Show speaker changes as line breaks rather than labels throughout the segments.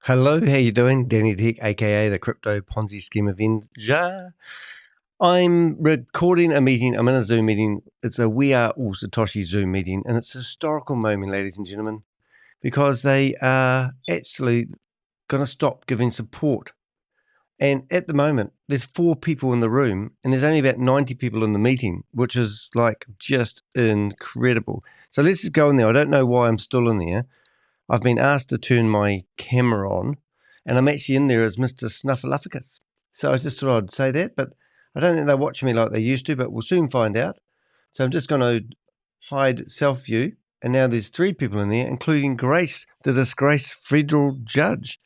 Hello, how you doing? Danny Tech, aka the Crypto Ponzi Scheme Avenger. I'm recording a meeting. I'm in a Zoom meeting. It's a We Are All Satoshi Zoom meeting, and it's a historical moment, ladies and gentlemen, because they are actually going to stop giving support. And at the moment, there's 4 people in the room, and there's only about 90 people in the meeting, which is like just incredible. So let's just go in there. I don't know why I'm still in there. I've been asked to turn my camera on, and I'm actually in there as Mr. Snuffleupagus. So I just thought I'd say that, but I don't think they're watching me like they used to, but we'll soon find out. So I'm just going to hide self view, and now there's 3 people in there, including Grace, the disgraced federal judge.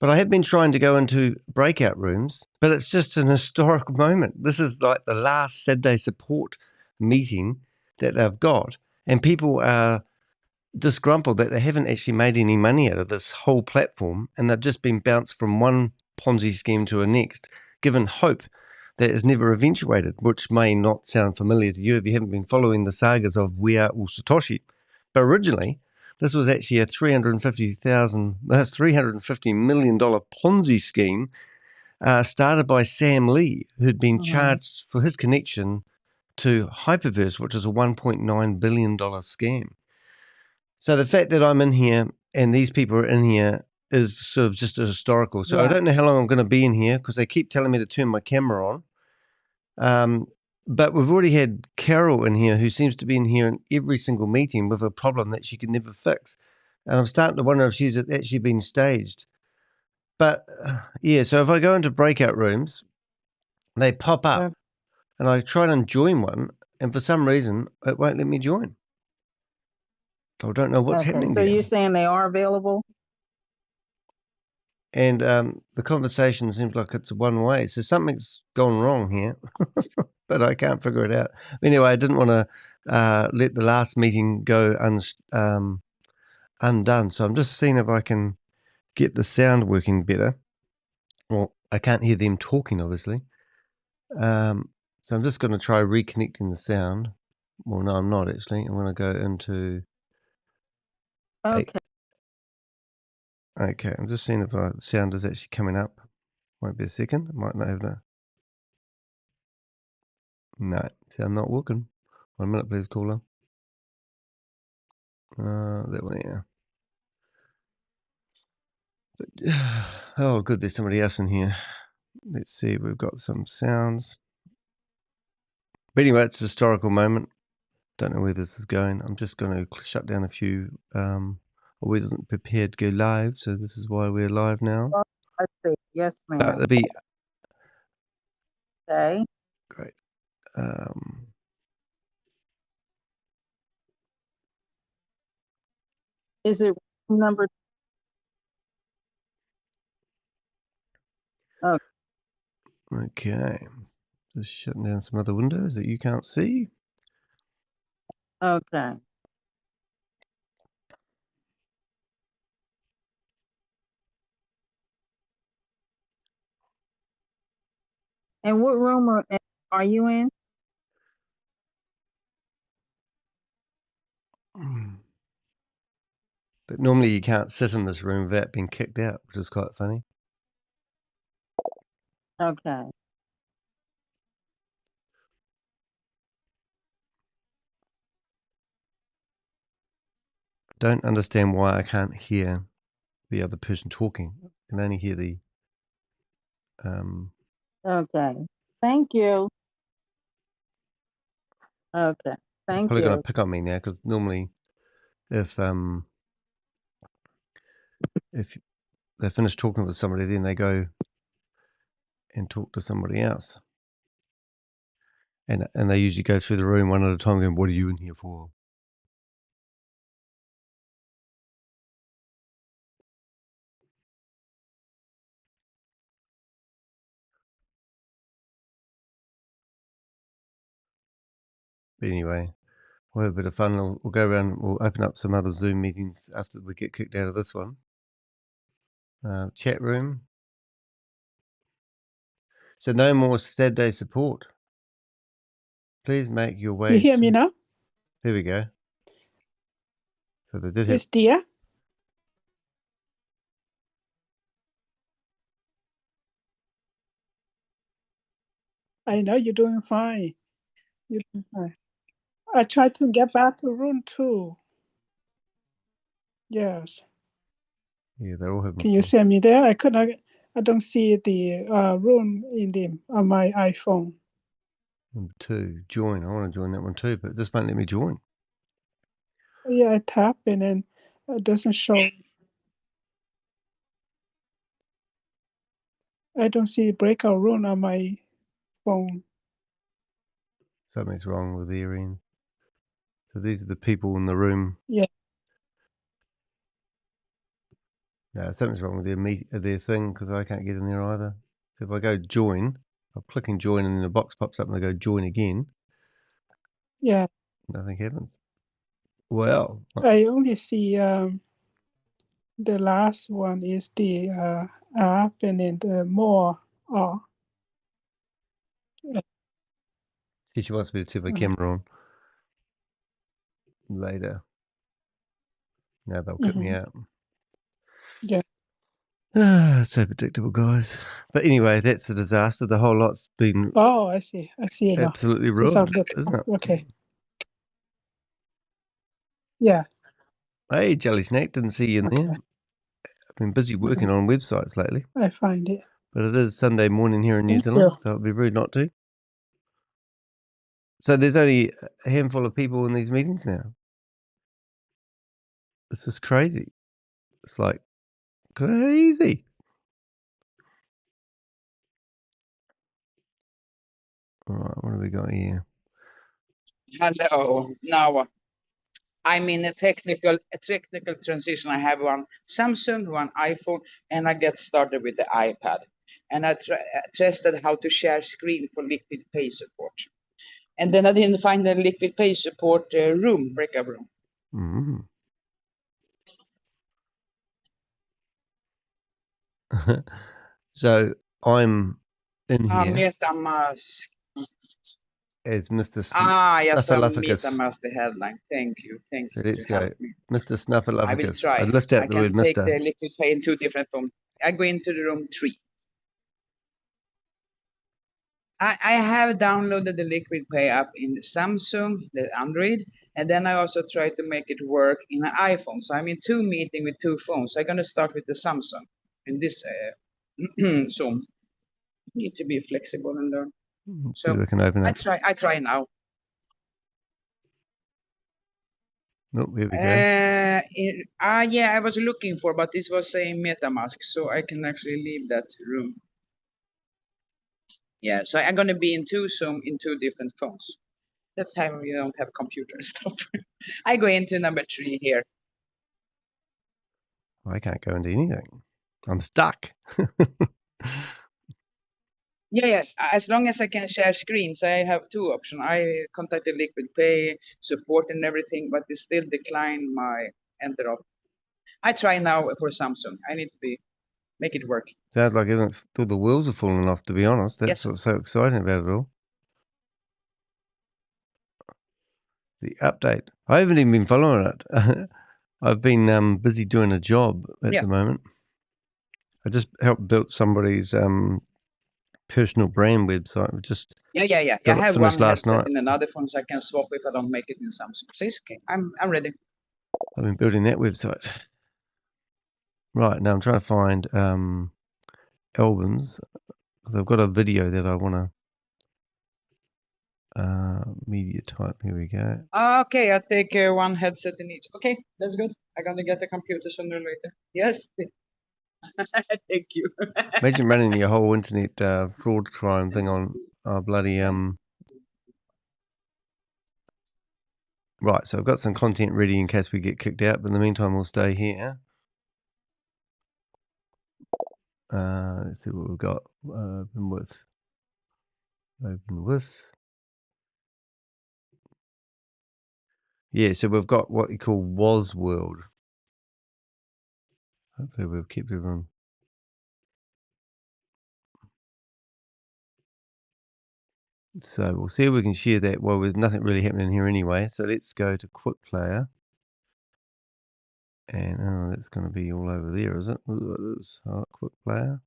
But I have been trying to go into breakout rooms, but it's just an historic moment. This is like the last Saturday support meeting that they've got, and people are disgruntled that they haven't actually made any money out of this whole platform, and they've just been bounced from one Ponzi scheme to a next, given hope that is never eventuated, which may not sound familiar to you if you haven't been following the sagas of We Are All Satoshi. But originally, this was actually a $350 million Ponzi scheme started by Sam Lee, who'd been charged for his connection to Hyperverse, which is a $1.9 billion scam. So the fact that I'm in here and these people are in here is sort of just a historical. So I don't know how long I'm going to be in here because they keep telling me to turn my camera on. But we've already had Carol in here who seems to be in here in every single meeting with a problem that she can never fix. And I'm starting to wonder if she's actually been staged. But yeah, so if I go into breakout rooms, they pop up and I try to join one. And for some reason, it won't let me join. I don't know what's happening
so
there.
you're saying they are available?
And the conversation seems like it's one way. So something's gone wrong here, but I can't figure it out. Anyway, I didn't want to let the last meeting go undone. So I'm just seeing if I can get the sound working better. Well, I can't hear them talking, obviously. So I'm just going to try reconnecting the sound. Well, no, I'm not actually. I'm going to go into...
Okay.
Okay, I'm just seeing if the sound is actually coming up. Won't be a second. I might not have no. No, sound not working. 1 minute, please, caller. That one, yeah. But, oh, good, there's somebody else in here. Let's see, we've got some sounds. But anyway, it's a historical moment. Don't know where this is going. I'm just going to shut down a few. I wasn't prepared to go live, so this is why we're live now.
I see. Yes, ma'am.
That'd be
Okay.
great.
Is it number? Oh,
Okay. Just shutting down some other windows that you can't see.
okay. And what room are you in?
But normally you can't sit in this room without being kicked out, which is quite funny.
Okay.
Don't understand why I can't hear the other person talking. I can only hear the...
Okay. Thank you. Okay. Thank
probably
you.
going to pick on me now because normally if they finish talking with somebody, then they go and talk to somebody else. And they usually go through the room one at a time going, what are you in here for? But anyway, we'll have a bit of fun. We'll go around, we'll open up some other Zoom meetings after we get kicked out of this one. Chat room. So no more Saturday support. Please make your way.
You hear me now?
There we go. So they did
Yes, dear. I know you're doing fine. You're doing fine. I tried to get back to room 2. Yes.
Yeah, they're all having
Can you
problems.
send me there? I don't see the room on my iPhone.
Number 2, join. I want to join that one too, but this won't let me join.
Yeah, I tap in and it doesn't show. I don't see breakout room on my phone.
Something's wrong with their end. So these are the people in the room.
Yeah.
No, something's wrong with their thing because I can't get in there either. So if I go join, I'm clicking join and then a box pops up and I go join again.
Yeah.
Nothing happens. Well,
I only see the last one is the app and then the more.
she wants me to turn my
Uh-huh.
camera on later. Now they'll kick me out.
Yeah.
So predictable, guys. But anyway, that's a disaster. The whole lot's been
Oh, I see it now.
absolutely
It's all
ruined,
good.
isn't it?
Okay. Yeah.
Hey, Jelly Snack, didn't see you in there.
Okay.
I've been busy working on websites lately.
I find it.
But it is Sunday morning here in New
Thank
Zealand,
you.
so it'd be rude not to. So there's only a handful of people in these meetings now. This is crazy. It's like crazy. All right, what have we got here?
Hello. Now I'm in a technical transition. I have one Samsung, one iPhone, and I get started with the iPad. And I tested how to share screen for liquid pay support. And then I didn't find the liquid pay support breakout room.
Mm. So I'm in here
MetaMask.
as Mr.
Yes,
Snuffleupagus.
MetaMask, the headline. Thank you. Thank
So
you
let's
to
go.
help me.
Mr.
I will
Snuffleupagus. I
try.
list out
I
the
can
word
take
Mr.
the liquid pay in 2 different forms. I go into the room 3. I have downloaded the Liquid Pay app in Samsung, the Android, and then I also try to make it work in an iPhone. So I'm in 2 meeting with 2 phones. I'm gonna start with the Samsung in this Zoom. Need to be flexible and learn.
Let's see if I can open it.
I try now.
Oh, here we go.
Yeah, I was looking for, but this was saying MetaMask, so I can actually leave that room. Yeah, so I'm gonna be in 2 Zoom in 2 different phones. That's how we don't have computer stuff. I go into number 3 here.
I can't go into anything. I'm stuck.
Yeah. As long as I can share screens, I have 2 options. I contacted Liquid Pay, support and everything, but they still decline my enter op. I try now for Samsung. I need to make it work.
Sounds like all the wheels are falling off, to be honest. That's
Yes.
what's so exciting about it all. The update. I haven't even been following it. I've been busy doing a job at the moment. I just helped build somebody's personal brand website. We just
Yeah. I have one headset in another phone, so I can swap if I don't make it in Samsung. So it's okay. I'm ready.
I've been building that website. Right, now I'm trying to find albums because I've got a video that I want to media type. Here we go.
Okay, I take one headset in each. Okay, that's good. I'm gonna get the computer sooner or later. Yes. Thank you.
Imagine running your whole internet fraud crime thing on bloody Right, so I've got some content ready in case we get kicked out, but in the meantime we'll stay here. Let's see what we've got. Open with. Yeah, so we've got what you call WAAS world. Hopefully we've kept everyone. So we'll see if we can share that. Well, there's nothing really happening here anyway. So let's go to Quick Player. And that's going to be all over there, is it? Quick Player.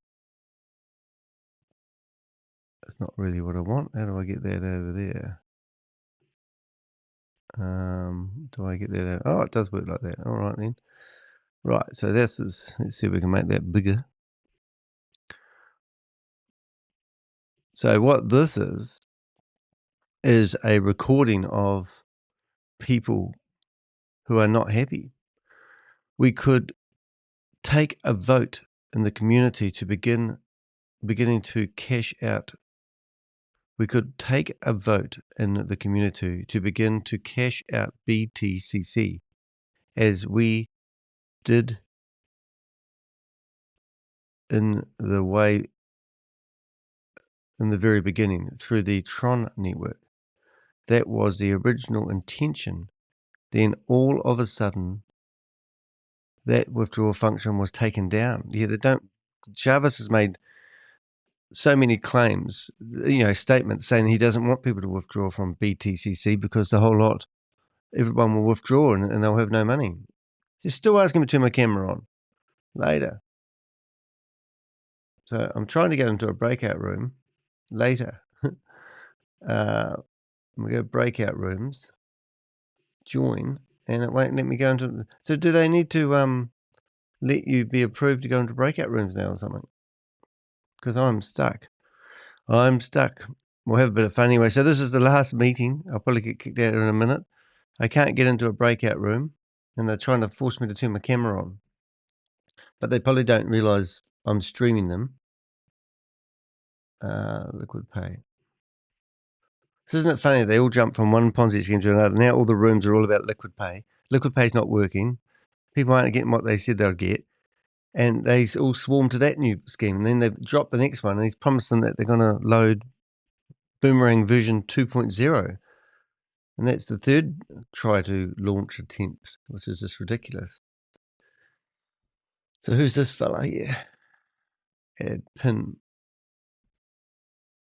That's not really what I want. How do I get that over there? Do I get that over? Oh, it does work like that. All right then. Right, so this is, let's see if we can make that bigger. So what this is a recording of people who are not happy. We could take a vote in the community to beginning to cash out. We could take a vote in the community to begin to cash out BTCC, as we did in the very beginning through the Tron network. That was the original intention. Then all of a sudden, that withdrawal function was taken down. Yeah, Shavez has made so many claims, statements saying he doesn't want people to withdraw from BTCC because the whole lot, everyone will withdraw and they'll have no money. They're still asking me to turn my camera on later. So I'm trying to get into a breakout room later. We go breakout rooms, join, and it won't let me go into. So do they need to let you be approved to go into breakout rooms now or something? Because I'm stuck. We'll have a bit of fun anyway. So this is the last meeting. I'll probably get kicked out in a minute. I can't get into a breakout room, and they're trying to force me to turn my camera on. But they probably don't realise I'm streaming them. Liquid Pay. So isn't it funny? They all jump from one Ponzi scheme to another. Now all the rooms are all about Liquid Pay. Liquid Pay's not working. People aren't getting what they said they'll get. And they all swarm to that new scheme. And then they've dropped the next one. And he's promised them that they're going to load Boomerang version 2.0. And that's the third try to launch attempt, which is just ridiculous. So who's this fella here? Add pin.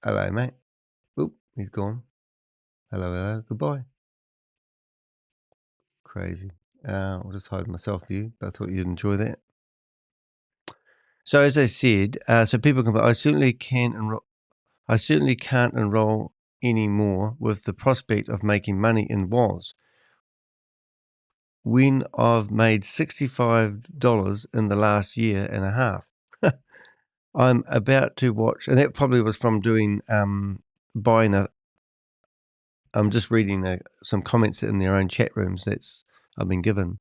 Hello, mate. Oop, he's gone. Hello, goodbye. Crazy. I'll just hide myself view, but I thought you'd enjoy that. So as I said, so people can. I certainly can't enroll anymore with the prospect of making money in WAAS when I've made $65 in the last year and a half. I'm about to watch, and that probably was from doing buying a. I'm just reading some comments in their own chat rooms I've been given,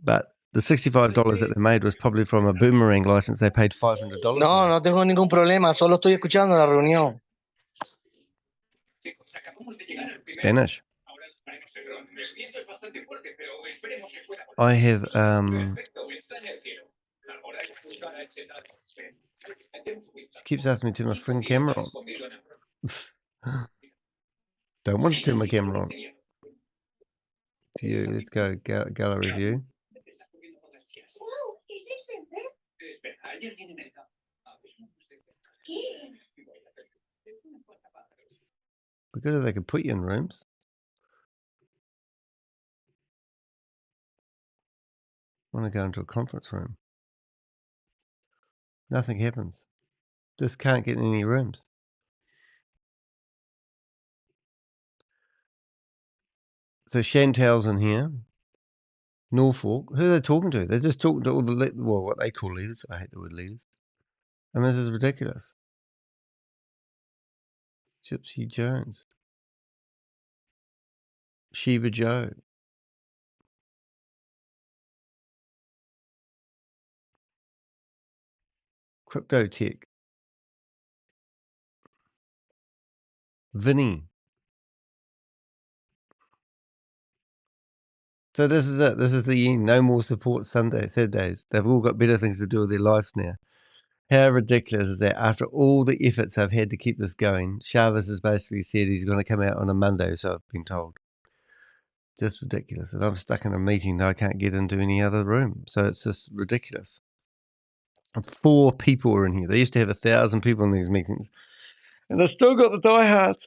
but the $65 that they made was probably from a Boomerang license. They paid $500.
No, no tengo ningún problema, solo estoy escuchando la reunión.
Spanish. I have she keeps asking me to turn my friend camera on. Don't want to turn my camera on. View, let's go gallery view. But good if they could put you in rooms. I want to go into a conference room. Nothing happens. Just can't get in any rooms. So Chantal's in here. Norfolk. Who are they talking to? They're just talking to all the, what they call leaders. I hate the word leaders. I mean, this is ridiculous. Gypsy Jones. Sheba Joe. Crypto Tech. Vinny. So this is it. This is the end. No more support Saturdays. They've all got better things to do with their lives now. How ridiculous is that? After all the efforts I've had to keep this going, Shavez has basically said he's going to come out on a Monday, so I've been told. Just ridiculous. And I'm stuck in a meeting that I can't get into any other room. So it's just ridiculous. 4 people are in here. They used to have 1,000 people in these meetings. And they've still got the diehards.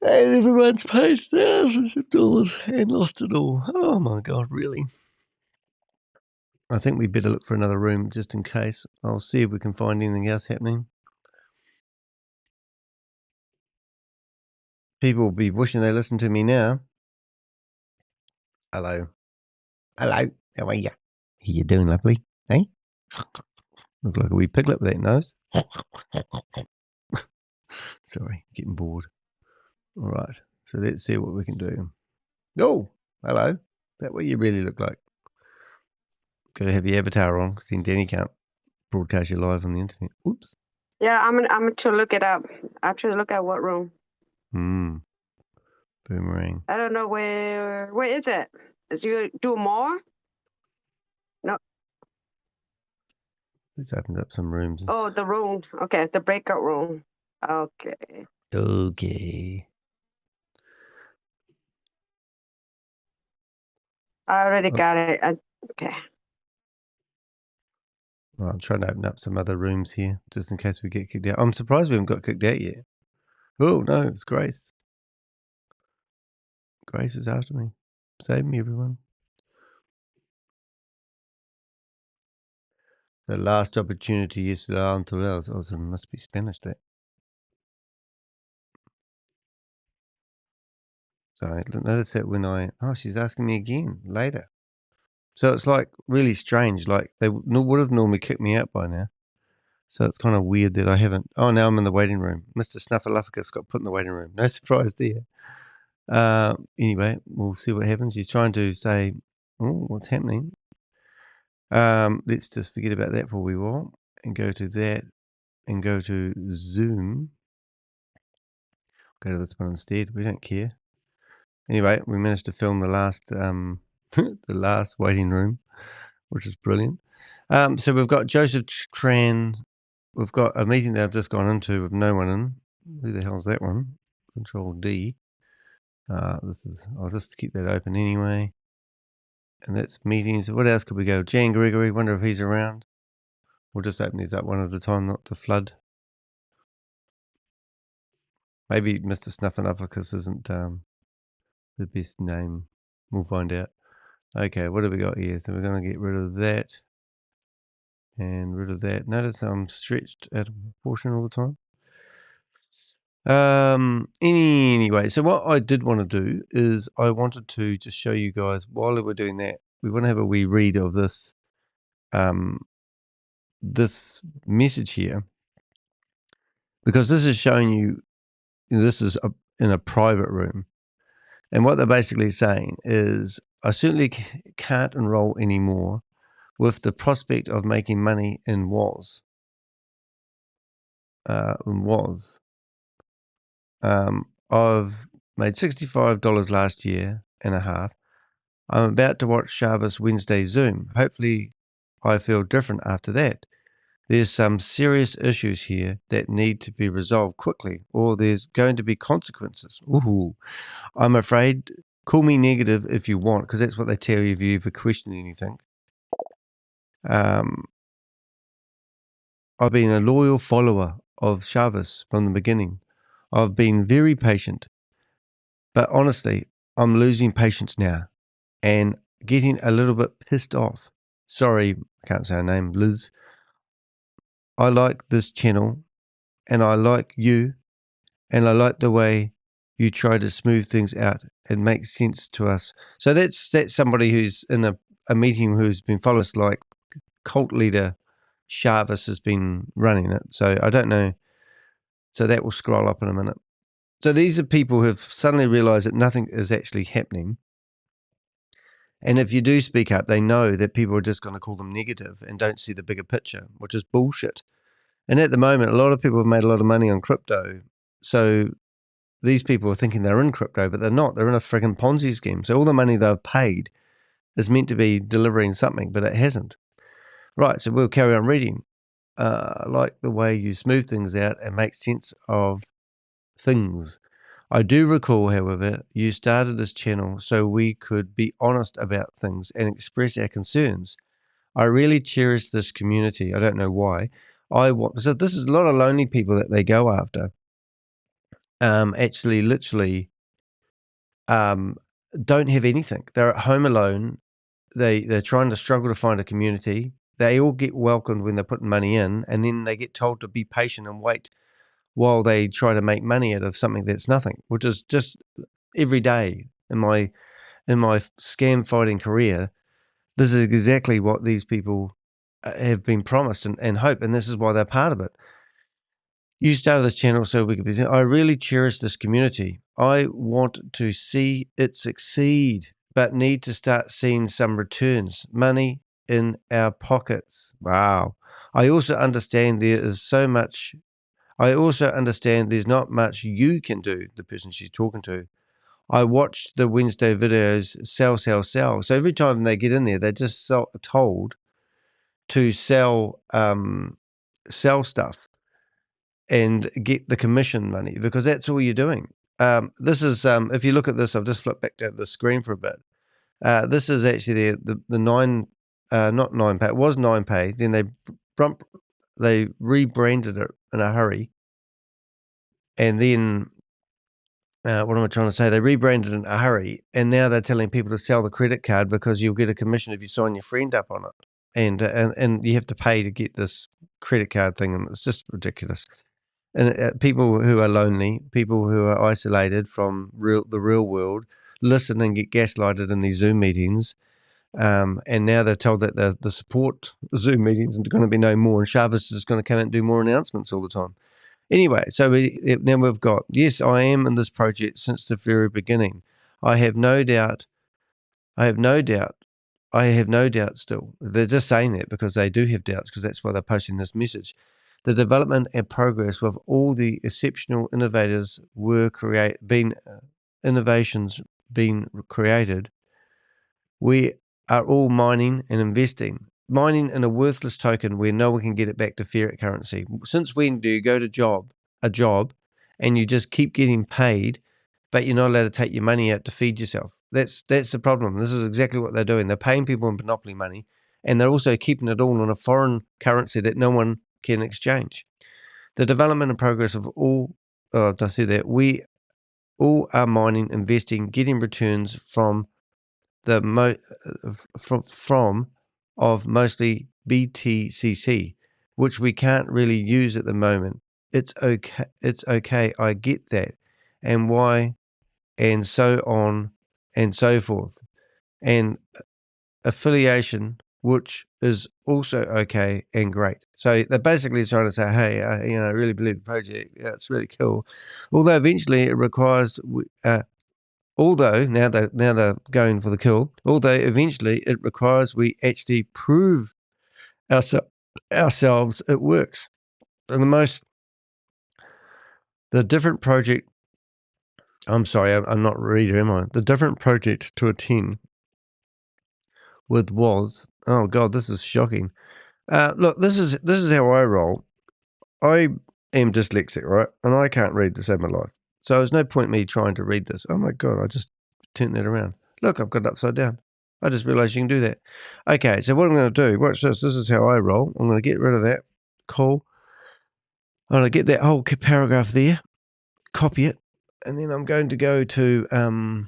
And everyone's paid thousands of dollars and lost it all. Oh my God, really? I think we better look for another room just in case. I'll see if we can find anything else happening. People will be wishing they listened to me now. Hello. Hello. How are you? How you doing, lovely? Hey? Look like a wee piglet with that nose. Sorry, getting bored. All right. So let's see what we can do. Oh, hello. That what you really look like. Got to have your avatar on because then Danny can't broadcast you live on the internet. Oops.
Yeah, I'm to look it up. I have to look at what room.
Boomerang.
I don't know where is it? Is you do more? No.
Let's open up some rooms.
Oh, the room. Okay, the breakout room. Okay.
Okay.
I already got it. Okay.
Well, I'm trying to open up some other rooms here, just in case we get kicked out. I'm surprised we haven't got kicked out yet. Oh, no, it's Grace. Grace is after me. Save me, everyone. The last opportunity is la naturales. Oh, it must be Spanish, that. So notice that when oh, she's asking me again later. So it's like really strange. Like they would have normally kicked me out by now. So it's kind of weird that I haven't. Oh, now I'm in the waiting room. Mr. Snuffleupagus got put in the waiting room. No surprise there. Anyway, we'll see what happens. You're trying to say, oh, what's happening? Let's just forget about that for a wee while and go to that and go to Zoom. Go to this one instead. We don't care. Anyway, we managed to film the last the last waiting room, which is brilliant. So we've got Joseph Tran. We've got a meeting that I've just gone into with no one in. Who the hell's that one? Control D. I'll just keep that open anyway. And that's meetings. What else could we go? Jan Gregory, wonder if he's around. We'll just open these up one at a time, not to flood. Maybe Mr. Snuffleupagus isn't the best name. We'll find out. Okay, what have we got here? So we're going to get rid of that and rid of that. Notice I'm stretched out of proportion all the time. Anyway, so what I did want to do is I wanted to just show you guys while we're doing that, we want to have a wee read of this this message here, because this is showing you this is in a private room, and what they're basically saying is I certainly can't enroll anymore with the prospect of making money in WAAS. I've made $65 last year and a half. I'm about to watch Shavez Wednesday Zoom. Hopefully I feel different after that. There's some serious issues here that need to be resolved quickly, or there's going to be consequences. Ooh, I'm afraid, call me negative if you want, because that's what they tell you if you ever question anything. I've been a loyal follower of Shavez from the beginning. I've been very patient. But honestly, I'm losing patience now and getting a little bit pissed off. Sorry, I can't say her name, Liz. I like this channel and I like you and I like the way you try to smooth things out and make sense to us. So that's somebody who's in a meeting who's been following us, like cult leader Shavez has been running it. So I don't know. So that will scroll up in a minute. So these are people who have suddenly realized that nothing is actually happening. And if you do speak up, they know that people are just going to call them negative and don't see the bigger picture, which is bullshit. And at the moment, a lot of people have made a lot of money on crypto. So these people are thinking they're in crypto, but they're not. They're in a friggin' Ponzi scheme. So all the money they've paid is meant to be delivering something, but it hasn't. Right, so we'll carry on reading. I like the way you smooth things out and make sense of things. I do recall, however, you started this channel so we could be honest about things and express our concerns. I really cherish this community. I don't know why. So this is a lot of lonely people that they go after. Actually, literally, don't have anything. They're at home alone. They're trying to struggle to find a community. They all get welcomed when they're putting money in, and then they get told to be patient and wait while they try to make money out of something that's nothing, which is just every day in my scam fighting career. This is exactly what these people have been promised and hope, and this is why they're part of it. You started this channel so we could be. I really cherish this community. I want to see it succeed, but need to start seeing some returns, money in our pockets. Wow. I also understand there's not much you can do, the person she's talking to. I watched the Wednesday videos, sell. So every time they get in there, they're just told to sell stuff and get the commission money, because that's all you're doing. This is, if you look at this, I've just flipped back to the screen for a bit. This is actually the 9, not 9pay, it was 9pay. Then they rebranded it in a hurry. And then, what am I trying to say? They rebranded it in a hurry, and now they're telling people to sell the credit card because you'll get a commission if you sign your friend up on it. And you have to pay to get this credit card thing, and it's just ridiculous. And people who are lonely, people who are isolated from the real world, listen and get gaslighted in these Zoom meetings. And now they're told that the support Zoom meetings are going to be no more, and Shavez is going to come out and do more announcements all the time. Anyway, so now we've got, yes, I am in this project since the very beginning. I have no doubt still. They're just saying that because they do have doubts, because that's why they're posting this message. The development and progress with all the exceptional innovations being created. We are all mining and investing. Mining in a worthless token where no one can get it back to fiat currency. Since when do you go to a job and you just keep getting paid, but you're not allowed to take your money out to feed yourself? That's the problem. This is exactly what they're doing. They're paying people in monopoly money, and they're also keeping it all in a foreign currency that no one can exchange. The development and progress of all, I see that we all are mining, investing, getting returns from mostly BTCC, which we can't really use at the moment. It's okay. I get that, and why, and so on and so forth, and affiliation, which is also okay and great. So they're basically trying to say, hey, I really believe the project. Yeah, it's really cool. Although eventually it requires, although now they're going for the kill. Although eventually it requires we actually prove ourselves it works. And the different project. I'm sorry, I'm not a reader, am I? The different project to attend with was, oh God, this is shocking. Look, this is how I roll. I am dyslexic, right? And I can't read to save my life. So there's no point me trying to read this. Oh my God, I just turned that around. Look, I've got it upside down. I just realized you can do that. Okay, so what I'm going to do, watch this. This is how I roll. I'm going to get rid of that. Cool. I'm going to get that whole paragraph there, copy it, and then I'm going to go to, I'm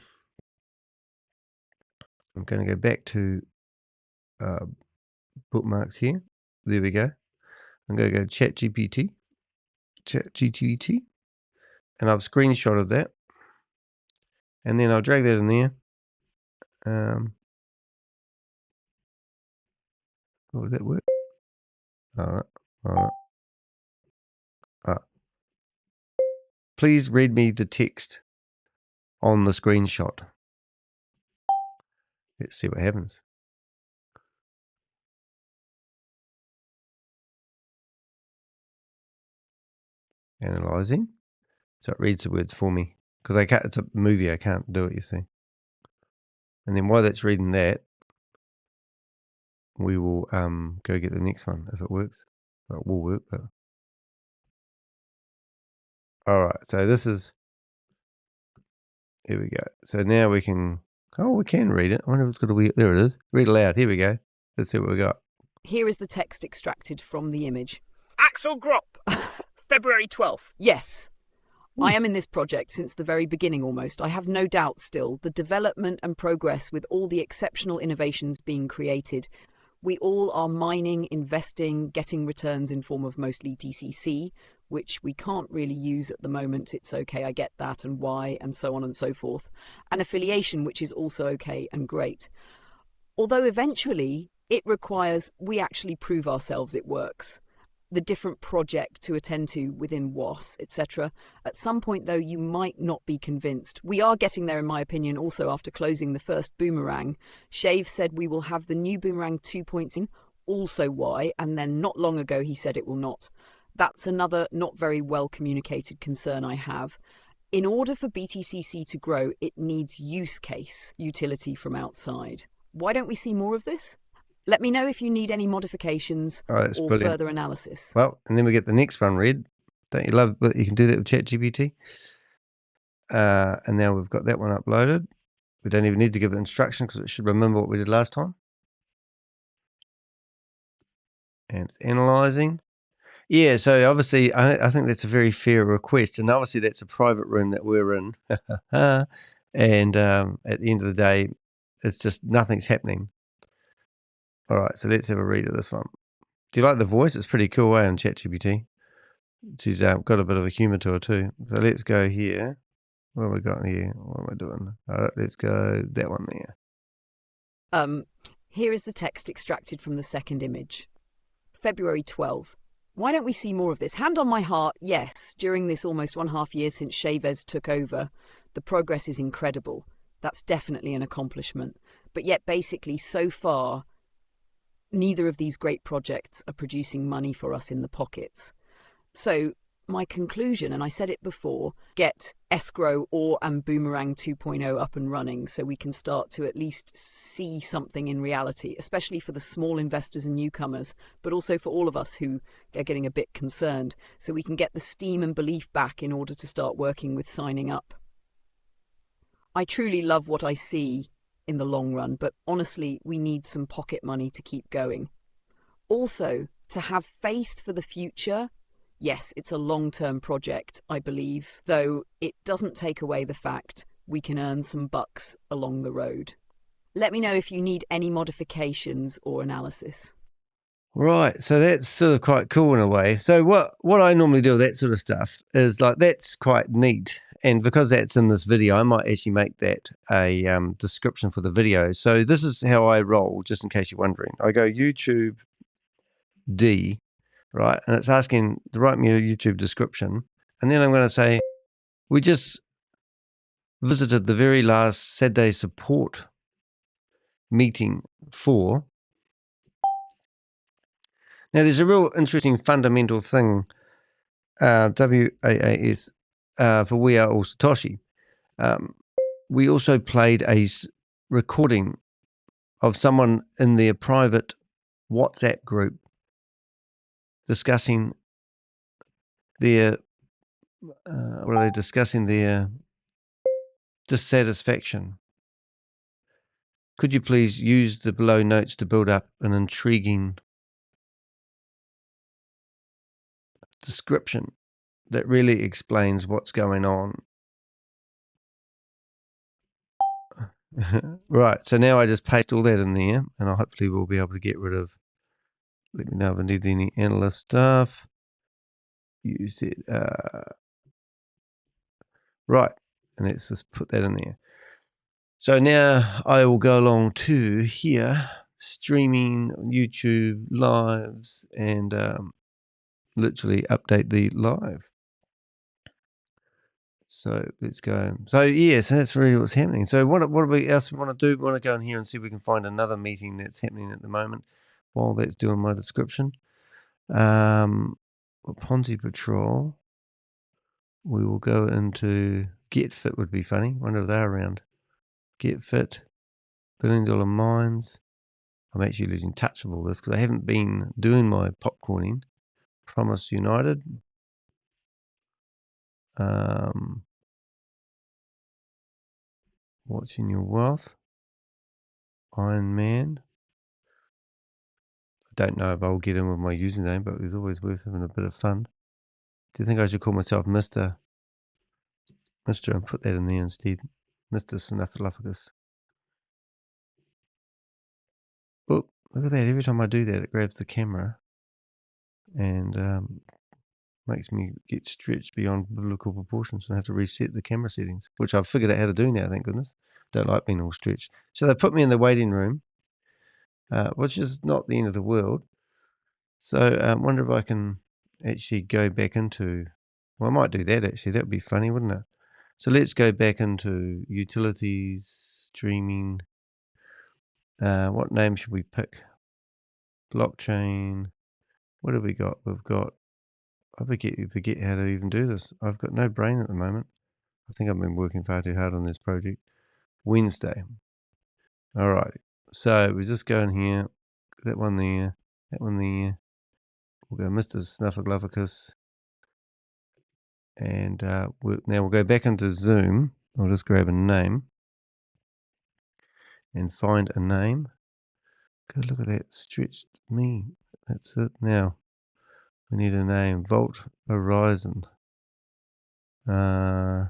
going to go back to bookmarks here. There we go. I'm going to go ChatGPT, and I've screenshotted that. And then I'll drag that in there. Will that work? All right. Please read me the text on the screenshot. Let's see what happens. Analyzing. So it reads the words for me. Because it's a movie, I can't do it, you see. And then while that's reading that, we will go get the next one if it works. Well, it will work, but alright, so this is, here we go. So now we can read it. I wonder if it's got a weird, there it is. Read aloud, here we go. Let's see what we got.
Here is the text extracted from the image.
Axel Grop, February 12th.
Yes. I am in this project since the very beginning almost. I have no doubt still. The development and progress with all the exceptional innovations being created. We all are mining, investing, getting returns in form of mostly DCC, which we can't really use at the moment. It's okay, I get that, and why, and so on and so forth. And affiliation, which is also okay and great. Although eventually it requires we actually prove ourselves it works. The different project to attend to within WAAS, etc. At some point, though, you might not be convinced. We are getting there, in my opinion, also after closing the first Boomerang. Shavez said we will have the new Boomerang 2.0, also why, and then not long ago he said it will not. That's another not very well communicated concern I have. In order for BTCC to grow, it needs use case, utility from outside. Why don't we see more of this? Let me know if you need any modifications or
brilliant.
further analysis.
Well, and then we get the next one read. Don't you love that you can do that with ChatGPT? And now we've got that one uploaded. We don't even need to give it instruction because it should remember what we did last time. And it's analyzing. Yeah, so obviously I think that's a very fair request. And obviously that's a private room that we're in. And at the end of the day, it's just nothing's happening. All right, so let's have a read of this one. Do you like the voice? It's pretty cool, on ChatGPT. She's got a bit of a humour to her too. So let's go here. What have we got here? What am I doing? All right, let's go that one there.
Here is the text extracted from the second image. February 12. Why don't we see more of this? Hand on my heart, yes. During this almost 1.5 years since Shavez took over, the progress is incredible. That's definitely an accomplishment. But yet, basically, so far, neither of these great projects are producing money for us in the pockets. So my conclusion, and I said it before, get escrow and Boomerang 2.0 up and running so we can start to at least see something in reality, especially for the small investors and newcomers, but also for all of us who are getting a bit concerned, so we can get the steam and belief back in order to start working with signing up. I truly love what I see in the long run, but honestly, we need some pocket money to keep going. Also, to have faith for the future. Yes, it's a long-term project, I believe, though it doesn't take away the fact we can earn some bucks along the road. Let me know if you need any modifications or analysis.
Right, so that's sort of quite cool in a way. So what I normally do with that sort of stuff is like, that's quite neat. And because that's in this video, I might actually make that a description for the video. So this is how I roll, just in case you're wondering. I go YouTube D, right? And it's asking to write me a YouTube description. And then I'm going to say, we just visited the very last Saturday support meeting for. Now, there's a real interesting fundamental thing, WAAS, for We Are All Satoshi. We also played a recording of someone in their private WhatsApp group discussing their, what are they discussing? Their dissatisfaction. Could you please use the below notes to build up an intriguing description that really explains what's going on? Right, so now I just paste all that in there, and I hopefully will be able to get rid of. Let me know if I need any analyst stuff. Use it. Right, and let's just put that in there. So now I will go along to here, streaming YouTube lives, and literally update the live. So let's go. So yeah, so that's really what's happening. So what else we want to do? We want to go in here and see if we can find another meeting that's happening at the moment while that's doing my description. Ponzi Patrol. We will go into Get Fit would be funny. Wonder if they're around. Get Fit, $1 billion mines. I'm actually losing touch of all this because I haven't been doing my popcorning. Promise United. What's in your wealth? Iron Man. I don't know if I'll get in with my username, but it's always worth having a bit of fun. Do you think I should call myself Mr. and put that in there instead? Mr. Snuffleupagus. Oh, look at that. Every time I do that, it grabs the camera. And makes me get stretched beyond biblical proportions and I have to reset the camera settings, which I've figured out how to do now, thank goodness. Don't like being all stretched. So they put me in the waiting room, which is not the end of the world. So I wonder if I can actually go back into, well, I might do that actually. That would be funny, wouldn't it? So let's go back into utilities, streaming. What name should we pick? Blockchain. What have we got? We've got, I forget how to even do this. I've got no brain at the moment. I think I've been working far too hard on this project. Wednesday. All right. So we just go in here, that one there, that one there. We'll go Mr. Snuffleupagus. And now we'll go back into Zoom. I'll just grab a name and find a name. God, look at that stretched me. That's it. Now we need a name. Vault Horizon. I'm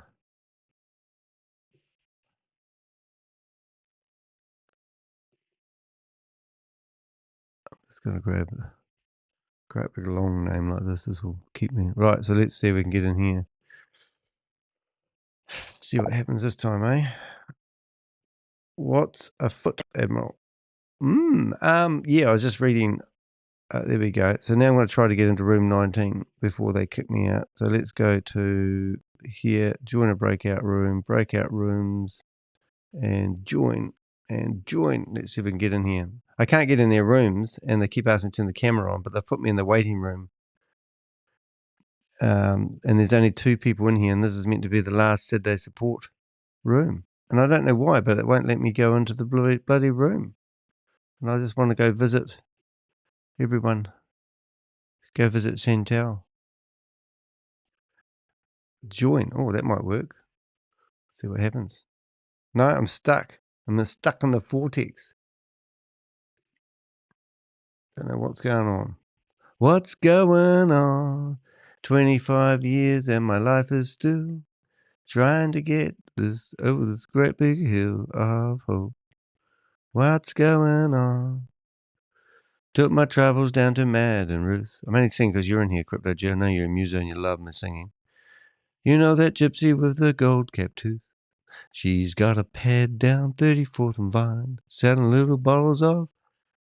just gonna grab a long name like this. This will keep me right. So let's see if we can get in here. See what happens this time, eh? What's a foot, Admiral? Yeah, I was just reading. There we go. So now I'm going to try to get into room 19 before they kick me out. So let's go to here, join a breakout room, breakout rooms, and join. Let's see if we can get in here. I can't get in their rooms, and they keep asking me to turn the camera on, but they've put me in the waiting room. And there's only 2 people in here, and this is meant to be the last Saturday support room. And I don't know why, but it won't let me go into the bloody room. And I just want to go visit everyone. Let's go visit Chantal. Join. Oh, that might work. See what happens. No, I'm stuck. I'm stuck in the vortex. Don't know what's going on. What's going on? 25 years and my life is still trying to get this over this great big hill of hope. What's going on? Took my troubles down to Mad and Ruth. I'm only singing because you're in here, Crypto Joe. I know you're a muso and you love me singing. You know that gypsy with the gold-capped tooth? She's got a pad down 34th and Vine, selling little bottles of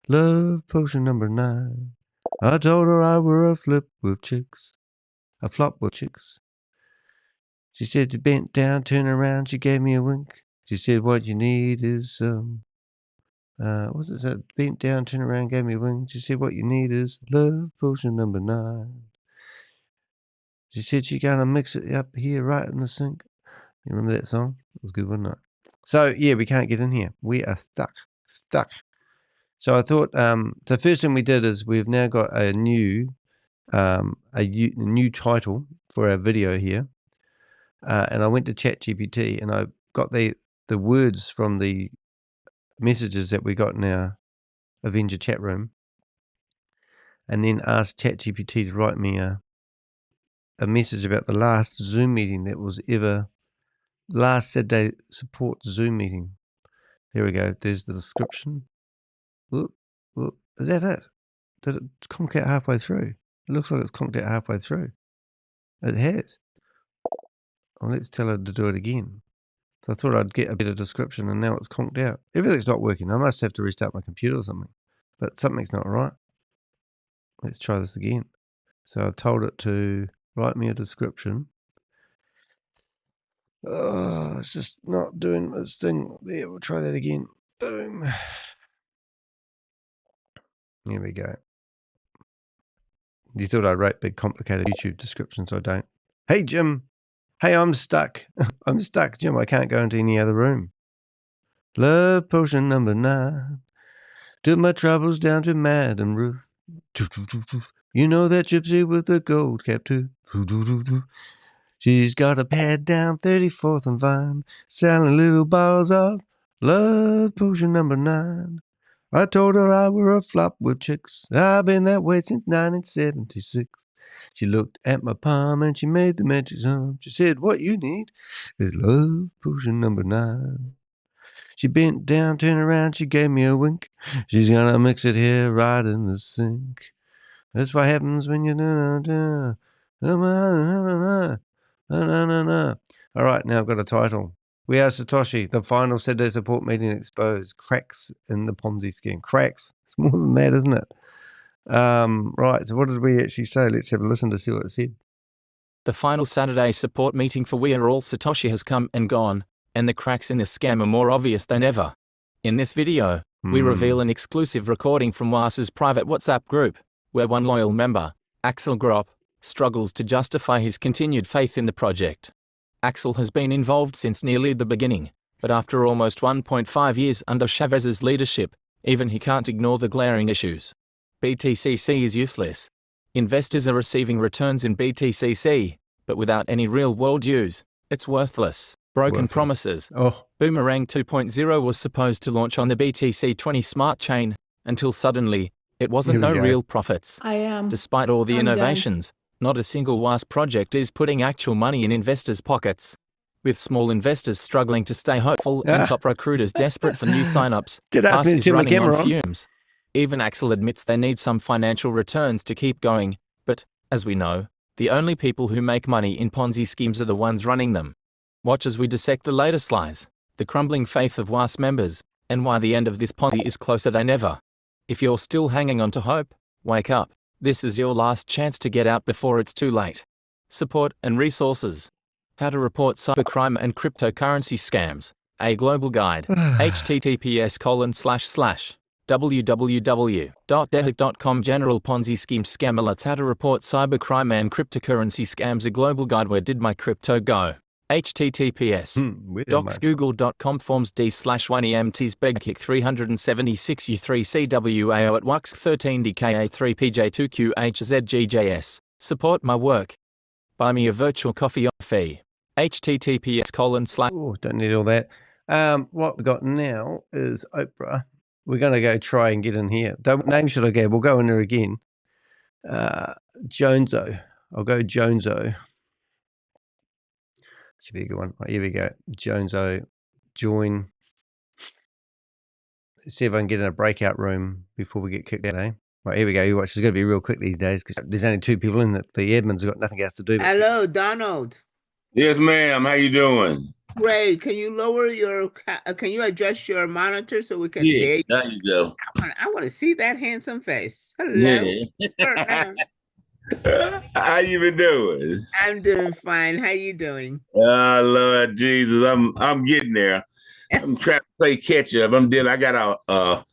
love potion number 9. I told her I were a flop with chicks. She said, you bent down, turn around, she gave me a wink. She said, what you need is what's it that? Bent down, turn around, gave me a wink. She said, what you need is love potion number 9. She said she gonna mix it up here right in the sink. You remember that song? It was good, wasn't it? So yeah, we can't get in here. We are stuck. So I thought, the first thing we did is we've now got a new title for our video here, and I went to ChatGPT and I got the words from the messages that we got in our Avenger chat room, and then asked ChatGPT to write me a message about the last Zoom meeting that was ever, last Saturday support Zoom meeting. There we go. There's the description. Whoop. Is that it? Did it conk out halfway through? It looks like it's conked out halfway through. It has. Well, let's tell her to do it again. So I thought I'd get a better description, and now it's conked out. Everything's not working. I must have to restart my computer or something. But something's not right. Let's try this again. So I've told it to write me a description. Oh, it's just not doing its thing. There, we'll try that again. Boom. Here we go. You thought I'd write big, complicated YouTube descriptions, so I don't. Hey, Jim. Hey, I'm stuck. I'm stuck, Jim. I can't go into any other room. Love potion number 9. Took my troubles down to Mad and Ruth. You know that gypsy with the gold cap too. She's got a pad down 34th and Vine, selling little bottles of love potion number 9. I told her I were a flop with chicks. I've been that way since 1976. She looked at my palm and she made the magic sound. She said, what you need is love potion number 9. She bent down, turned around, she gave me a wink. She's gonna mix it here right in the sink. That's what happens when you do. No. All right, now I've got a title. We are Satoshi. The final Saturday support meeting exposed. Cracks in the Ponzi scheme. Cracks. It's more than that, isn't it? Right, so what did we actually say? Let's have a listen to see what it said.
The final Saturday support meeting for We Are All Satoshi has come and gone, and the cracks in the scam are more obvious than ever. In this video, we reveal an exclusive recording from WAAS's private WhatsApp group, where one loyal member, Axel struggles to justify his continued faith in the project. Axel has been involved since nearly the beginning, but after almost 1.5 years under Shavez's leadership, even he can't ignore the glaring issues. BTCC is useless. Investors are receiving returns in BTCC, but without any real-world use, it's worthless. Broken promises. Boomerang 2.0 was supposed to launch on the BTC20 Smart Chain, until suddenly, it wasn't no real profits. Despite all the innovations, not a single WAAS project is putting actual money in investors' pockets. With small investors struggling to stay hopeful and top recruiters desperate for new signups, WAAS is running on fumes. Even Axel admits they need some financial returns to keep going, but, as we know, the only people who make money in Ponzi schemes are the ones running them. Watch as we dissect the latest lies, the crumbling faith of WAAS members, and why the end of this Ponzi is closer than ever. If you're still hanging on to hope, wake up. This is your last chance to get out before it's too late. Support and resources. How to report cybercrime and cryptocurrency scams. A global guide. https://www.dehik.com General Ponzi Scheme Scam Alerts. How to report cybercrime and cryptocurrency scams. A global guide. Where did my crypto go? https://docsgoogle.com forms d/1emts begkick 376 u3cwao at wux 13dka3pj2qhzgjs. Support my work. Buy me a virtual coffee fee. https://
Oh, don't need all that. What we got now is Oprah. We're going to go try and get in here. What name should I go? We'll go in there again. Joneso. I'll go Joneso. Should be a good one. Right, here we go. Joneso. Join. Let's see if I can get in a breakout room before we get kicked out, eh? Right, here we go. You watch. It's going to be real quick these days because there's only 2 people in it. The admins have got nothing else to do.
Hello, Donald.
Yes, ma'am. How you doing?
Great. Can you lower your? Can you adjust your monitor so we can hear you?
There you go.
I want to see that handsome face. Hello.
Yeah. How you been doing?
I'm doing fine. How you doing?
Oh, Lord Jesus, I'm getting there. I'm trying to play catch up. I got a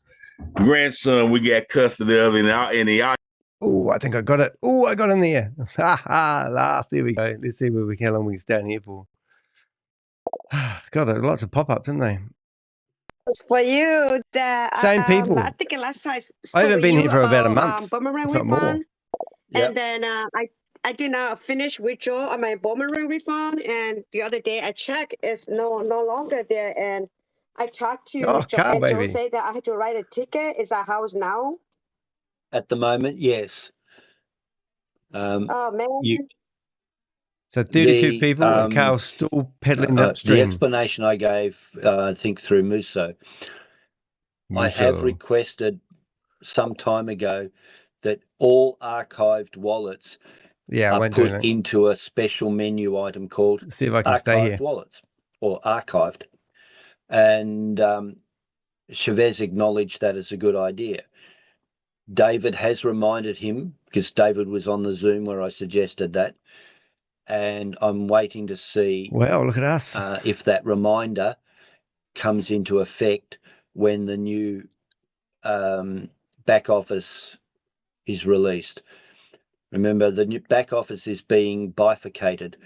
grandson we got custody of in the.
Oh, I think I got it. Oh, I got in there. Ha ha, laugh. There we go. Let's see how long we can stay in here for. God, there are lots of pop-ups, aren't they?
It's for you that
Same people.
I think last time
I haven't been here for about a month.
Boomerang refund. And then I did not finish withdrawal on my Boomerang refund, and the other day I checked, it's no longer there. And I talked to Joe, and Joe said that I had to write a ticket. Is that how it's now?
At the moment, yes.
Oh man.
So 32 people, and Carl's still peddling upstream.
The explanation I gave, I think through Musso, I have requested some time ago that all archived wallets are put into a special menu item called
see if I can stay here.
Wallets or archived. And Shavez acknowledged that as a good idea. David has reminded him, because David was on the Zoom where I suggested that, and I'm waiting to see
look at us.
If that reminder comes into effect when the new back office is released. Remember, the new back office is being bifurcated.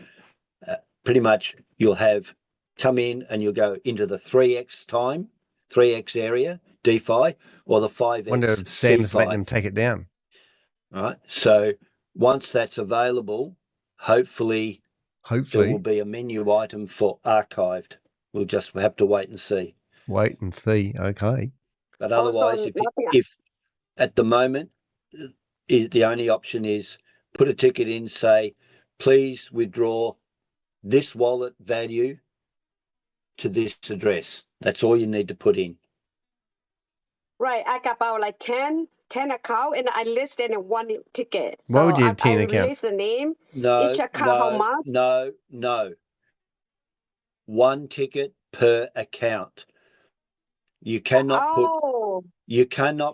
Pretty much you'll have come in and you'll go into the 3x area, DeFi, or the 5x.
Wonder if Sam's letting them take it down.
All right. So once that's available, hopefully there will be a menu item for archived. We'll just have to wait and see.
Wait and see. Okay.
But otherwise, if at the moment, the only option is put a ticket in, say, please withdraw this wallet value to this address. That's all you need to put in.
Right, I got about like 10 account, and I listed in one ticket.
Why would you have 10
I
accounts?
release the name,
No,
each account how much.
no. One ticket per account. You cannot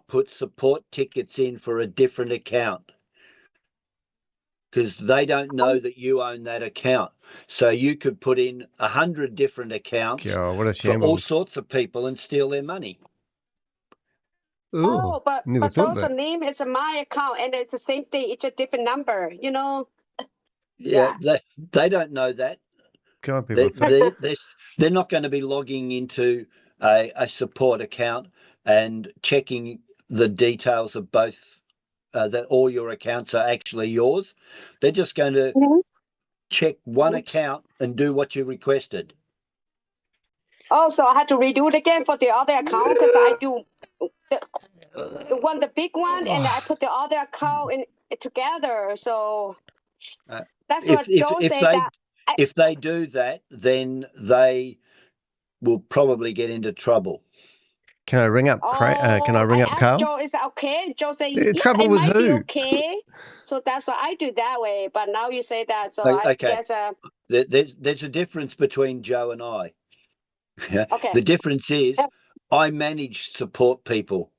put support tickets in for a different account because they don't know that you own that account. So you could put in 100 different accounts
what a
for all
shambles.
sorts of people and steal their money.
Ooh,
but
never thought
those
that.
name is my account, and it's the same thing. It's a different number, you know.
Yeah. They don't know that.
God, people
They're not going to be logging into a support account and checking the details of both, that all your accounts are actually yours. They're just going to check one account and do what you requested.
Oh, so I had to redo it again for the other account because I do the big one, and I put the other account in together. So that's what Joe said.
If they do that, then they will probably get into trouble.
Can I ring up? Can I ring up Carl?
Joe, is that okay? Joe said, yeah,
trouble
it
with
might be
who?
okay. So that's what I do that way. But now you say that, so
Okay.
I guess.
There's a difference between Joe and I.
Okay.
The difference is I manage support people.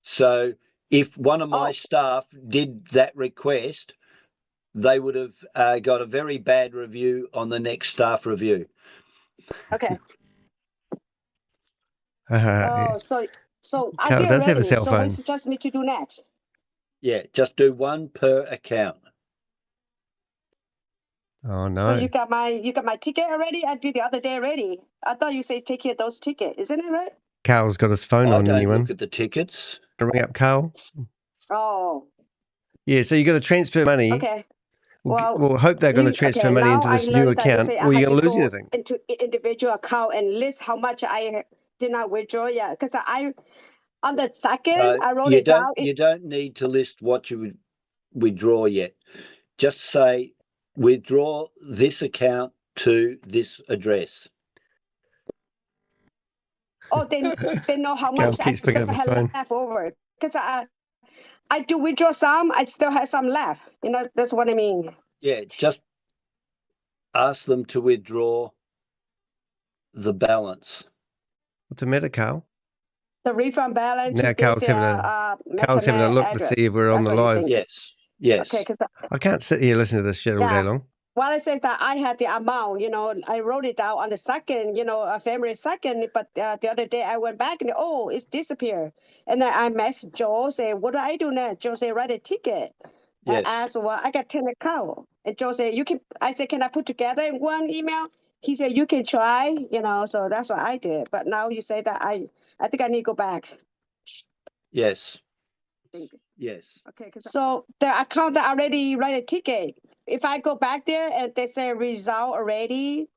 So if one of my staff did that request, they would have got a very bad review on the next staff review.
Okay.
Yeah.
So I
Carl
did
does have a
already.
cell
So what
phone.
you suggest me to do next?
Yeah, just do one per account.
Oh no.
So you got my ticket already? I did the other day already. I thought you said take care of those tickets, isn't it right?
Carl's got his phone on.
I don't
Anyone?
look at the tickets.
Can I ring up Carl?
Oh.
Yeah, so you got to transfer money.
Okay.
We'll hope they're going to transfer money into this new account, or you're going to lose anything.
Into individual account and list how much I did not withdraw yet. Because I on the second I wrote it down.
You don't need to list what you would withdraw yet. Just say withdraw this account to this address.
Oh, they know how much I still have left over. Because I do withdraw some, I still have some left. You know, that's what I mean.
Yeah, just ask them to withdraw the balance.
What's the matter, Carl?
The refund balance.
Now Carl's having a look to see if we're on the live.
Yes.
Okay,
I can't sit here listening to this shit all day long.
Well, I said that I had the amount, you know, I wrote it down on the second, you know, February 2nd, but the other day I went back and, it's disappeared. And then I messaged Joe, say, what do I do now? Joe said, write a ticket.
Yes.
I asked, well, I got 10 accounts. And Joe said, I said, can I put together in one email? He said, you can try, you know, so that's what I did. But now you say that I think I need to go back.
Yes. Yes.
Okay. So the account that already write a ticket, if I go back there and they say result already,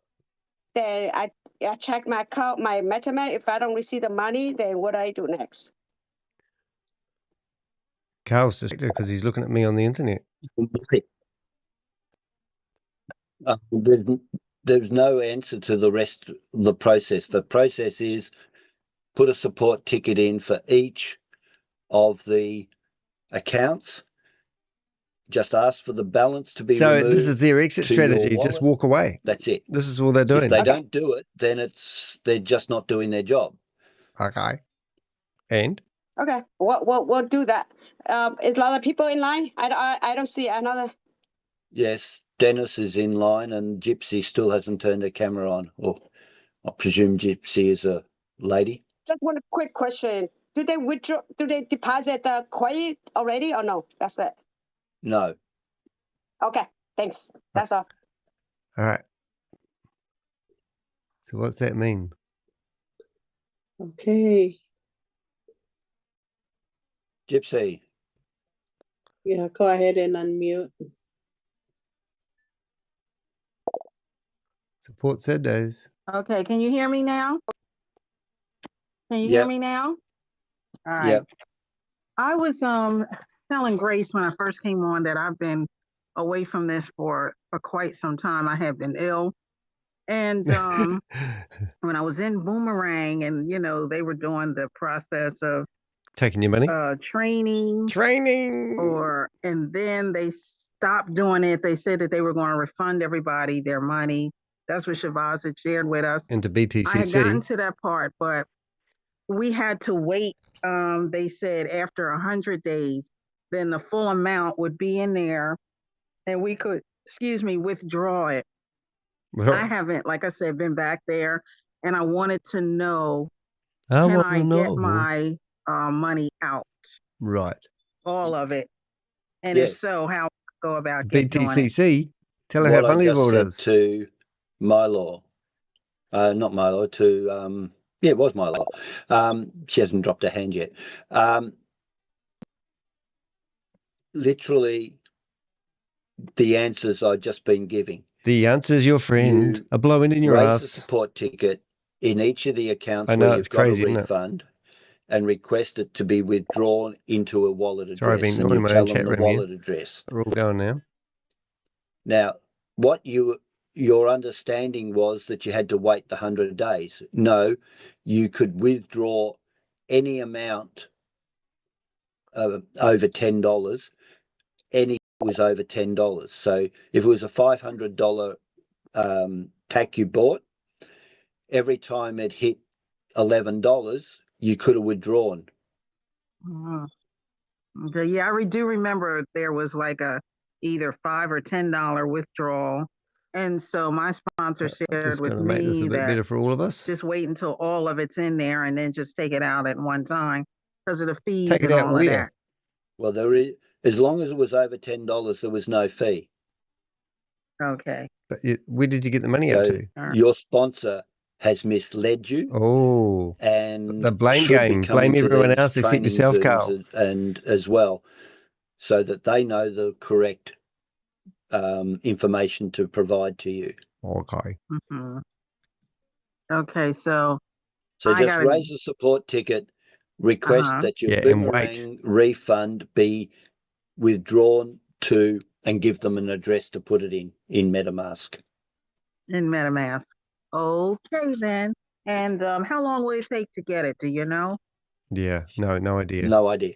then I check my account, my MetaMask. If I don't receive the money, then what do I do next?
Carl's just because he's looking at me on the internet.
There's no answer to the rest of the process. The process is put a support ticket in for each of the accounts. Just ask for the balance to be removed.
So this is their exit strategy. Just walk away.
That's it.
This is all they're doing.
If they don't do it, then they're just not doing their job.
Okay. And?
Okay. We'll do that. Is a lot of people in line? I don't see another.
Yes, Dennis is in line and Gypsy still hasn't turned her camera on. Or I presume Gypsy is a lady.
Just one quick question. Do they withdraw? Do they deposit the coin already or no? That's it.
No.
Okay. Thanks. That's all.
All right. So what's that mean?
Okay.
Gypsy.
Yeah, go ahead and unmute.
Support said those.
Okay, can you hear me now? Can you hear me now? All right.
Yep.
I was telling Grace when I first came on that I've been away from this for quite some time. I have been ill. And when I was in Boomerang, and they were doing the process of
taking your money,
training, and then they stopped doing it. They said that they were going to refund everybody their money. That's what Shavez had shared with us.
into BTCC.
I had gotten to that part, but we had to wait. They said after 100 days, then the full amount would be in there, and we could, withdraw it. I haven't, like I said, been back there, and I wanted to know, can I get my money out?
Right.
All of it. And if so, how go about doing it?
BTCC, tell her
what
how
I just
valuable it is.
said to Milo, not Milo, to, it was Milo. She hasn't dropped her hand yet. Literally, the answers I've just been giving.
The answers, your friend, are blowing in your
raise
ass.
a support ticket in each of the accounts where you've got a refund and request it to be withdrawn into a wallet address. And you tell them the wallet address.
We're all going now.
Now, what your understanding was that you had to wait the 100 days. No, you could withdraw any amount over $10. Any was over $10. So if it was a $500 pack you bought, every time it hit $11, you could have withdrawn.
Okay, yeah, I do remember there was like a either $5 or $10 withdrawal, and so my sponsor shared with me
make this a bit
that
better for all of us.
Just wait until all of it's in there, and then just take it out at one time because of the fees
Take it
and
out
all of that.
Well, there is, as long as it was over $10, there was no fee.
Okay.
But where did you get the money out to?
Your sponsor has misled you.
Oh,
and
the blame
should
game.
be coming
Blame
to
everyone
these
else except
training
yourself,
Zooms
Carl.
and as well, so that they know the correct information to provide to you.
Okay.
Okay, so
just raise a support ticket, request that your Boomerang refund be withdrawn to, and give them an address to put it in MetaMask.
In MetaMask. Okay, then. And how long will it take to get it? Do you know?
Yeah, no idea.
No idea.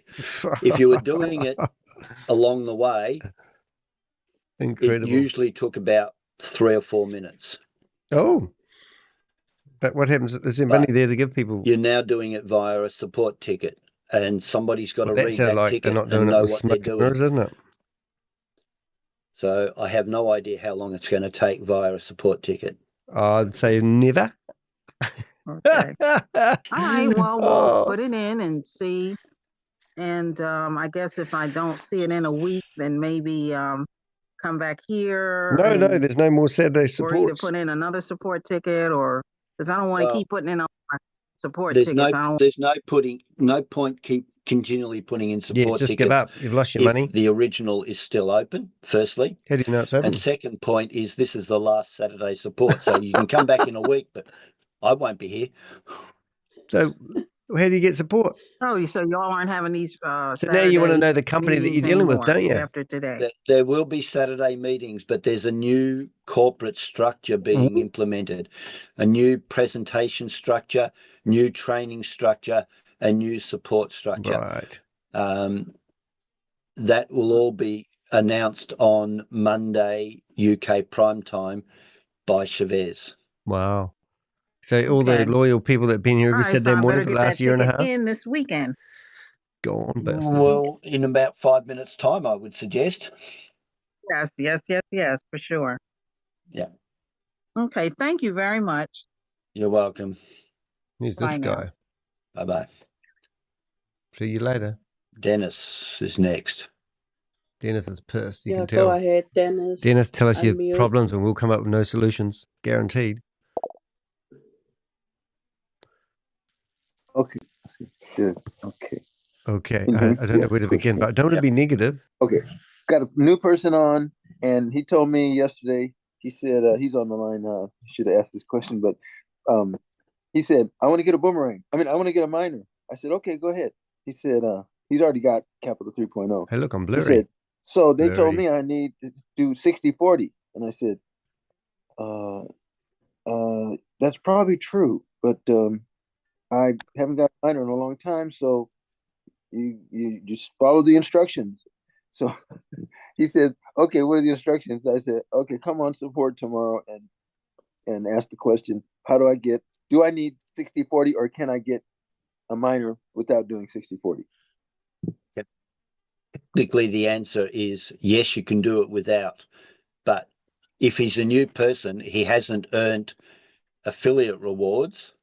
If you were doing it along the way,
incredible.
It usually took about 3 or 4 minutes.
Oh, but what happens? Is there money there to give people?
You're now doing it via a support ticket, and somebody's got to read
that
that
they're
ticket
not doing
and
it
know
with
what they're
smoke and
doing.
mirrors, isn't it?
So I have no idea how long it's going to take via a support ticket.
I'd say never.
Okay. All right. Well, we'll put it in and see. And I guess if I don't see it in a week, then maybe come back here.
No, there's no more Saturday supports.
Or either put in another support ticket, or because I don't want to keep putting in a support
there's
tickets.
No point keep continually putting in support
just
tickets.
Give up. You've lost your money.
The original is still open, firstly.
How do you know it's open?
And second point is this is the last Saturday support, so you can come back in a week, but I won't be here.
So how do you get support?
Oh, so y'all aren't having these
so now you want to know the company that you're dealing with, don't you?
After today.
There will be Saturday meetings, but there's a new corporate structure being implemented, a new presentation structure, new training structure, a new support structure.
Right.
That will all be announced on Monday UK prime time by Shavez.
Wow. So all the loyal people that have been here every Saturday morning for the last year and a half?
In this weekend.
Go on, bastard.
Well, in about 5 minutes' time, I would suggest.
Yes, for sure.
Yeah.
Okay, thank you very much.
You're welcome.
Who's this guy?
Bye-bye.
See you later.
Dennis is next.
Dennis is pissed, you can tell.
Go ahead, Dennis.
Dennis, tell us your
Unmute.
problems and we'll come up with no solutions. Guaranteed.
Okay. Good. Okay.
I don't know where to begin, but I don't want to be negative.
Okay. Got a new person on, and he told me yesterday, he said, he's on the line now. Should have asked this question, but he said, I want to get a Boomerang. I want to get a miner. I said, okay, go ahead. He said, he's already got Capital 3.0.
Hey, look, I'm blurry.
He said, so they told me I need to do 60-40. And I said, That's probably true, but I haven't got a miner in a long time, so you just follow the instructions. So he said, "Okay, what are the instructions?" I said, "Okay, come on support tomorrow and ask the question: do I need 60/40 or can I get a miner without doing 60/40?"
Technically, the answer is yes, you can do it without. But if he's a new person, he hasn't earned affiliate rewards,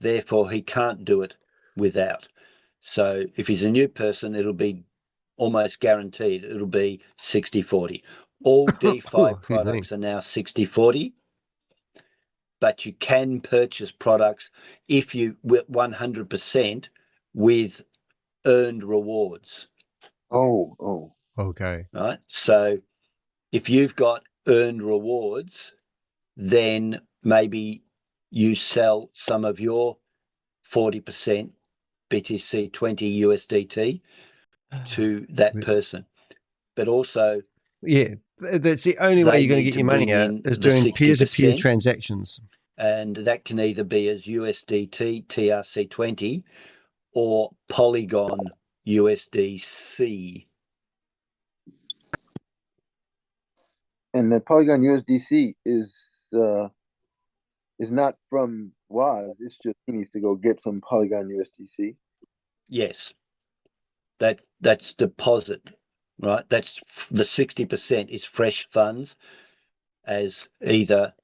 therefore he can't do it without. So if he's a new person, it'll be almost guaranteed. It'll be 60/40. All DeFi products are now 60/40, but you can purchase products if you 100% with earned rewards.
Oh.
Okay.
Right. So if you've got earned rewards, then maybe you sell some of your 40% BTC20 USDT to that person. But also,
yeah, that's the only way you're going to get your money out is doing peer-to-peer transactions.
And that can either be as USDT TRC20 or Polygon USDC.
And the Polygon USDC is not from WAAS. It's just he needs to go get some Polygon USDC.
Yes, that's deposit, right? That's the 60% is fresh funds as either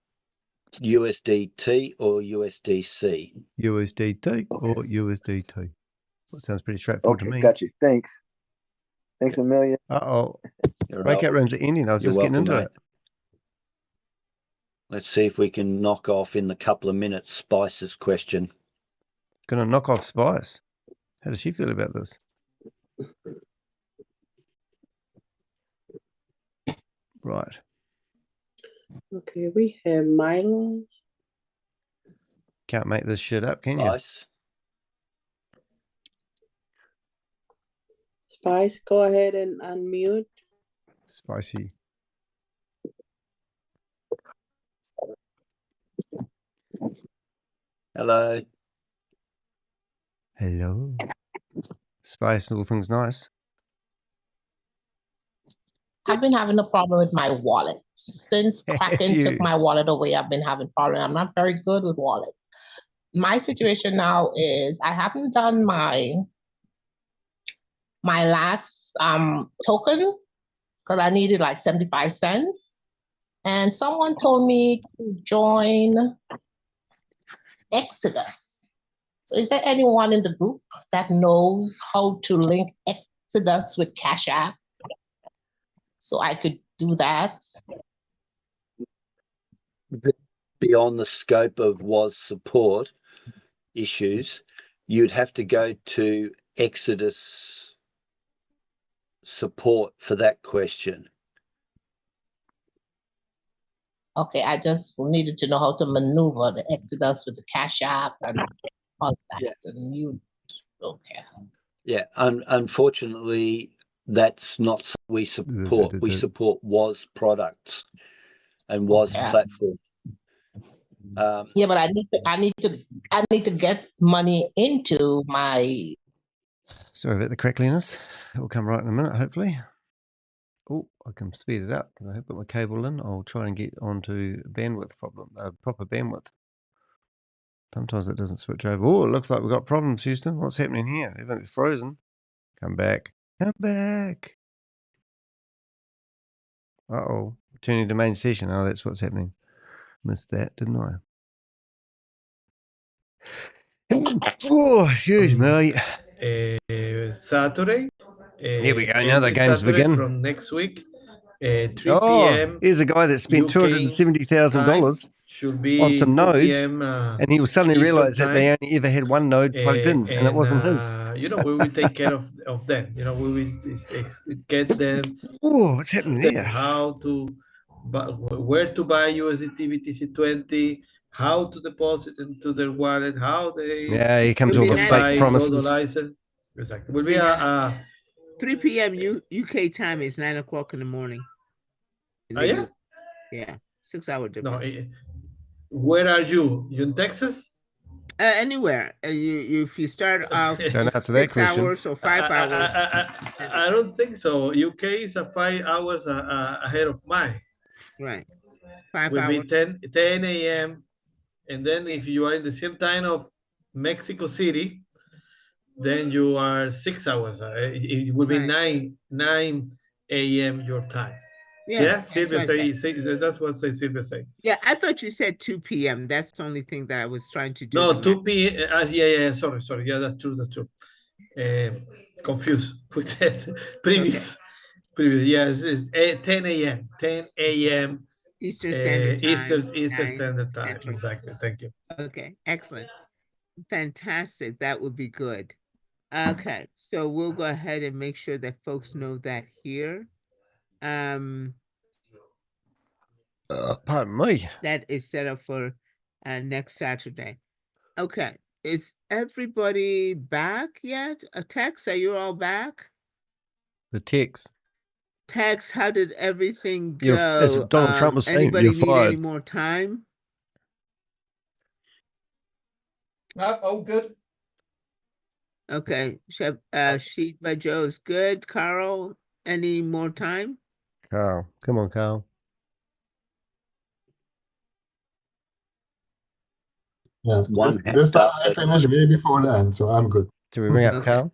USDT or USDC.
USDT or USDT. That sounds pretty straightforward to me.
Got you. Thanks a million.
Breakout rooms are ending. I was just getting into it.
Let's see if we can knock off in the couple of minutes Spice's question.
Gonna knock off Spice. How does she feel about this? Right.
Okay, we have Milo.
Can't make this shit up, can you?
Spice, go ahead and unmute.
Spicy.
Hello.
Hello. Spice, all things nice.
I've been having a problem with my wallet. Since Kraken took my wallet away, I've been having problems. I'm not very good with wallets. My situation now is I haven't done my last token because I needed like 75 cents. And someone told me to join Exodus. So is there anyone in the group that knows how to link Exodus with Cash App so I could do that?
Beyond the scope of WAAS support issues, you'd have to go to Exodus support for that question.
Okay, I just needed to know how to maneuver the Exodus with the Cash App and all that.
Yeah.
And you, okay.
Yeah, unfortunately, that's not something we support. We support WAAS products and WAAS platform.
Yeah, but I need to get money into my.
Sorry about the crackliness. It will come right in a minute, hopefully. Oh, I can speed it up. I put my cable in. I'll try and get onto bandwidth proper bandwidth. Sometimes it doesn't switch over. Oh, it looks like we've got problems, Houston. What's happening here? Everything's frozen. Come back. Come back. Uh-oh. Turning to main session. Oh, that's what's happening. Missed that, didn't I? Oh, excuse me.
Saturday.
Here we go. Now the games
Saturday
begin.
From next week, 3 p.m.
Here's a guy that spent $270,000 on some nodes, and he will suddenly realize that they only ever had one node plugged in, and it wasn't his.
We will take care of them. We will get them.
Oh, what's happening there?
How to, where to buy USDT BTC20, how to deposit into their wallet, how they.
Yeah, he comes all the fake promises.
Exactly. Will be a
3 p.m. UK time is 9 o'clock in the morning.
Yeah?
Yeah, 6 hour difference.
Where are you? You in Texas?
Anywhere. If you start off
Don't answer
6
that question.
hours or 5 hours.
I don't think so. UK is 5 hours ahead of mine.
Right. 5
Will
hours.
be 10 a.m. And then if you are in the same time of Mexico City, then you are 6 hours. It will be
Right.
9 a.m. your time.
Yeah,
Yeah,
that's
Silvia
what I
say, that's what Silvia say.
Yeah, I thought you said 2 p.m. That's the only thing that I was trying to do.
No, 2 p.m. Yeah, sorry. Yeah, that's true. Confused with that. Previous. Yes, it's 10 a.m. 10 a.m.
Eastern Standard Time.
Eastern Standard Time.
Central.
Exactly. Thank you.
Okay, excellent. Fantastic. That would be good. Okay, so we'll go ahead and make sure that folks know that here.
Pardon me.
That is set up for next Saturday. Okay, is everybody back yet? Tex, are you all back?
The text.
Tex, how did everything go?
As Donald Trump was saying,
anybody
you're
need
fired.
any more time?
Oh, good.
Okay, Sheet by Joe is good. Carl, any more time?
Carl, come on, Carl.
Yeah,
One
this time
hand
I
up,
finished way before the end, so I'm good.
Do we bring up
Okay.
Carl?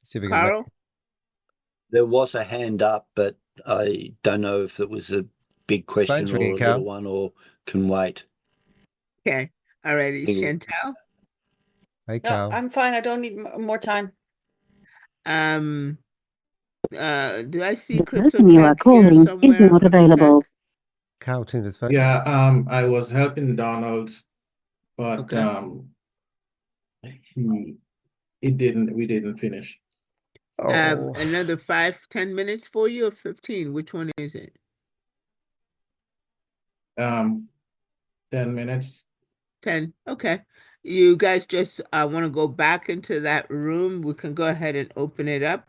See if we can
Carl?
there was a hand up, but I don't know if it was a big question or a little one or can wait.
Okay, alrighty.
Single.
Chantel?
Hey,
No,
Carl.
I'm fine. I don't need more time.
Do I see
The
Crypto
person you are
Tech here
calling
somewhere?
is not available.
Carl turned his phone.
Yeah, I was helping Donald, but we didn't finish.
Another 5-10 minutes for you or 15? Which one is it?
10 minutes.
10. Okay. You guys just want to go back into that room. We can go ahead and open it up,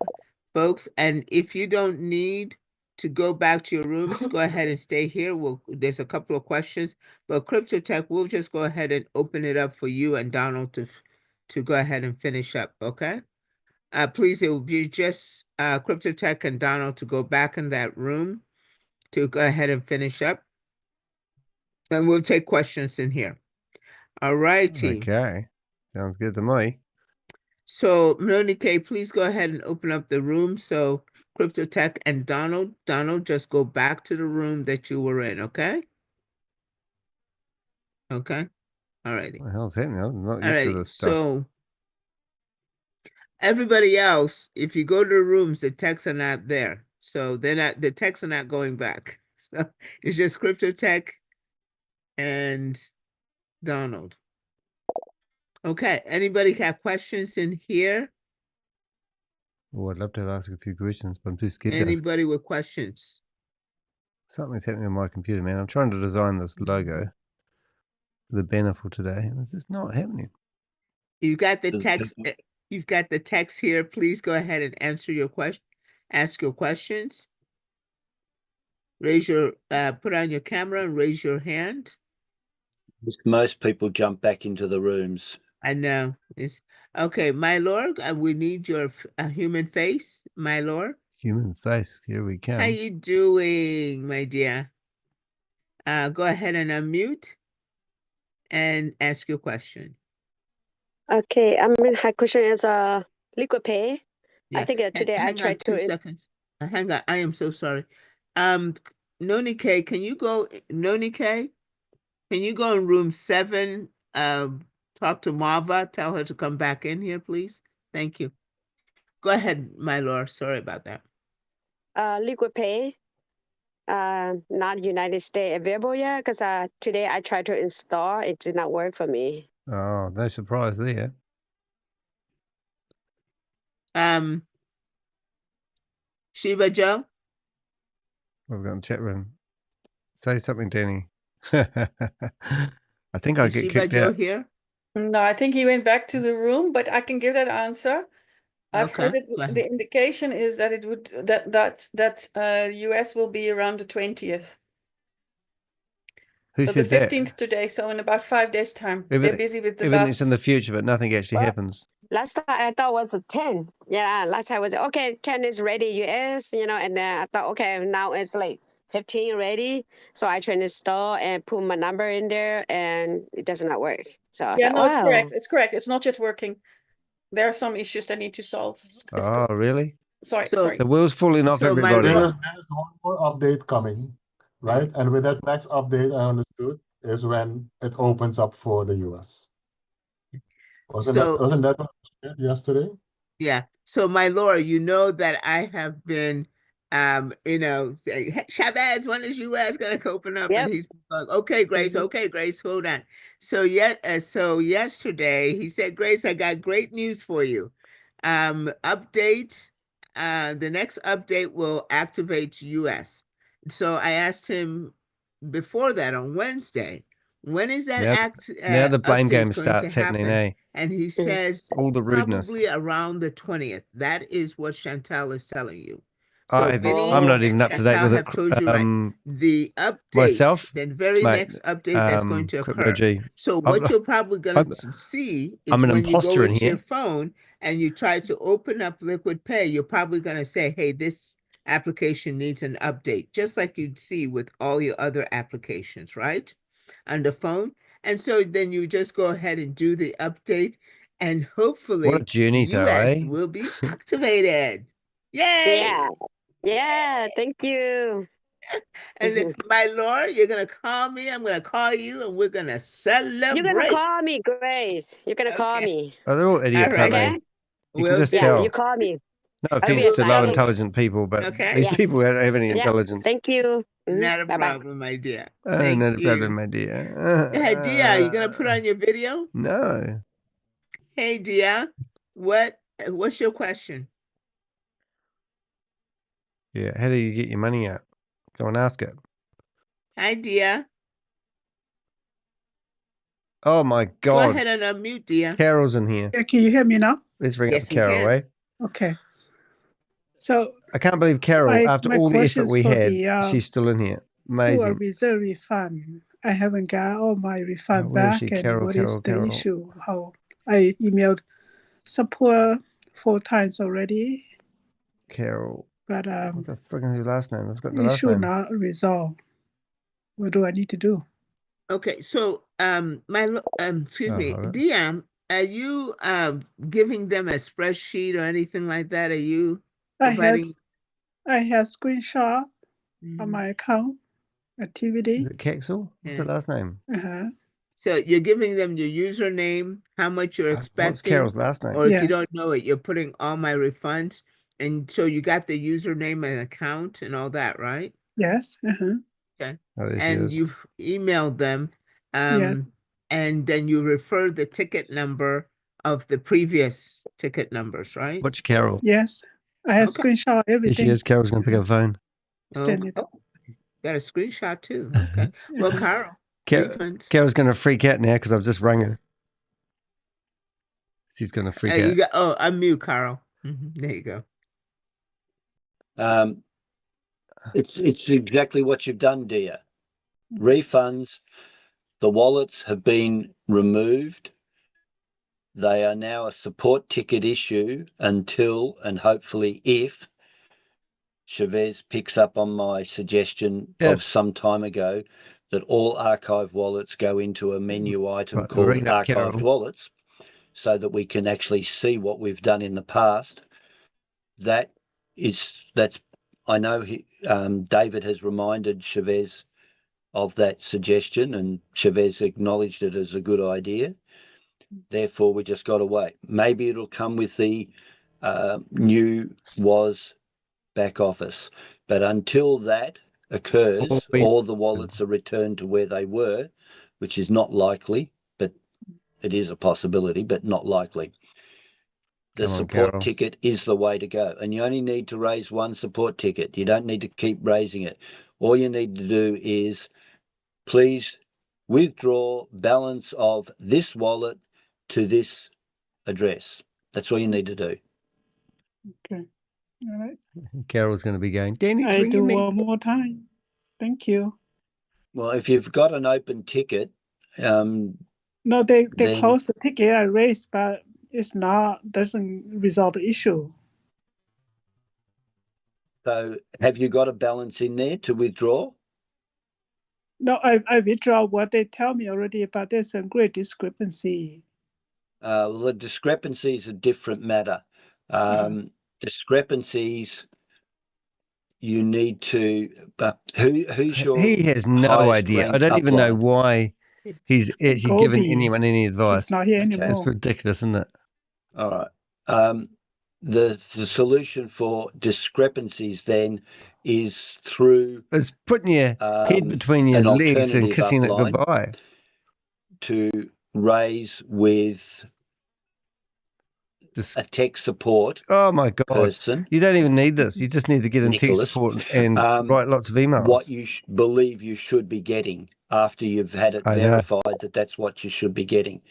folks. And if you don't need to go back to your rooms, go ahead and stay here. There's a couple of questions, but Crypto Tech, we'll just go ahead and open it up for you and Donald to go ahead and finish up. Okay. Please, it will be just Crypto Tech and Donald to go back in that room to go ahead and finish up. And we'll take questions in here. All righty.
Okay. Sounds good to me.
So, Monique, please go ahead and open up the room. So, Crypto Tech and Donald, just go back to the room that you were in, okay? Okay. All righty.
What the hell's happening? I'm not used to this stuff.
So, everybody else, if you go to the rooms, the texts are not there. So, the texts are not going back. So, it's just Crypto Tech and Donald. Okay. Anybody have questions in here?
Oh, I'd love to ask a few questions, but I'm too scared to ask.
Anybody with questions?
Something's happening on my computer, man. I'm trying to design this logo, the banner for today, and it's just not happening.
You got the text. You've got the text here. Please go ahead and answer your question. Ask your questions. Raise your put on your camera and raise your hand.
Most people jump back into the rooms.
I know. It's okay, my lord. We need your human face, my lord.
Human face. Here we come.
How you doing, my dear? Go ahead and unmute and ask your question.
Okay, I mean, my question is liquid pay.
Yeah.
I think today I tried to.
2 seconds. Hang on. I am so sorry. Nonike, can you go? Nonike, can you go in room 7? Talk to Marva. Tell her to come back in here, please. Thank you. Go ahead, my lord. Sorry about that.
Liquid pay. Not United States available yet because today I tried to install. It did not work for me.
Oh, no surprise there.
Shiba Joe?
We've got in the chat room. Say something, Danny. I think I get
Shiba
kicked
Joe
out.
here?
No, I think he went back to the room, but I can give that answer. I've heard it, the indication is that it would US will be around the 20th.
Who
So
said
the
that?
15th today, so in about 5 days' time. They're
Everything,
busy with the
everything's
last.
in the future, but nothing actually happens.
Last time I thought was a 10. Yeah, last time was okay, 10 is ready, US, and then I thought, okay, now it's like 15 ready. So I try to install and put my number in there, and it does not work. So I was
Yeah,
like,
no, it's
wow.
correct. It's correct. It's not yet working. There are some issues that need to solve.
Oh, really?
Sorry.
The wheel's falling off everybody.
There's one more update coming, right? And with that next update, I understood, is when it opens up for the US. Wasn't that what you said yesterday?
Yeah. So, my Lord, you know that I have been, saying, hey, Shavez, when is US going to open up? And he's like, okay, Grace, okay, Grace, hold on. So, yesterday he said, Grace, I got great news for you. Update, the next update will activate US. So I asked him before that on Wednesday, when is that
now the blame game
going
starts
to
happening,
happen?
eh?
And he says
all the rudeness.
probably around the 20th. That is what Chantal is telling you. So Vinny
I'm not even up to date
Chantal
with
have told you, right? The update,
myself,
the very next update that's going to
Crypto
occur.
G.
So what you're probably going to see is
I'm an
when you go
imposter in
into your
here.
phone and you try to open up Liquid Pay, you're probably going to say, hey, this application needs an update, just like you'd see with all your other applications, right? On the phone. And so then you just go ahead and do the update, and hopefully
What a journey, though,
US
eh?
will be activated. Yay!
Yeah, thank you.
And then, my Lord, you're gonna call me, I'm gonna call you, and we're gonna celebrate.
You're gonna call me, Grace. You're gonna call me.
Oh, they're all idiots, aren't they? You can just
Yeah,
tell.
you call me.
No
It'll be
offense to low
exciting.
intelligent people, but
Okay.
these
Yes.
people don't have any
Yeah,
intelligence.
thank you.
Not a
Bye-bye.
problem, my dear.
Oh,
Thank
not a
you.
problem, my dear.
Hey, Dia, you gonna put on your video?
No.
Hey, Dia, what's your question?
Yeah, how do you get your money out? Go and ask it.
Hi, Dia.
Oh my
Go
God.
ahead and unmute, Dia.
Carol's in here.
Yeah, can you hear me now?
Let's ring
Yes,
up
we
Carol,
can.
eh?
Okay. So
I can't believe Carol, after
my
all the effort
questions
we
for
had,
the
she's still in here.
who are
Amazing.
reserve refund. I haven't got all my refund
Where is
back,
she?
and
Carol,
what is
Carol.
the issue? How I emailed support 4 times already,
Carol.
but
What the frick is his last name? I've got the last
issue
name.
not resolved. What do I need to do?
Okay, so excuse me,
hold on.
Dia, are you giving them a spreadsheet or anything like that? Are you providing?
I have screenshot on my account activity.
Is it Kexel? What's the last name?
So you're giving them your username, how much you're expecting.
What's Carol's last name?
Or if you don't know it, you're putting all my refunds. And so you got the username and account and all that, right?
Yes.
Okay.
Oh, there she
And
is.
you've emailed them.
Yes.
And then you refer the ticket number of the previous ticket numbers, right?
Which Carol?
Yes. I have screenshot
Here
everything.
she is. Carol's going to pick up the phone.
Send it.
Got a screenshot too. Okay. Well, Carol.
Carol's going to freak out now because I've just rung her. She's going to freak out.
Unmute, Carol. There you go.
It's exactly what you've done, dear. Refunds, the wallets have been removed. They are now a support ticket issue until and hopefully if Shavez picks up on my suggestion of some time ago that all archive wallets go into a menu item called archived wallets so that we can actually see what we've done in the past. I know David has reminded Shavez of that suggestion, and Shavez acknowledged it as a good idea. Therefore, we just got to wait. Maybe it'll come with the new WAAS back office. But until that occurs, all the wallets are returned to where they were, which is not likely, but it is a possibility, but not likely. The support ticket is the way to go. And you only need to raise one support ticket. You don't need to keep raising it. All you need to do is please withdraw balance of this wallet to this address. That's all you need to do.
Okay. All right.
Carol's going to be going, Danny's
I do
ringing me.
one more time. Thank you.
Well, if you've got an open ticket,
no, they
then-
close the ticket I raised, but it's not doesn't resolve the issue.
So have you got a balance in there to withdraw?
No, I withdraw what they tell me already, but there's a great discrepancy.
Well, the discrepancy is a different matter. Discrepancies, you need to. But who's your?
He has no
highest
idea. I
ranked
don't even know
upline?
why he's actually given
Gobi.
anyone any advice.
He's not here anymore.
It's ridiculous, isn't it?
All right. The solution for discrepancies then is through
It's putting your head between your
an
legs and
alternative
kissing it
upline
goodbye.
to raise with a tech support.
Oh my God!
Person.
You don't even need this. You just need to get in tech
Nicholas,
support and write lots of emails.
What you believe you should be getting after you've had it verified that that's what you should be getting.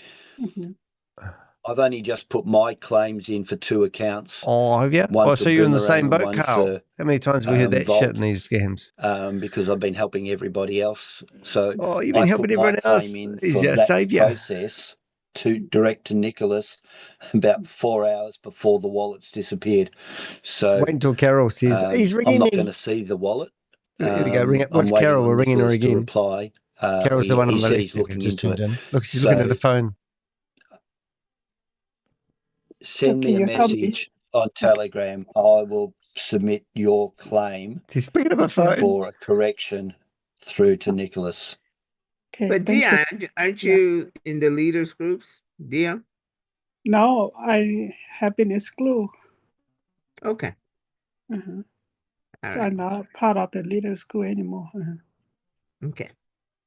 I've only just put my claims in for 2 accounts.
Oh, have you?
One
So
for
you're in the
Boomerang
same
and
boat,
one
Carl.
for,
How many times have we heard that
Vault,
shit in these scams?
because I've been helping everybody else. So
you've been
I
helping
put
everyone
my
else.
claim in
He's
for
your
that
saviour.
process to direct to Nicholas about 4 hours before the wallets disappeared. So
Wait until Carol says he's ringing
I'm not
me.
going to see the wallet.
Here we go. Ring it. What's
I'm waiting
Carol?
on
We're ringing her
Nicholas to
again.
reply.
Carol's the one on
he
the
said
left.
he's looking
just
into
tuned
it.
in. Look, she's looking at the phone.
Send me a message on Telegram. I will submit your claim
She's picking up a phone
for a correction through to Nicholas.
Okay,
But Dia, aren't you in the leaders groups, Dia?
No, I have been excluded.
Okay.
So
right.
I'm not part of the leaders group anymore.
Okay.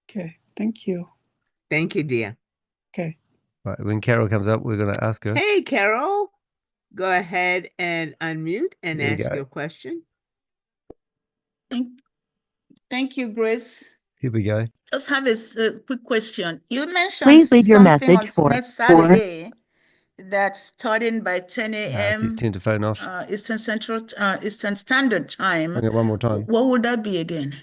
Okay, thank you.
Thank you, Dia.
Okay.
Right, when Carol comes up, we're going to ask her.
Hey, Carol. Go ahead and unmute and
There you
ask
go.
your question.
Thank you, Grace.
Here we go.
Just have a quick question. You mentioned
Please leave your
something
message for
next Saturday that's starting by 10 a.m.
She's turned the phone off.
Eastern Standard Time.
Bring it one more time.
What would that be again?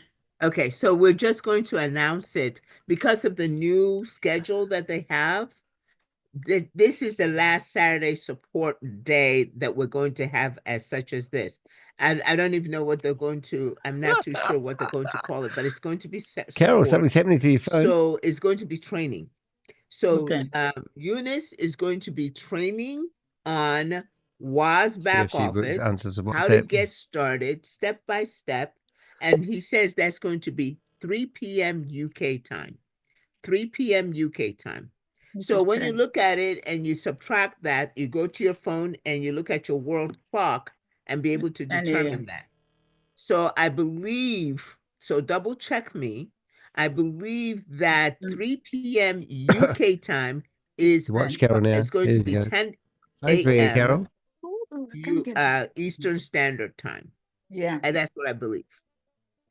Okay, so we're just going to announce it because of the new schedule that they have. This is the last Saturday support day that we're going to have as such as this. And I don't even know what they're going to, I'm not too sure what they're going to call it, but it's going to be
Carol,
support.
something's happening to your phone.
So it's going to be training. So
Okay.
Eunice is going to be training on WAAS back office, how to get started step by step. And he says that's going to be 3 p.m. UK time. 3 p.m. UK time. So when you look at it and you subtract that, you go to your phone and you look at your world clock and be able to determine that. So I believe, so double check me. I believe that 3 p.m. UK time is
Watch Carol now.
It's going
There
to
you
be
go.
10
Thanks for you,
a.m.
Carol.
Eastern Standard Time.
Yeah.
And that's what I believe.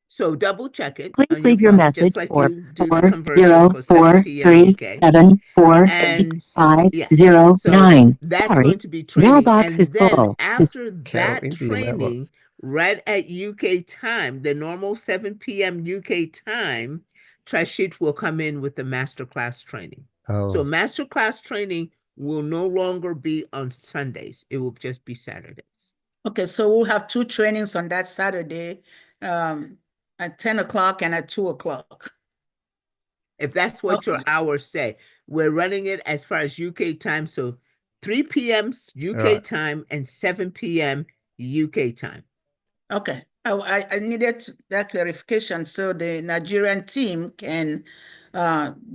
So double check it.
Please
on
leave your
phone,
message
just like
for
you do the conversion
0
for 7
4
p.m.
3
UK.
7 4 8
And
5
yes,
0
so
9.
that's
Sorry,
going to be training.
mailbox is
And then
full.
after
Carol,
that
into your
training,
mailbox.
right at UK time, the normal 7 p.m. UK time, Trashit will come in with the masterclass training. So
Oh,
masterclass training will no longer be on Sundays. It will just be Saturdays.
Okay, so we'll have 2 trainings on that Saturday at 10 o'clock and at 2 o'clock.
If that's what your hours say. We're running it as far as UK time. So 3 p.m. UK time and 7 p.m. UK time.
Okay. I needed that clarification so the Nigerian team can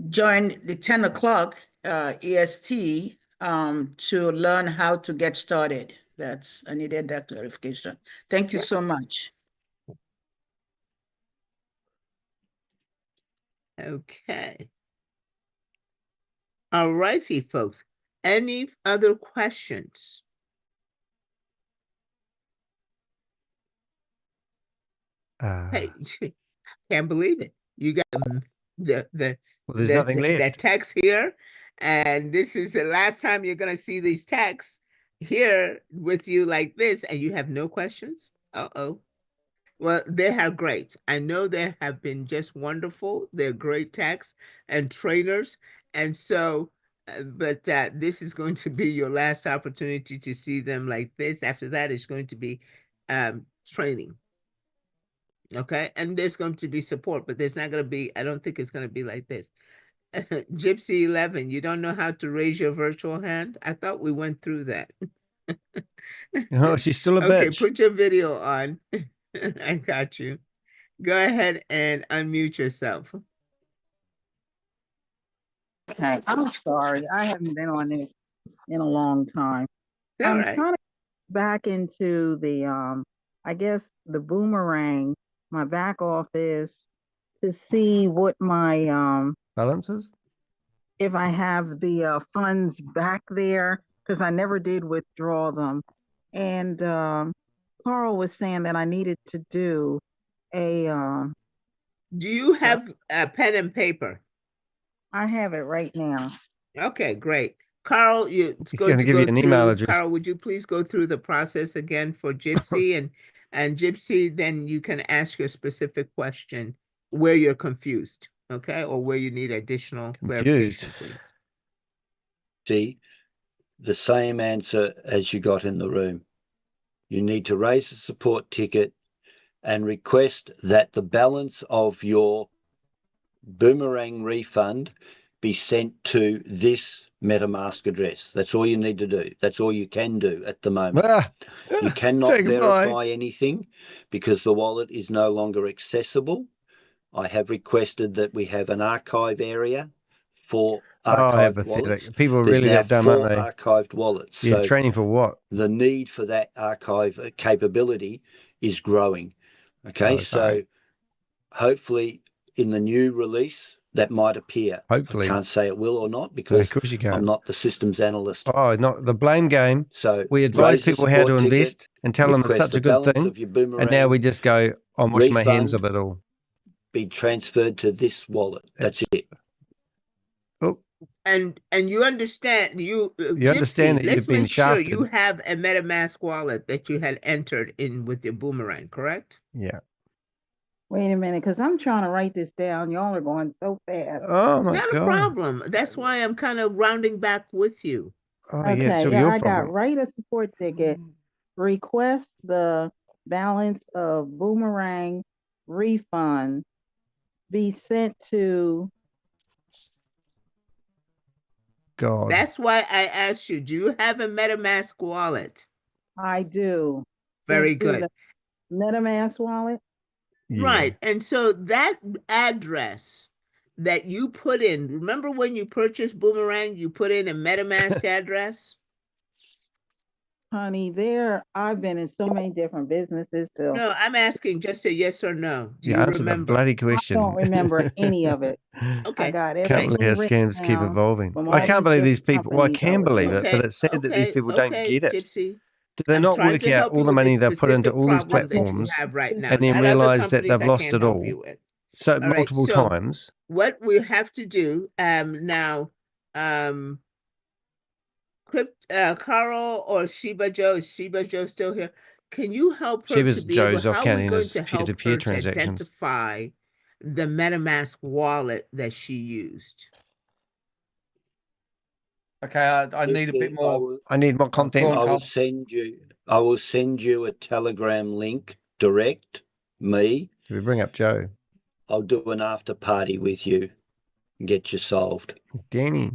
join the 10 o'clock EST to learn how to get started. I needed that clarification. Thank you so much.
Okay. All righty, folks. Any other questions? Hey, can't believe it. You got
there's nothing left.
that text here, and this is the last time you're gonna see these texts here with you like this, and you have no questions. Uh-oh. Well, they are great. I know they have been just wonderful. They're great techs and trainers. And so, but this is going to be your last opportunity to see them like this. After that, it's going to be training. Okay. And there's going to be support, but there's not going to be, I don't think it's going to be like this. Gypsy 11, you don't know how to raise your virtual hand? I thought we went through that.
Oh, she's still a
Okay,
bitch.
put your video on. I got you. Go ahead and unmute yourself.
Okay, I'm sorry. I haven't been on this in a long time.
All
I'm
right.
trying to get back into the I guess the Boomerang, my back office, to see what my
balances,
if I have the funds back there, because I never did withdraw them. And Carl was saying that I needed to do a
Do you have a pen and paper?
I have it right now.
Okay, great. Carl, it's
He's
going to
give
go
you an email
through.
address.
Carl, would you please go through the process again for Gypsy and Gypsy, then you can ask your specific question where you're confused, okay, or where you need additional clarification, please.
See, the same answer as you got in the room. You need to raise a support ticket and request that the balance of your Boomerang refund be sent to this MetaMask address. That's all you need to do. That's all you can do at the moment. You cannot verify anything because the wallet is no longer accessible. I have requested that we have an archive area for archived wallets.
People
There's
really
now
got dumb,
4
aren't they?
archived wallets.
Yeah,
so
training for what?
The need for that archive capability is growing. Okay, so hopefully in the new release that might appear.
Hopefully.
I can't say it will or not because
of course you can't.
I'm not the systems analyst.
Oh, not the blame game.
So
we advise
raise the
people how to
support
invest
ticket,
and tell them it's
request
such a
the
good
balance
thing.
of your Boomerang
And now we just go, I'm washing my hands of
refund
it all.
be transferred to this wallet. That's it.
Oh.
And you understand, you
Gypsy, understand that
let's
you've been
make sure
shafted.
you have a MetaMask wallet that you had entered in with your Boomerang, correct?
Yeah.
Wait a minute, because I'm trying to write this down. Y'all are going so fast.
Oh my
Not
God.
a problem. That's why I'm kind of rounding back with you.
Oh,
Okay,
yeah, so
yeah,
your
I
problem.
got write a support ticket, request the balance of Boomerang refund be sent to.
God.
That's why I asked you, do you have a MetaMask wallet?
I do.
Very
Sent to
good.
the MetaMask wallet.
Yeah.
Right. And so that address that you put in, remember when you purchased Boomerang, you put in a MetaMask address?
Honey, I've been in so many different businesses too.
No, I'm asking just a yes or no. Do you
answer
remember?
the bloody question.
I don't remember any of it.
Okay.
I got
Can't
everything
believe how
written
scams keep
down
evolving.
from
I
all
can't believe these
different
people. Well, I
companies
can
was
believe
with.
it, but it's sad that these people don't get it.
Gypsy.
Do they
I'm
not
trying
work
to
out
help
all
you
the
with
money
the
they've put into
specific
all these
problem that you
platforms
have right now,
and then
not other
realise that
companies
they've
I
lost
can't
it
help
all
you with.
so
All right,
multiple
so
times?
what we have to do now, Carl or Sheba Joe, is Sheba Joe still here? Can you help her
Sheba's
to be able,
Joe's off
how are we
counting
going
his
to help
peer-to-peer
her to
transactions.
identify the MetaMask wallet that she used?
Okay, I need a bit more.
I need more content.
I will send you a Telegram link direct me.
Can we bring up Joe?
I'll do an after party with you and get you solved.
Danny.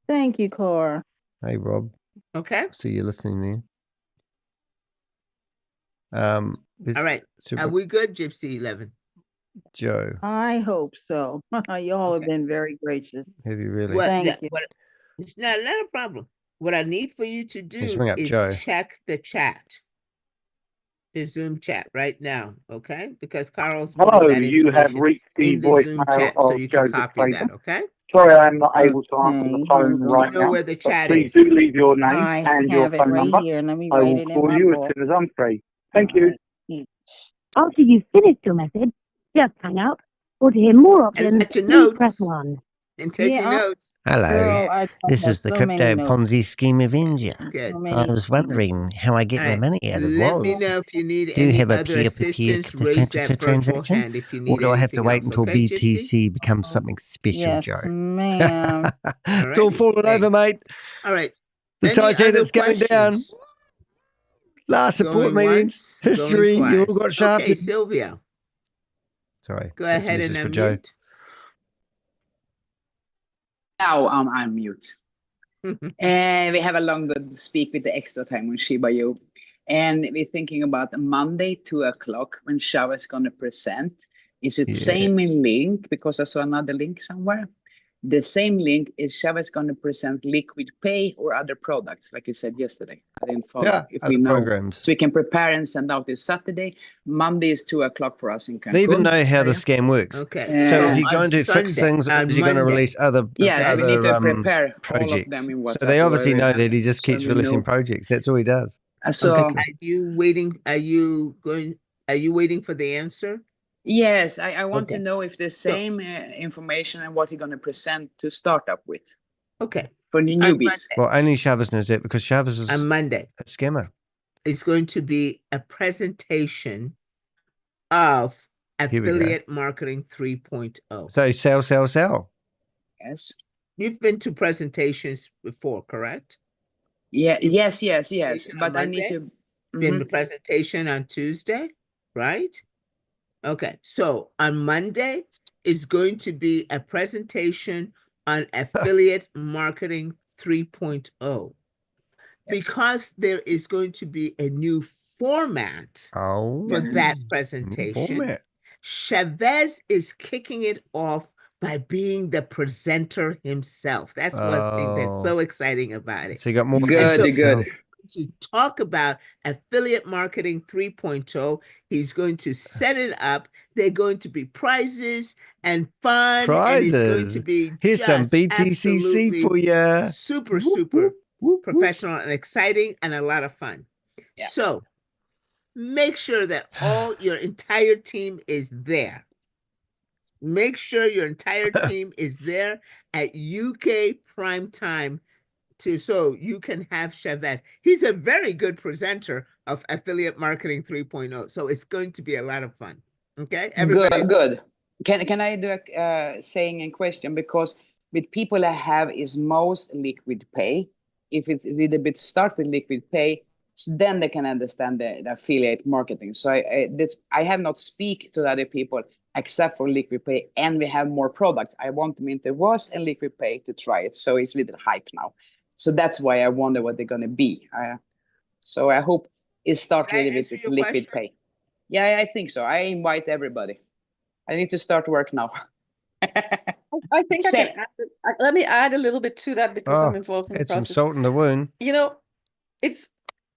Thank you, Cora.
Hey, Rob.
Okay.
See you listening there.
All right. Are we good, Gypsy 11?
Joe.
I hope so. Y'all have been very gracious.
Have you really?
Thank you.
It's not a problem. What I need for you to do
ring up
is
Joe.
check the chat, the Zoom chat right now, okay? Because Carl's
Hello,
putting that
you have
information
reached the
in the Zoom
voicemail
chat, so
of
you can
Joe the
copy
Trader.
that, okay?
Sorry, I'm not able to answer the phone right
You know
now.
where the
But
chat
please
is.
do leave your name
I
and your
have it
phone
right
number.
here. Let me
I
write
will
it in
call
my
you
book.
as soon as I'm free. Thank you.
After you've finished your message, just hang up, or to hear more options,
let your
please press
notes.
1.
and taking notes.
Hello, this is the crypto Ponzi scheme of India.
Good.
I was wondering how I get my money out of
Let me
WAAS.
know if you need
Do you
any
have a
other
peer-to-peer
assistance. Raise that virtual
transaction?
hand if you
Or
need
do I have to
anything
wait
else.
until
Okay, Gypsy?
BTC becomes something special,
Yes,
Joe?
ma'am.
It's all falling over, mate.
All right.
The
Any
Titanic's
other
going down.
questions?
Last support
Going
meeting.
once, going
History. You all
twice.
got sharp.
Okay, Sylvia.
Sorry.
Go
that's
ahead
a
and
message for Joe.
unmute.
Now I'm unmute. And we have a long good speak with the extra time on Shiba Inu. And we're thinking about Monday, 2:00 when Shavez is going to present. Is it same in link? Because I saw another link somewhere. The same link is Shavez going to present liquid pay or other products, like you said yesterday. I didn't follow.
Yeah,
if
other
we know.
programs.
So we can prepare and send out this Saturday. Monday is 2:00 for us in Cancun.
They even know how the scam works.
Okay.
So is he going to fix things, or is he going to release other
Yes, we need to prepare
projects?
all of them in WhatsApp.
So they obviously
already.
know that he just keeps
So we
releasing
know.
projects. That's all he does.
So
Are you waiting? Are you waiting for the answer?
yes, I want to
Okay.
know if the same information and what he's going to present to start up with.
Okay.
For the newbies.
Well, only Shavez knows that because Shavez is
On Monday,
a scammer.
it's going to be a presentation of
Here we go.
affiliate marketing 3.0.
So sell.
Yes.
You've been to presentations before, correct?
Yeah. Yes.
Presentation on
But I need
Monday,
to.
Been the presentation on Tuesday, right? Okay, so on Monday is going to be a presentation on affiliate marketing 3.0. Because there is going to be a new format for that presentation. Shavez is kicking it off by being the presenter himself. That's one thing that's so exciting about it.
So you got more
Good.
To talk about affiliate marketing 3.0. He's going to set it up. They're going to be prizes and fun. And it's going to be
Here's some BTCC for you.
Super professional and exciting and a lot of fun.
Yeah.
So make sure that all your entire team is there. Make sure your entire team is there at UK prime time so you can have Shavez. He's a very good presenter of affiliate marketing 3.0. So it's going to be a lot of fun. Okay, everybody.
Good. Can I do a saying and question? Because with people I have is most liquid pay. If it's a little bit start with liquid pay, so then they can understand the affiliate marketing. So I have not speak to the other people except for liquid pay, and we have more products. I want them into WAAS and liquid pay to try it. So it's a little hype now. So that's why I wonder what they're going to be. So I hope it starts a little bit with liquid pay. Yeah, I think so. I invite everybody. I need to start work now.
I think I can add, let me add a little bit to that because I'm involved in the process.
Add some salt in the wound.
You know, it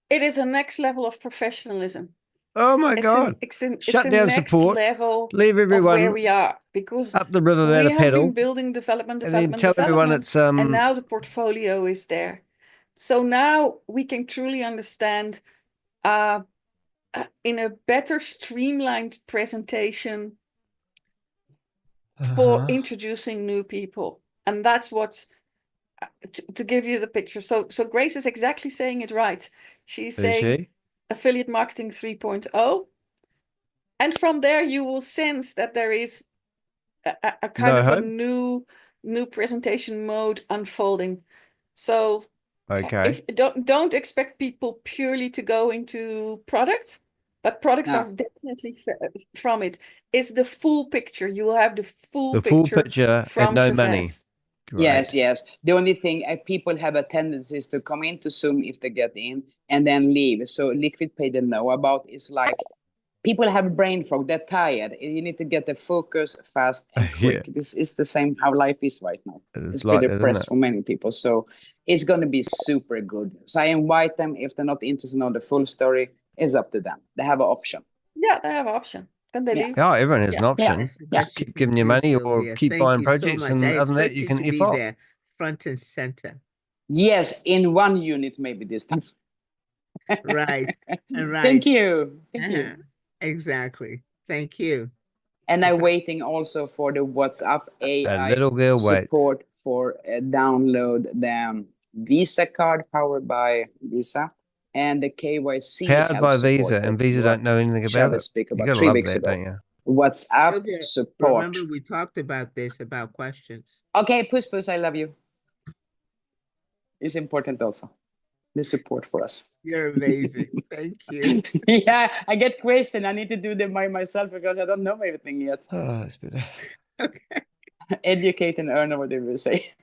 is a next level of professionalism.
Oh my God!
It's
Shut down
next
support.
level
Leave everyone
of where we are because
up the river without
we
a
have
pedal.
been building development,
and then tell everyone it's
and now the portfolio is there. So now we can truly understand in a better streamlined presentation for introducing new people. And that's what, to give you the picture. So Grace is exactly saying it right. She's saying affiliate marketing 3.0. And from there, you will sense that there is a kind of a new presentation mode unfolding. So don't expect people purely to go into products, but products are definitely from it. It's the full picture. You will have the full picture from
and no
Shavez.
money.
Great. Yes. The only thing people have a tendency is to come into Zoom if they get in and then leave. So liquid pay they know about is like people have brain fog. They're tired. You need to get the focus fast and quick. This is the same how life is right now. It's pretty depressed for many people. So it's going to be super good. So I invite them. If they're not interested in the full story, it's up to them. They have an option.
Yeah, they have an option. Then they leave.
Oh, everyone has an option. Just keep giving you money or keep buying projects. And other than that, you can F off.
There, front and center.
Yes, in one unit maybe this time.
Right.
Thank you. Thank you.
Exactly. Thank you.
And I'm waiting also for the WhatsApp AI
little girl
support for download the Visa card powered by Visa and the KYC
powered
help
by
support
Visa, and
that
Visa don't know anything about
Shavez
it.
speak
You
about
gotta
3
love
weeks
that,
ago.
don't you?
WhatsApp
Sylvia,
support.
remember we talked about this, about questions.
Okay, Puss, I love you. It's important also, the support for us.
You're amazing. Thank you.
Yeah, I get questions. I need to do them by myself because I don't know everything yet.
Oh, that's better.
Okay.
Educate and earn, whatever you say.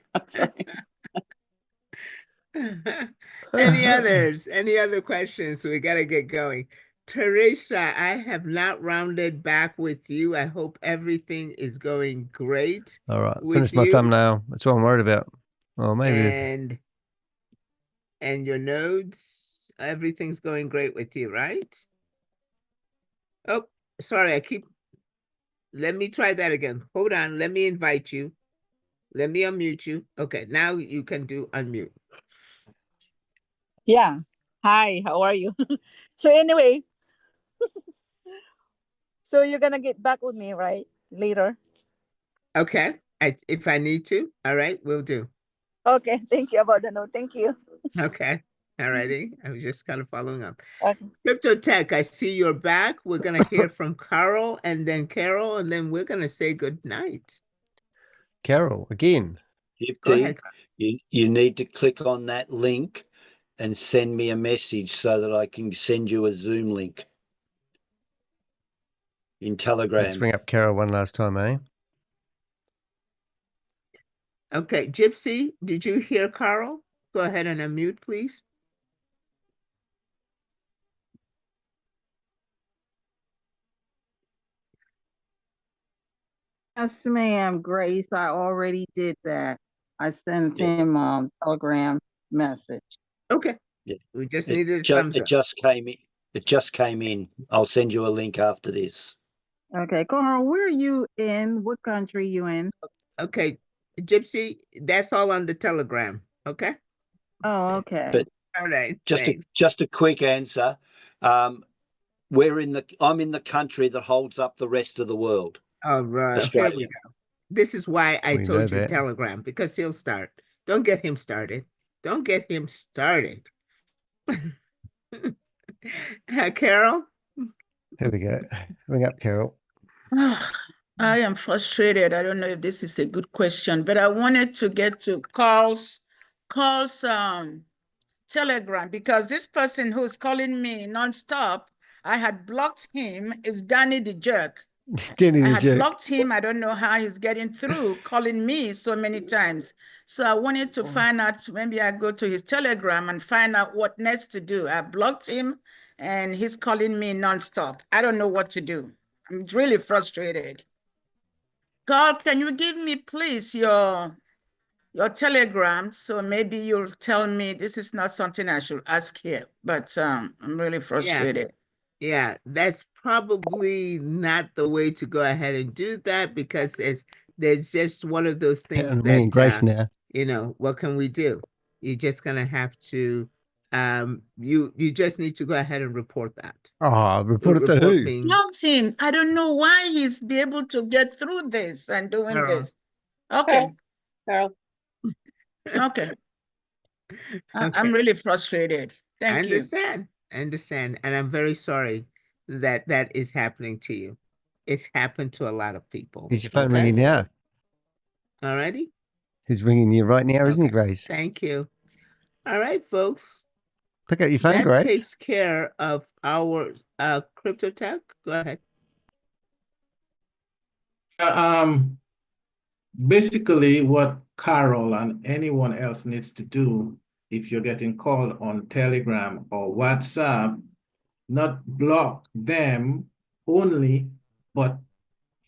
Any others? Any other questions? We got to get going. Teresa, I have not rounded back with you. I hope everything is going great.
All right,
with
finish my
you
thumbnail. That's what I'm worried about. Oh, maybe
and your nodes. Everything's going great with you, right? Oh, sorry. Let me try that again. Hold on. Let me invite you. Let me unmute you. Okay, now you can do unmute.
Yeah. Hi, how are you? So anyway, so you're gonna get back with me, right? Later.
Okay. If I need to, all right, we'll do.
Okay, thank you about the note. Thank you.
Okay. All righty. I was just kind of following up.
Okay.
Crypto Tech, I see you're back. We're gonna hear from Carol, and then we're gonna say good night.
Carol, again.
Go ahead.
You need to click on that link and send me a message so that I can send you a Zoom link in Telegram.
Let's bring up Carol one last time, eh?
Okay, Gypsy, did you hear Carol? Go ahead and unmute, please.
Yes, ma'am, Grace. I already did that. I sent him Telegram message.
Okay.
Yeah.
We just needed a thumbs up.
It just came in. I'll send you a link after this.
Okay, Carl, where are you in? What country you in?
Okay, Gypsy, that's all on the Telegram. Okay.
Oh, okay.
But
all right.
Just a quick answer. I'm in the country that holds up the rest of the world.
All right.
Australia.
Here we go. This is why I
We know
told you
that.
Telegram, because he'll start. Don't get him started. Don't get him started. Carol?
Here we go. Bring up Carol.
I am frustrated. I don't know if this is a good question, but I wanted to get to Carl's Telegram, because this person who's calling me nonstop, I had blocked him, is Danny the Jerk.
Danny the
I had
Jerk.
blocked him. I don't know how he's getting through, calling me so many times. So I wanted to find out, maybe I go to his Telegram and find out what next to do. I blocked him and he's calling me nonstop. I don't know what to do. I'm really frustrated. Carl, can you give me, please, your Telegram, so maybe you'll tell me this is not something I should ask here, but I'm really frustrated.
Yeah, that's probably not the way to go ahead and do that, because there's just one of those things
And me and Grace now.
you know, what can we do? You're just gonna have to you just need to go ahead and report that.
Oh, report it to who?
Blocked him. I don't know why he's be able to get through this and doing this. Okay.
Carol.
Okay. I'm really frustrated. Thank you.
I understand. And I'm very sorry that that is happening to you. It's happened to a lot of people.
Is your phone ringing now?
All righty.
He's ringing you right now, isn't he, Grace?
Thank you. All right, folks.
Pick up your phone,
That
Grace.
takes care of our crypto tech. Go ahead.
Basically, what Carol and anyone else needs to do, if you're getting called on Telegram or WhatsApp, not block them only, but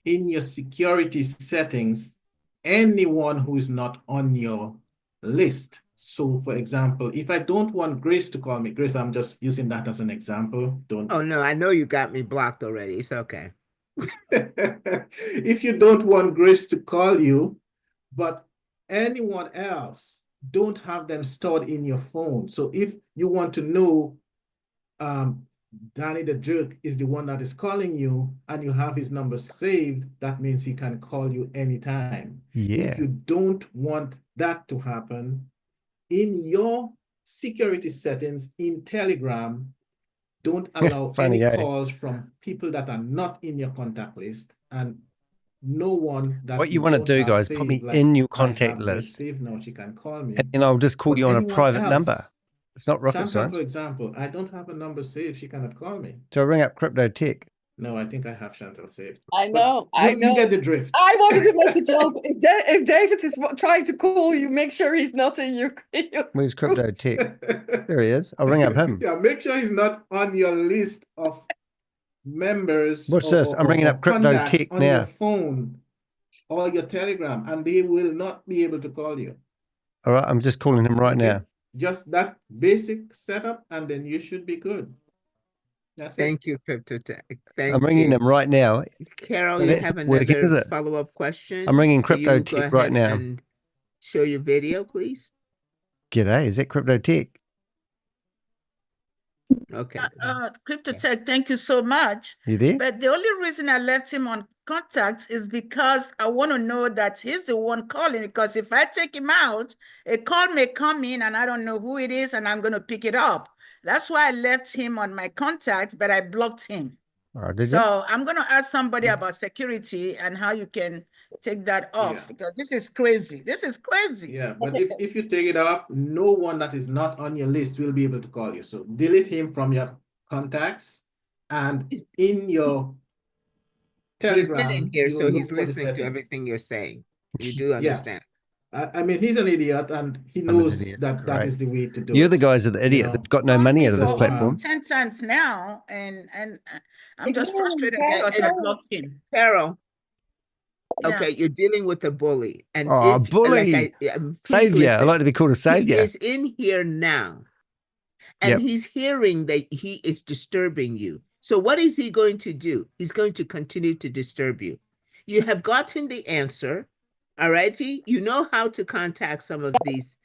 in your security settings, anyone who is not on your list. So, for example, if I don't want Grace to call me, Grace, I'm just using that as an example.
Oh, no, I know you got me blocked already. It's okay.
If you don't want Grace to call you, but anyone else, don't have them stored in your phone. So if you want to know Danny the jerk is the one that is calling you and you have his number saved, that means he can call you anytime.
Yeah.
If you don't want that to happen, in your security settings in Telegram, don't allow
Funny,
any
eh?
calls from people that are not in your contact list, and no one that
What you want to
don't
do,
have
guys, put me
saved, like
in your
I
contact
have Beth
list,
saved now, she can call me.
and then I'll just call
But
you on a
anyone
private number.
else,
It's not rocket
Chantal,
science.
for example, I don't have a number saved. She cannot call me.
So I ring up Crypto Tech.
No, I think I have Chantal saved.
I know,
You get the drift.
I wanted to make the joke. If David is trying to call you, make sure he's not in your
Where's Crypto Tech? There he is. I'll ring up him.
Yeah, make sure he's not on your list of members.
What's this? I'm ringing up Crypto Tech
on your
now.
phone or your Telegram, and they will not be able to call you.
All right, I'm just calling him right now.
Just that basic setup, and then you should be good. That's
Thank you, CryptoTech.
I'm ringing him right now.
Carol,
So
you
that's
have
not working, is
another
it?
follow-up question?
I'm ringing
Will
Crypto
you go
Tech right
ahead
now.
and show your video, please?
G'day, is that Crypto Tech?
Okay.
CryptoTech, thank you so much.
You there?
But the only reason I left him on contact is because I want to know that he's the one calling, because if I take him out, a call may come in and I don't know who it is and I'm going to pick it up. That's why I left him on my contact, but I blocked him. So I'm going to ask somebody about security and how you can take that off, because this is crazy. This is crazy.
Yeah, but if you take it off, no one that is not on your list will be able to call you. So delete him from your contacts, and in your Telegram,
He's been in here,
you
so
will
he's
look for the
listening to
settings.
everything you're saying. You do understand.
I mean, he's an idiot, and he knows that that is the way to do it.
You're the guys are the idiot that've got no money out of this platform.
10 times now, and I'm just frustrated because I blocked him.
Carol. Okay, you're dealing with a bully. And
bully. Savior. I like to be called a savior.
He is in here now. And he's hearing that he is disturbing you. So what is he going to do? He's going to continue to disturb you. You have gotten the answer. All righty. You know how to contact some of these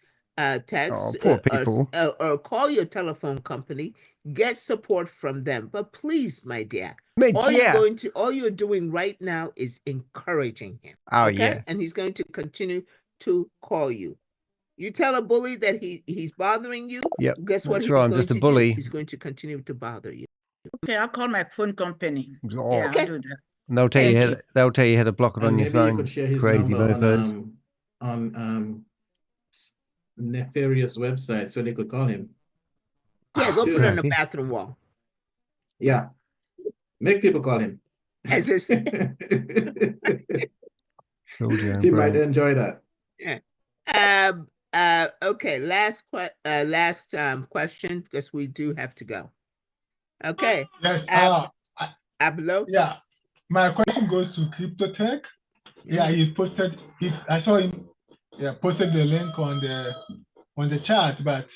texts
poor people.
Or call your telephone company, get support from them. But please, my dear, all you're doing right now is encouraging him.
Oh,
okay?
yeah.
And he's going to continue to call you. You tell a bully that he's bothering you.
Yep.
Guess what?
That's right. I'm just a bully.
He's going to continue to bother you.
Okay, I'll call my phone company.
Oh.
Yeah, I'll do that.
And they'll tell you how to block it on your phone.
You could share his
Crazy
number
mofos.
on nefarious website so they could call him.
Yeah, go put it on the bathroom wall.
Yeah. Make people call him.
As I said.
He might enjoy that.
Yeah. Okay, last question, because we do have to go. Okay.
Yes.
Ablo?
Yeah. My question goes to CryptoTech. Yeah, he posted it. I saw him posted the link on the chat, but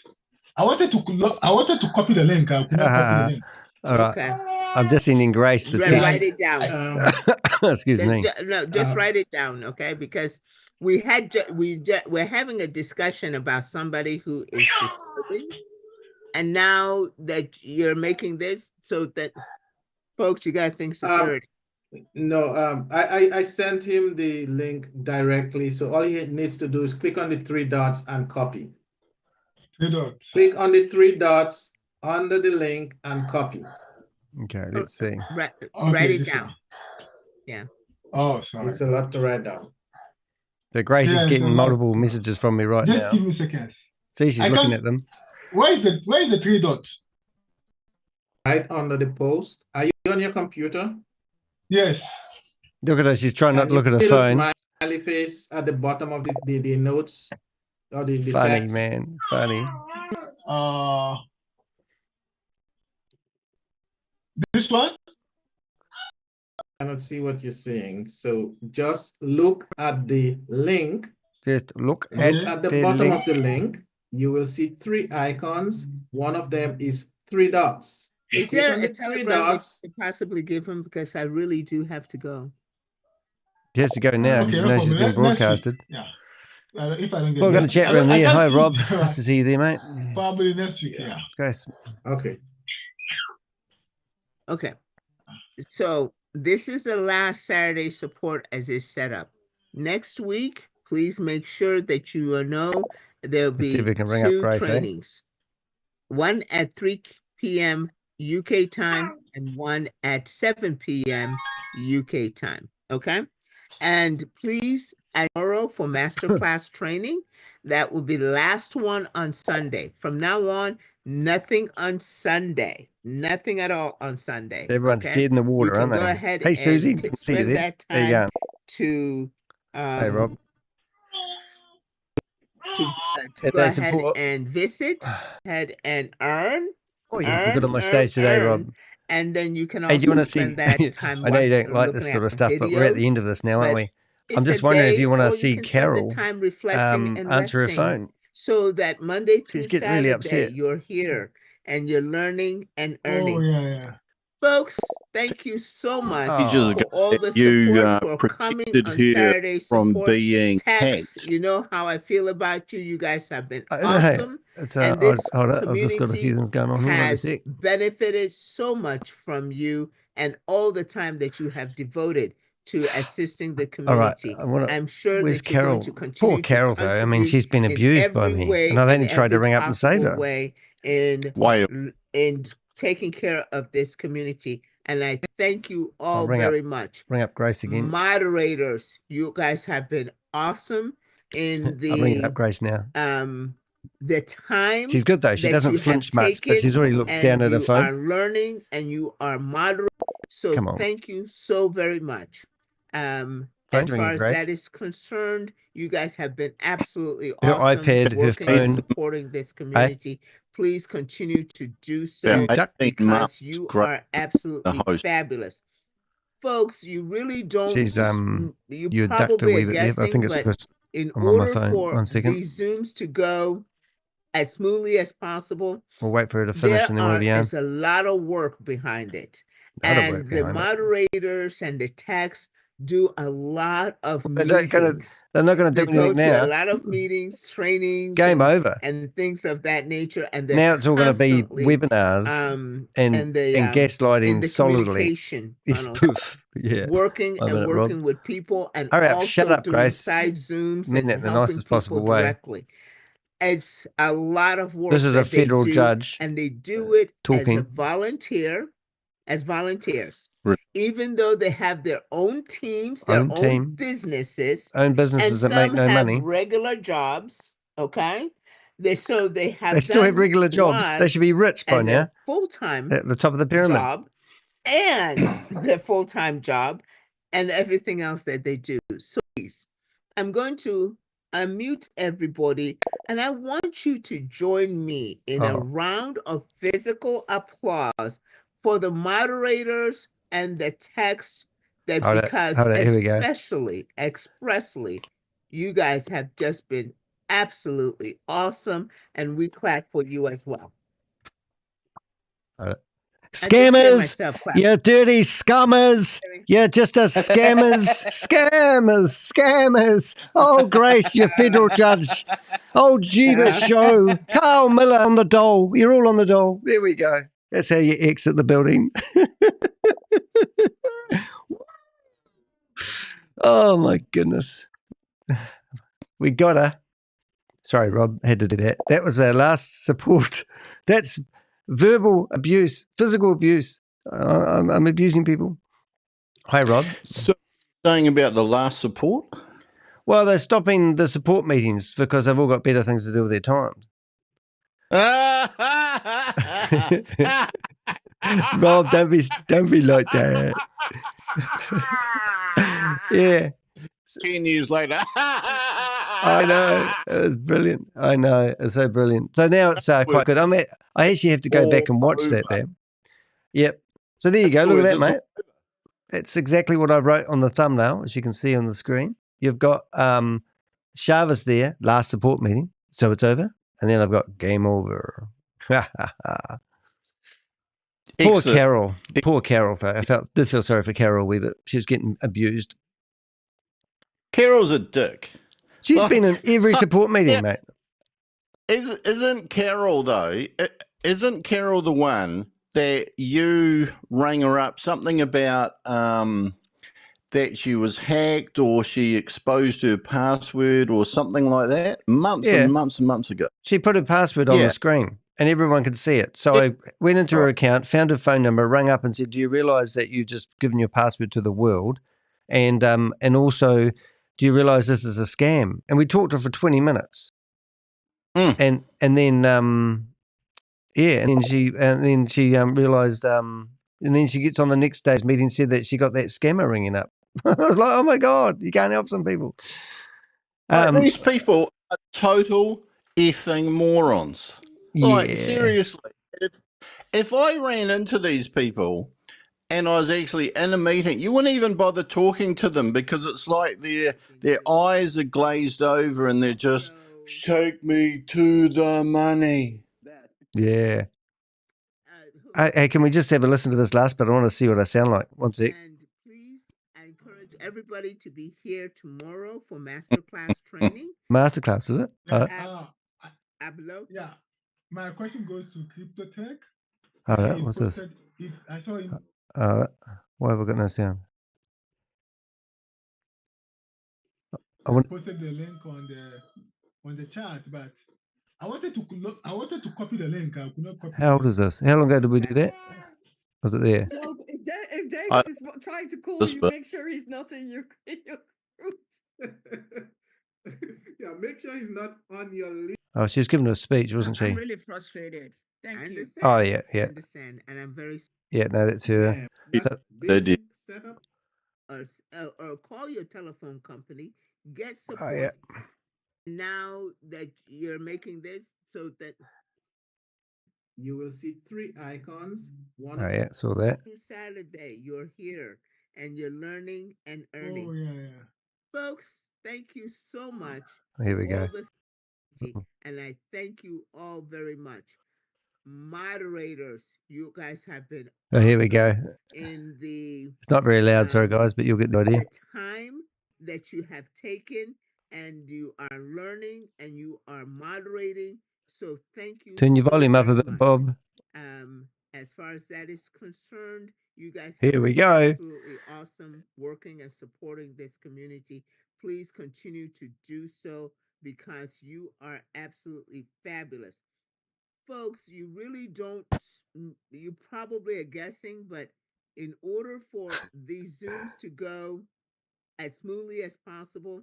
I wanted to copy the link. I could not copy the link.
All right. Okay. I'm just sending Grace the text.
Write it down.
Excuse me.
No, just write it down, okay? Because we're having a discussion about somebody who is disturbing, and now that you're making this, so that folks, you gotta think security.
No, I sent him the link directly, so all he needs to do is click on the 3 dots and copy.
3 dots.
Click on the 3 dots under the link and copy.
Okay, let's see.
Write it down. Yeah.
Oh, sorry.
It's a lot to write down.
So Grace is getting multiple messages from me right now.
Just give me seconds.
See, she's looking at them.
Where is the 3 dots?
Right under the post. Are you on your computer?
Yes.
Look at her. She's trying not to look at her phone.
A smiley face at the bottom of the notes. Or the
funny,
text.
Man. Funny.
This one?
I cannot see what you're saying. So just look at the link.
Just look
at the bottom of the link. You will see 3 icons. One of them is 3 dots.
Is there a telegram you could possibly give him? Because I really do have to go.
He has to go now because you know she's been broadcasted.
Yeah. If I don't get
we're going to chat around there. Hi, Rob. Nice to see you there, mate.
Probably next week, yeah.
Guys.
Okay.
Okay. So this is the last Saturday support as is set up. Next week, please make sure that you know there'll
Let's see if
be
we can ring up
2
Grace,
trainings. One at 3 p.m. UK time and one at 7 p.m. UK time. Okay. And please, tomorrow for masterclass training, that will be the last one on Sunday. From now on, nothing on Sunday. Nothing at all on Sunday.
Everyone's
okay?
dead in the
You
water,
can
aren't
go
they?
ahead
Hey, Susie,
and
didn't see you
spend
there.
that
There you
time
go.
to
Hey, Rob.
to
If
go
they
ahead
support,
and visit, ahead and earn,
oh, you're looking good on my stage today, Rob.
and then you can
Hey, do you
also
want to see?
spend that time
I know you don't like
looking
this sort
at
of stuff, but we're at the
videos.
end of this now, aren't
But
we? I'm
it's a
just wondering if
day,
you want to
or you
see
can spend the
Carol
time reflecting and
answer her
resting,
phone.
so that Monday through
She's getting really
Saturday
upset.
you're here and you're learning and
Oh,
earning.
yeah.
Folks, thank you so much
Oh.
for all the
You
support for coming on
here
Saturday
from
support.
being
Text,
hacked.
you know how I feel about you. You guys have been
I know.
awesome.
It's
And this
hold on, I've just got a few
community
things going on here. Wait a
has
sec.
benefited so much from you and all the time that you have devoted to assisting the
All right,
community. I'm sure
where's
that you're going
Carol?
to continue
Poor
to
Carol, though. I mean,
contribute
she's been
in
abused by
every
me,
way,
and I've only
in
tried to
every
ring up and save
possible
her.
way in
Way
in taking care of this community. And I thank you
I'll
all very much.
ring up Grace again.
Moderators, you guys have been awesome in
I'm ringing up
the
Grace now.
the time
She's good though. She
that
doesn't
you
flinch
have
much, but
taken,
she's already looks
and
down at her
you
phone.
are learning and you are moderating. So
Come on.
thank you so very much.
Phone's
As
ringing,
far as
Grace.
that is concerned, you guys have been absolutely
Her
awesome
iPad, her
working and
phone.
supporting this community. Please continue to do so,
You duck-
because you are absolutely fabulous. Folks, you really don't,
She's
you
you ducked a
probably
wee
are
bit there, but I think
guessing,
it's
but
because
in
I'm on my
order
phone.
for
1 second.
these Zooms to go as smoothly as possible,
We'll wait for her to finish and then we'll be on.
there's a lot of work behind it.
Lot of
And
work
the
behind it.
moderators and the techs do a lot of
They're not gonna
meetings.
do
They
anything
go to
now.
a lot of meetings, trainings,
Game over.
and things of that nature. And they're
Now it's all going to be
constantly
webinars and gaslighting
in the
solidly.
communication funnel,
Poof. Yeah.
working
I'm in
and
it, Rob.
working with people, and
Hurry up, shut
also
up,
doing
Grace.
side Zooms
I mean
and
that in the
helping
nicest
people
possible way.
directly. It's a lot of work
This is a
that they
federal
do,
judge
and they do it
talking.
as volunteers,
Right.
even though they have their own teams, their
Own
own
team.
businesses,
Own
and
businesses that make
some
no
have
money.
regular jobs. Okay, they have
They still have
done
regular jobs. They
WAAS
should be rich by
as
now.
a full-time
At the top of the pyramid.
job, and their full-time job, and everything else that they do. So please, I'm going to unmute everybody, and I want you to join me in a round of physical applause for the moderators and the text, that because
Here we go.
especially expressly, you guys have just been absolutely awesome, and we clap for you as well.
Scammers! You dirty scummers! You're just a scammers! Scammers! Oh, Grace, you federal judge! Oh, Jeebus show! Carl Miller on the dole! You're all on the dole. There we go. That's how you exit the building. Oh, my goodness. We got her. Sorry, Rob, had to do that. That was our last support. That's verbal abuse, physical abuse. I'm abusing people. Hi, Rob.
So, saying about the last support?
Well, they're stopping the support meetings because they've all got better things to do with their time. Rob, don't be like that. Yeah.
10 years later.
I know. It was brilliant. I know. It's so brilliant. So now it's quite good. I actually have to go back and watch that there. Yep. So there you go. Look at that, mate. That's exactly what I wrote on the thumbnail, as you can see on the screen. You've got Shavez there, last support meeting. So it's over. And then I've got game over. Poor Carol. Poor Carol. I did feel sorry for Carol a wee bit. She was getting abused.
Carol's a dick.
She's been in every support meeting, mate.
Isn't Carol, though, isn't Carol the one that you rang her up, something about that she was hacked or she exposed her password or something like that months and months and months ago.
She put her password on the screen and everyone could see it. So I went into her account, found her phone number, rang up and said, do you realize that you just given your password to the world? And also, do you realize this is a scam? And we talked to her for 20 minutes. And then and then she realized and then she gets on the next day's meeting, said that she got that scammer ringing up. I was like, oh my God, you can't help some people.
These people are total effing morons. Like, seriously, if I ran into these people and I was actually in a meeting, you wouldn't even bother talking to them because it's like their eyes are glazed over and they're just, take me to the money.
Yeah. Hey, can we just have a listen to this last bit? I want to see what I sound like. One sec.
And please, I encourage everybody to be here tomorrow for masterclass training.
Masterclass, is it?
Yeah. My question goes to Crypto Tech.
All right, what's this?
I saw him.
All right. Why have I got no sound?
I posted the link on the chat, but I wanted to copy the link. I could not copy.
How old is this? How long ago did we do that? Was it there?
So if David is trying to call you, make sure he's not in your group.
Yeah, make sure he's not on your list.
Oh, she was giving a speech, wasn't she?
I'm really frustrated. Thank you.
Oh, yeah.
I understand, and I'm very.
Yeah, no, that's her.
Basic setup, or call your telephone company, get support.
Oh, yeah.
Now that you're making this, so that
you will see 3 icons. One
Oh, yeah, saw that.
Saturday, you're here and you're learning and earning.
Oh, yeah.
Folks, thank you so much.
Here we go.
And I thank you all very much. Moderators, you guys have been
Oh, here we go.
in the
It's not very loud, sorry, guys, but you'll get the idea.
the time that you have taken and you are learning and you are moderating. So thank you.
Turn your volume up a bit,
much.
Bob.
As far as that is concerned, you guys
Here we go.
absolutely awesome working and supporting this community. Please continue to do so because you are absolutely fabulous. Folks, you really don't, you probably are guessing, but in order for these Zooms to go as smoothly as possible,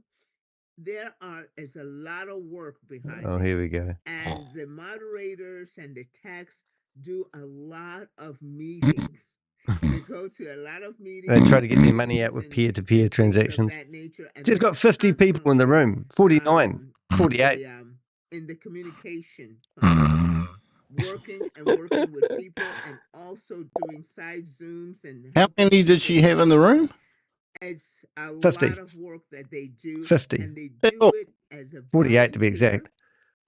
is a lot of work behind
Oh,
it.
here we go.
And the moderators and the techs do a lot of meetings. They go to a lot of meetings.
They try to get their money out with peer-to-peer transactions. She's got 50 people in the room, 49, 48.
In the communication, working with people and also doing side Zooms. And
how many did she have in the room?
It's a
50.
lot of work that they do.
50.
And they do it as a
48 to be exact.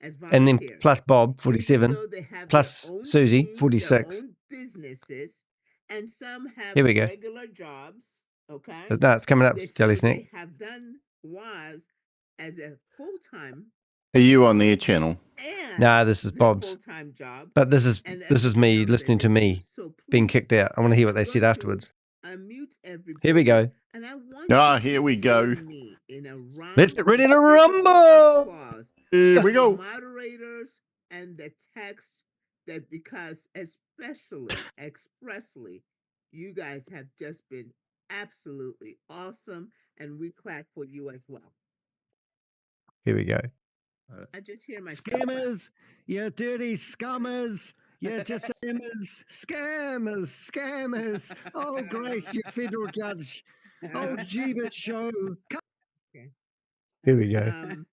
And then plus Bob, 47, plus Susie, 46.
Businesses, and some have
Here we go.
regular jobs. Okay.
No, it's coming up, Jelly Snack.
They have done WAAS as a full-time.
Are you on their channel?
No, this is Bob's.
Full-time job.
But this is me listening to me being kicked out. I want to hear what they said afterwards.
Unmute everybody.
Here we go.
And I want
here we go.
Let's get ready to rumble.
Here we go.
Moderators and the text that because expressly, you guys have just been absolutely awesome, and we clap for you as well.
Here we go.
I just hear my
scammers, you dirty scummers. Yeah, just scammers. Oh, Grace, you federal judge. Oh, Jeebus show.
Okay.
Here we go.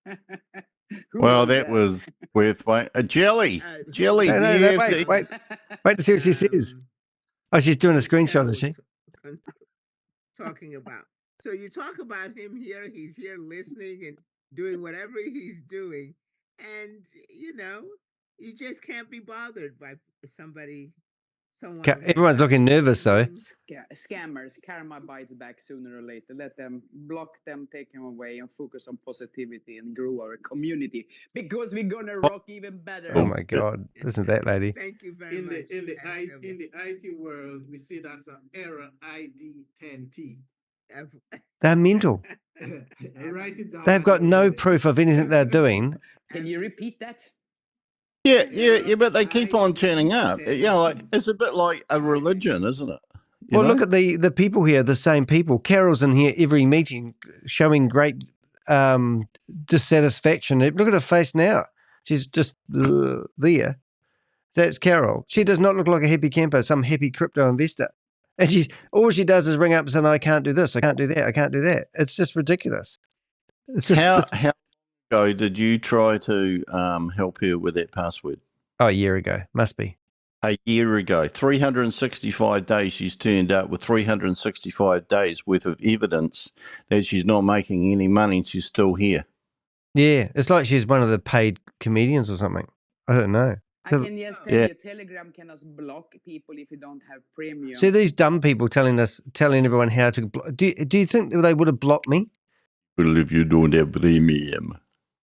Well, that was worth wait. A jelly. Jelly.
No, wait to see what she says. Oh, she's doing a screenshot, is she?
Talking about. So you talk about him here. He's here listening and doing whatever he's doing. And, you just can't be bothered by somebody
Everyone's looking nervous, though.
Scammers, karma bites back sooner or later. Let them block them, take them away, and focus on positivity and grow our community because we're gonna rock even better.
Oh my God! Listen to that lady.
Thank you very much.
In the IT world, we see that's an error ID 10T.
They're mental.
Write it down.
They've got no proof of anything they're doing.
Can you repeat that?
Yeah, but they keep on turning up. Like it's a bit like a religion, isn't it?
Well, look at the people here, the same people. Carol's in here every meeting showing great dissatisfaction. Look at her face now. She's just there. That's Carol. She does not look like a happy camper, some happy crypto investor. And all she does is ring up and say, I can't do this, I can't do that, I can't do that. It's just ridiculous. It's just,
how ago did you try to help her with that password?
Oh, a year ago. Must be.
A year ago. 365 days she's turned up with 365 days worth of evidence that she's not making any money and she's still here.
Yeah, it's like she's one of the paid comedians or something. I don't know.
I can just tell you, Telegram cannot block people if you don't have premium.
See these dumb people telling everyone how to block. Do you think they would have blocked me?
Well, if you don't have premium.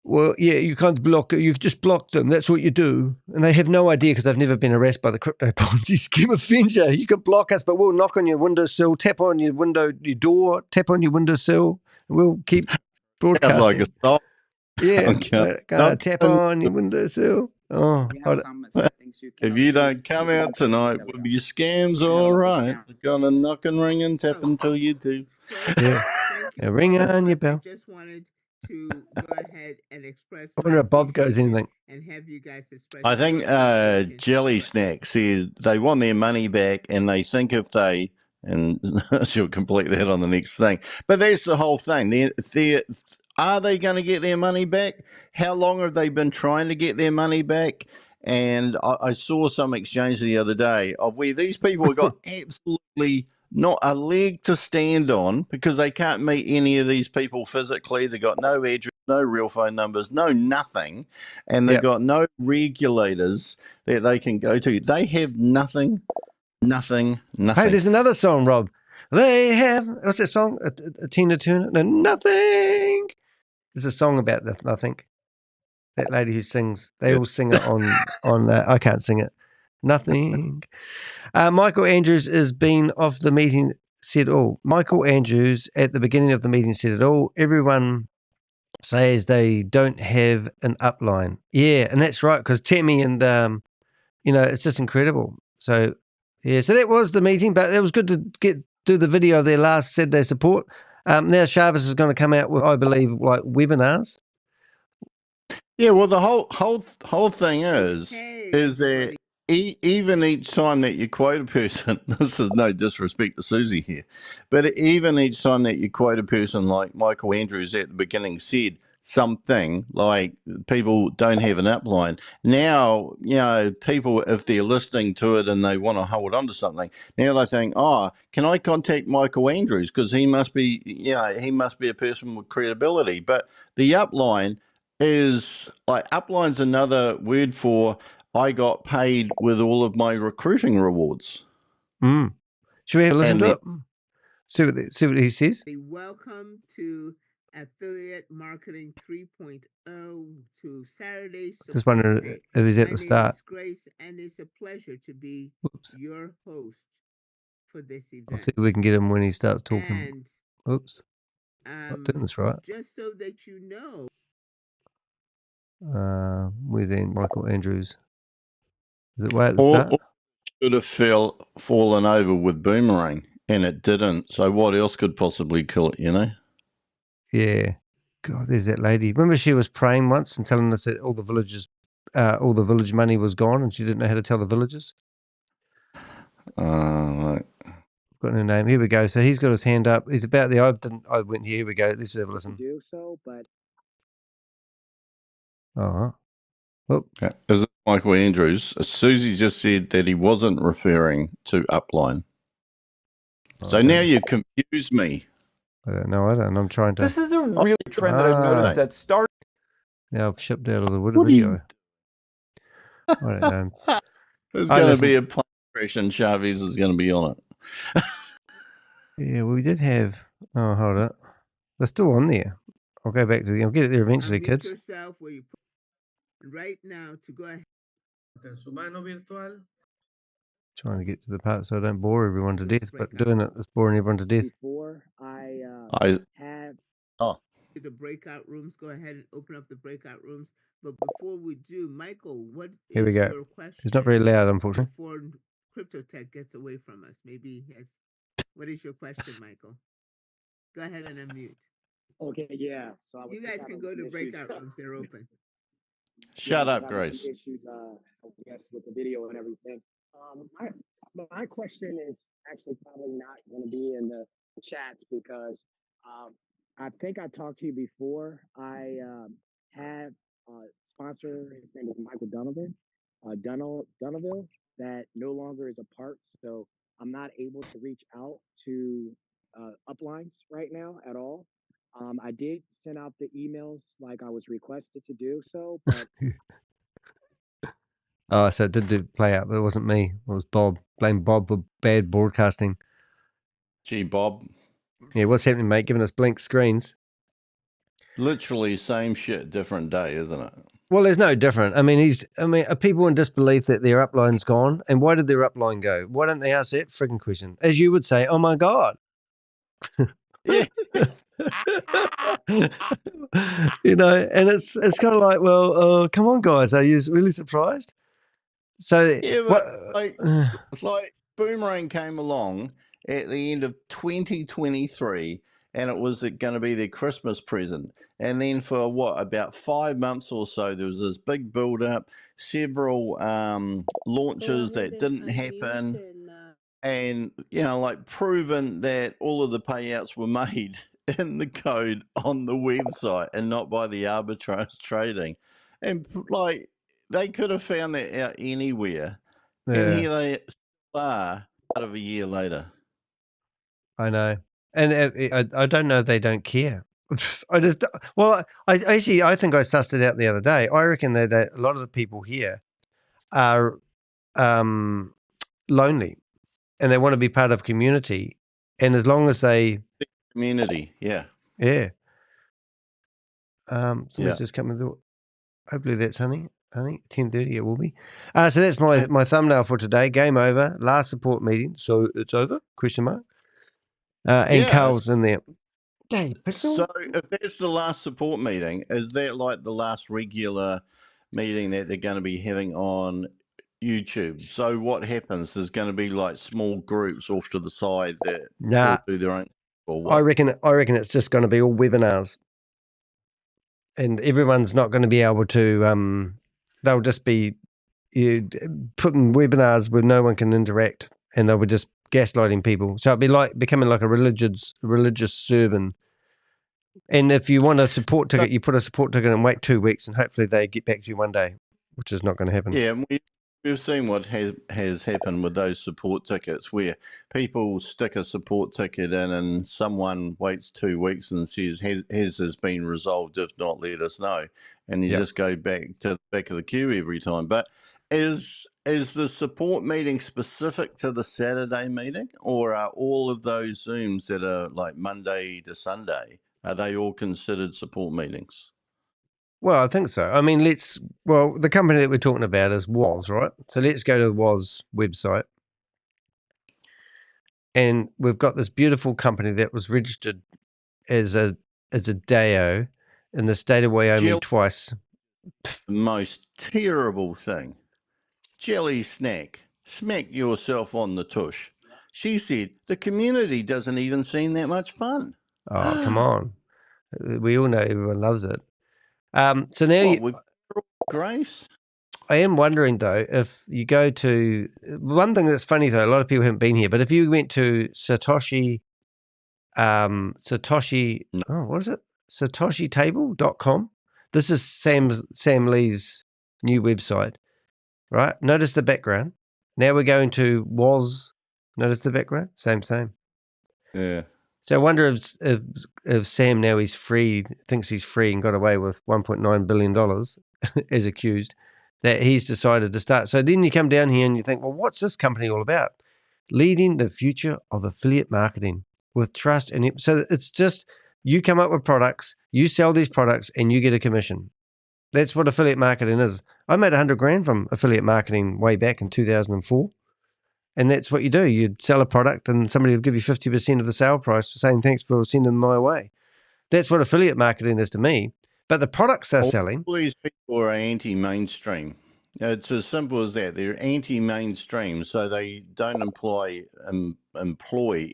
Well, yeah, you can't block it. You just block them. That's what you do. And they have no idea because they've never been harassed by the crypto Ponzi scheme offender. You can block us, but we'll knock on your windowsill, tap on your door, tap on your windowsill, and we'll keep broadcasting.
Like a song.
Yeah, gonna tap on your windowsill. Oh,
if you don't come out tonight with your scams, all right. We're gonna knock and ring and tap until you do.
Yeah, ring on your bell.
I just wanted to go ahead and express.
I wonder if Bob goes anything.
And have you guys express.
I think Jelly Snack said they want their money back, and they think if they and she'll complete that on the next thing. But that's the whole thing. Are they going to get their money back? How long have they been trying to get their money back? And I saw some exchange the other day of where these people have got absolutely not a leg to stand on because they can't meet any of these people physically. They've got no address, no real phone numbers, no nothing. And they've got no regulators that they can go to. They have nothing. Hey,
there's another song, Rob. They have, what's that song? A Tina Turner? No, nothing. There's a song about that, I think. That lady who sings. They all sing it on I can't sing it. Nothing. Michael Andrews has been off the meeting, said all. Michael Andrews at the beginning of the meeting said it all. Everyone says they don't have an upline. Yeah, and that's right, because Tammy and, it's just incredible. So, yeah, so that was the meeting, but it was good to do the video of their last Saturday support. Now Shavez is going to come out with, I believe, like webinars.
Yeah, well, the whole thing is that even each time that you quote a person, this is no disrespect to Susie here, but even each time that you quote a person like Michael Andrews at the beginning said something like people don't have an upline. Now, people, if they're listening to it and they want to hold on to something, now they think, can I contact Michael Andrews? Because he must be a person with credibility. But the upline is upline's another word for I got paid with all of my recruiting rewards.
Should we have a listen to it? See what he says?
Welcome to Affiliate Marketing 3.0 to Saturday.
Just wondering if he's at the start.
Grace, and it's a pleasure to be your host for this event.
I'll see if we can get him when he starts talking. Oops. Not doing this right.
Just so that you know.
Where's Michael Andrews? Is it way at the start?
Should have fallen over with Boomerang, and it didn't. So what else could possibly kill it,
Yeah. God, there's that lady. Remember she was praying once and telling us that all the village money was gone and she didn't know how to tell the villagers?
Right.
Got her name. Here we go. So he's got his hand up. He's about the I went here. Here we go. Let's have a listen.
Do so, but
Okay. Is it Michael Andrews? Susie just said that he wasn't referring to upline. So now you confused me.
I don't know either, and I'm trying to.
This is a real trend that I've noticed that started.
Now I've shipped out of the video. I don't know.
There's going to be a Christian Shavez is going to be on it.
Yeah, we did have. Oh, hold it. They're still on there. I'll go back to the. I'll get it there eventually,
Unmute
kids.
yourself where you put right now to go ahead.
En su mano virtual.
Trying to get to the part so I don't bore everyone to death, but doing it is boring everyone to death.
Before I have
The breakout rooms, go ahead and open up the breakout rooms. But before we do, Michael, what
Here we
is
go.
your question?
It's not very loud, unfortunately.
Before Crypto Tech gets away from us, maybe he has. What is your question, Michael? Go ahead and unmute.
Okay, yeah. So I was
you guys can go to breakout rooms; they're open.
Shut
yeah,
up, Grace.
Some issues, I guess, with the video and everything. My question is actually probably not going to be in the chat because I think I talked to you before. I have a sponsor. His name is Michael Donovan, Donoville, that no longer is a part. So I'm not able to reach out to uplines right now at all. I did send out the emails like I was requested to do so, but
Oh, so it did play out, but it wasn't me. It was Bob. Blame Bob for bad broadcasting.
Gee, Bob.
Yeah, what's happening, mate? Giving us blank screens.
Literally same shit, different day, isn't it?
Well, there's no different. I mean, are people in disbelief that their upline's gone? And why did their upline go? Why don't they ask that freaking question? As you would say, oh my God.
Yeah.
You know, and it's kind of like, well, come on, guys. Are you really surprised? So,
yeah, but it's like Boomerang came along at the end of 2023 and it was going to be their Christmas present. And then for about 5 months or so, there was this big build up, several launches that didn't happen. And, like proven that all of the payouts were made in the code on the website and not by the arbitrage trading. And like, they could have found that out anywhere.
Yeah.
And here they are out of a year later.
I know. And I don't know if they don't care. I think I sussed it out the other day. I reckon that a lot of the people here are lonely and they want to be part of community. And as long as they...
Community, yeah.
Yeah. Somebody's just coming through. Hopefully that's honey. 10:30 it will be. So that's my thumbnail for today. Game over. Last support meeting. So it's over? Question mark. And Carl's in there. Hey,
so if that's the last support meeting, is that like the last regular meeting that they're going to be having on YouTube? So what happens? There's going to be like small groups off to the side that all do their own. Or what?
I reckon it's just going to be all webinars, and everyone's not going to be able to. They'll just be putting webinars where no one can interact, and they'll be just gaslighting people. So it'd be like becoming like a religious sermon. And if you want a support ticket, you put a support ticket and wait 2 weeks, and hopefully they get back to you one day, which is not going to happen.
Yeah, we've seen what has happened with those support tickets, where people stick a support ticket in, and someone waits 2 weeks and says, "Has this been resolved? If not, let us know." And you just go back to the back of the queue every time. But is the support meeting specific to the Saturday meeting, or are all of those Zooms that are like Monday to Sunday? Are they all considered support meetings?
Well, I think so. I mean, the company that we're talking about is WAAS, right? So let's go to the WAAS website. And we've got this beautiful company that was registered as a DAO in the state of Wyoming twice.
The most terrible thing. Jelly Snack, smack yourself on the tush. She said, the community doesn't even seem that much fun.
Oh, come on. We all know everyone loves it. So now
Grace?
I am wondering, though, if you go to... One thing that's funny, though, a lot of people haven't been here, but if you went to SATOSHI... what is it? SATOSHItable.com. This is Sam Lee's new website, right? Notice the background. Now we're going to WAAS. Notice the background? Same.
Yeah.
So I wonder if Sam now thinks he's free and got away with $1.9 billion as accused. that he's decided to start. So then you come down here and you think, well, what's this company all about? Leading the future of affiliate marketing with trust. And so it's just you come up with products, you sell these products, and you get a commission. That's what affiliate marketing is. I made $100,000 from affiliate marketing way back in 2004. And that's what you do. You'd sell a product and somebody would give you 50% of the sale price for saying, thanks for sending them my way. That's what affiliate marketing is to me. But the products they're selling.
All these people are anti-mainstream. It's as simple as that. They're anti-mainstream, so they don't employ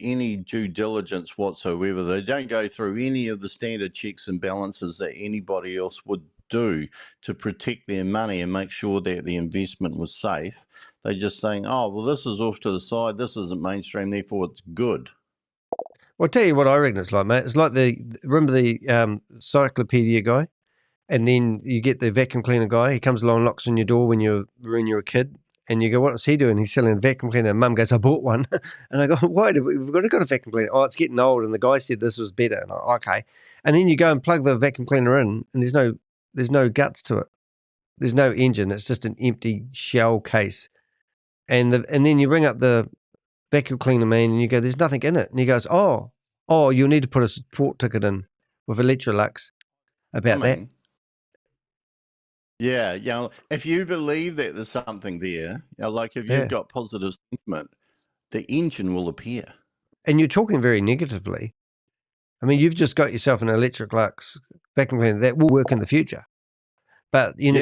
any due diligence whatsoever. They don't go through any of the standard checks and balances that anybody else would do to protect their money and make sure that the investment was safe. They're just saying, oh, well, this is off to the side. This isn't mainstream, therefore it's good.
Well, I'll tell you what I reckon it's like, mate. It's like remember the encyclopedia guy? And then you get the vacuum cleaner guy. He comes along, knocks on your door when you're a kid, and you go, "What's he doing?" He's selling a vacuum cleaner. And Mum goes, "I bought one," and I go, "Why? We've got a vacuum cleaner. Oh, it's getting old." And the guy said this was better. And okay. And then you go and plug the vacuum cleaner in, and there's no guts to it. There's no engine. It's just an empty shell case. And then you bring up the vacuum cleaner man, and you go, "There's nothing in it." And he goes, "Oh, you'll need to put a support ticket in with Electrolux about that."
Yeah. If you believe that there's something there, like if you've got positive sentiment, the engine will appear.
And you're talking very negatively. I mean, you've just got yourself an Electrolux vacuum cleaner that will work in the future. But you know,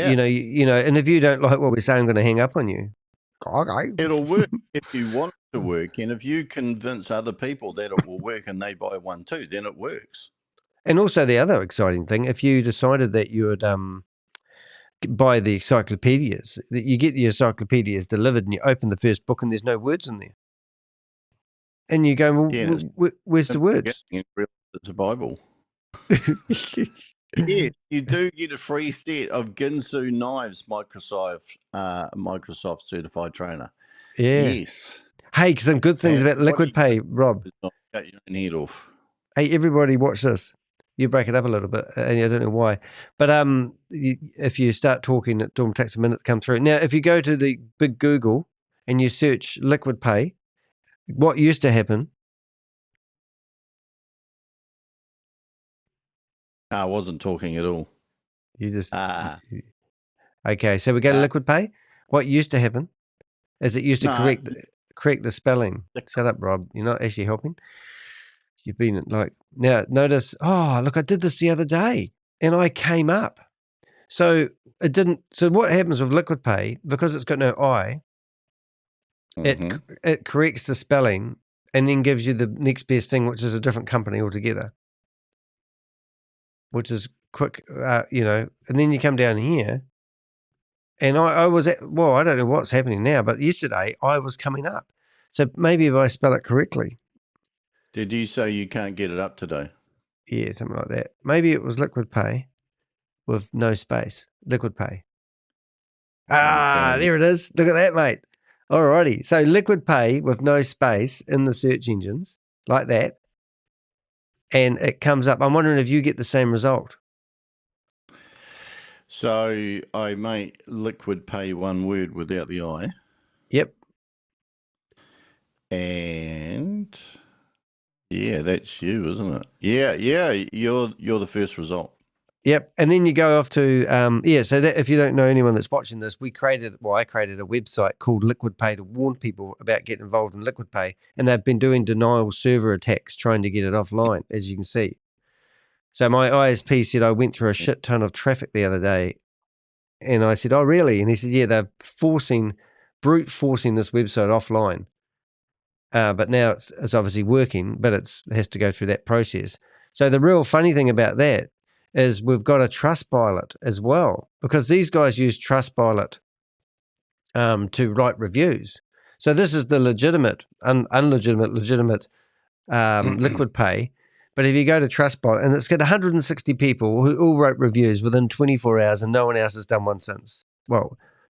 and if you don't like what we're saying, I'm going to hang up on you. Okay.
It'll work if you want it to work, and if you convince other people that it will work and they buy one too, then it works.
And also the other exciting thing, if you decided that you would buy the encyclopedias, that you get the encyclopedias delivered and you open the first book and there's no words in there. And you go, well, where's the words?
It's a Bible. Yes, you do get a free set of Ginsu knives, Microsoft certified trainer.
Yeah.
Yes.
Hey, some good things about Liquid Pay, Rob.
Cut your own head off.
Hey, everybody watch this. You break it up a little bit, and I don't know why. But if you start talking, it takes a minute to come through. Now, if you go to the big Google and you search Liquid Pay, what used to happen...
I wasn't talking at all.
You just... Okay, so we go to Liquid Pay. What used to happen is it used to correct the spelling. Shut up, Rob. You're not actually helping. You've been like... Now, notice, look, I did this the other day, and I came up. So it didn't... So what happens with Liquid Pay, because it's got no I, it corrects the spelling and then gives you the next best thing, which is a different company altogether. Which is quick, and then you come down here, and I was I don't know what's happening now, but yesterday I was coming up. So maybe if I spell it correctly.
Did you say you can't get it up today?
Yeah, something like that. Maybe it was Liquid Pay with no space. Liquid Pay. There it is. Look at that, mate. Alrighty. So Liquid Pay with no space in the search engines, like that. And it comes up. I'm wondering if you get the same result.
So I make Liquid Pay one word without the I.
Yep.
And yeah, that's you, isn't it? Yeah. You're the first result.
Yep. And then you go off to so that if you don't know anyone that's watching this, I created a website called Liquid Pay to warn people about getting involved in Liquid Pay, and they've been doing denial server attacks trying to get it offline, as you can see. So my ISP said I went through a shit ton of traffic the other day, and I said, "Oh, really?" And he said, "Yeah, they're brute forcing this website offline, but now it's obviously working, but it has to go through that process." So the real funny thing about that is we've got a Trustpilot as well, because these guys use Trustpilot to write reviews. So this is the legitimate, legitimate Liquid Pay. But if you go to Trustpilot, and it's got 160 people who all wrote reviews within 24 hours, and no one else has done one since. Well,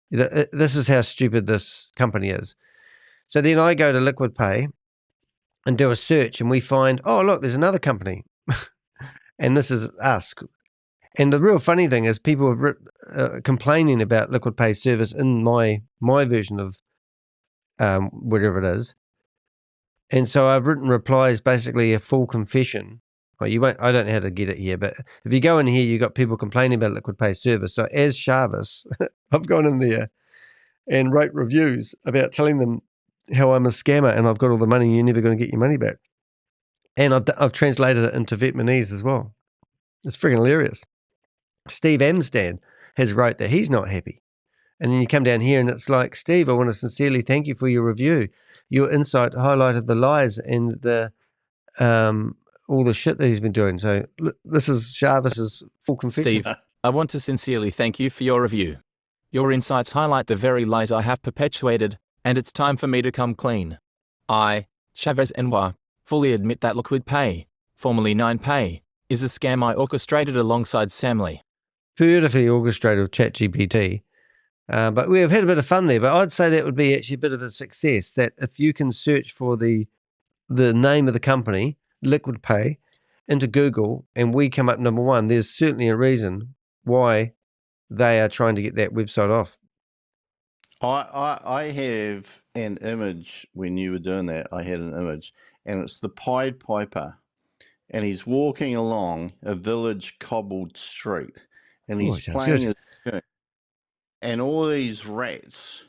this is how stupid this company is. So then I go to Liquid Pay and do a search, and we find, oh, look, there's another company. And this is us. And the real funny thing is people have complaining about Liquid Pay service in my version of whatever it is. And so I've written replies, basically a full confession. Well, you won't. I don't know how to get it here, but if you go in here, you've got people complaining about Liquid Pay service. So as Shavez, I've gone in there and wrote reviews about telling them how I'm a scammer and I've got all the money and you're never going to get your money back. And I've translated it into Vietnamese as well. It's freaking hilarious. Steve Amstad has wrote that he's not happy. And then you come down here and it's like, Steve, I want to sincerely thank you for your review. Your insight highlighted the lies and the all the shit that he's been doing. So this is Chavez's full confession.
Steve, I want to sincerely thank you for your review. Your insights highlight the very lies I have perpetuated, and it's time for me to come clean. I, Shavez Enwa, fully admit that Liquid Pay, formerly 9Pay, is a scam I orchestrated alongside Samly.
Beautifully orchestrated with ChatGPT. But we have had a bit of fun there. But I'd say that would be actually a bit of a success, that if you can search for the name of the company, Liquid Pay, into Google, and we come up number one, there's certainly a reason why they are trying to get that website off.
I have an image when you were doing that. I had an image, and it's the Pied Piper, and he's walking along a village cobbled street, and he's playing his tune, and all these rats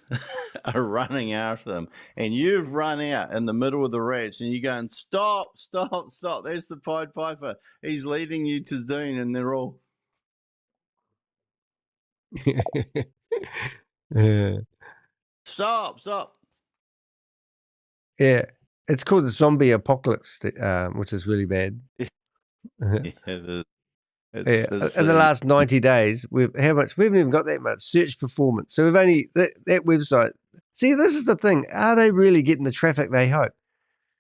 are running after them, and you've run out in the middle of the rats, and you're going, stop, stop, stop. That's the Pied Piper. He's leading you to doom, and they're all... Stop, stop.
Yeah, it's called the zombie apocalypse, which is really bad.
Yeah, it is.
In the last 90 days, we haven't even got that much search performance. So we've only that website. See, this is the thing. Are they really getting the traffic they hope?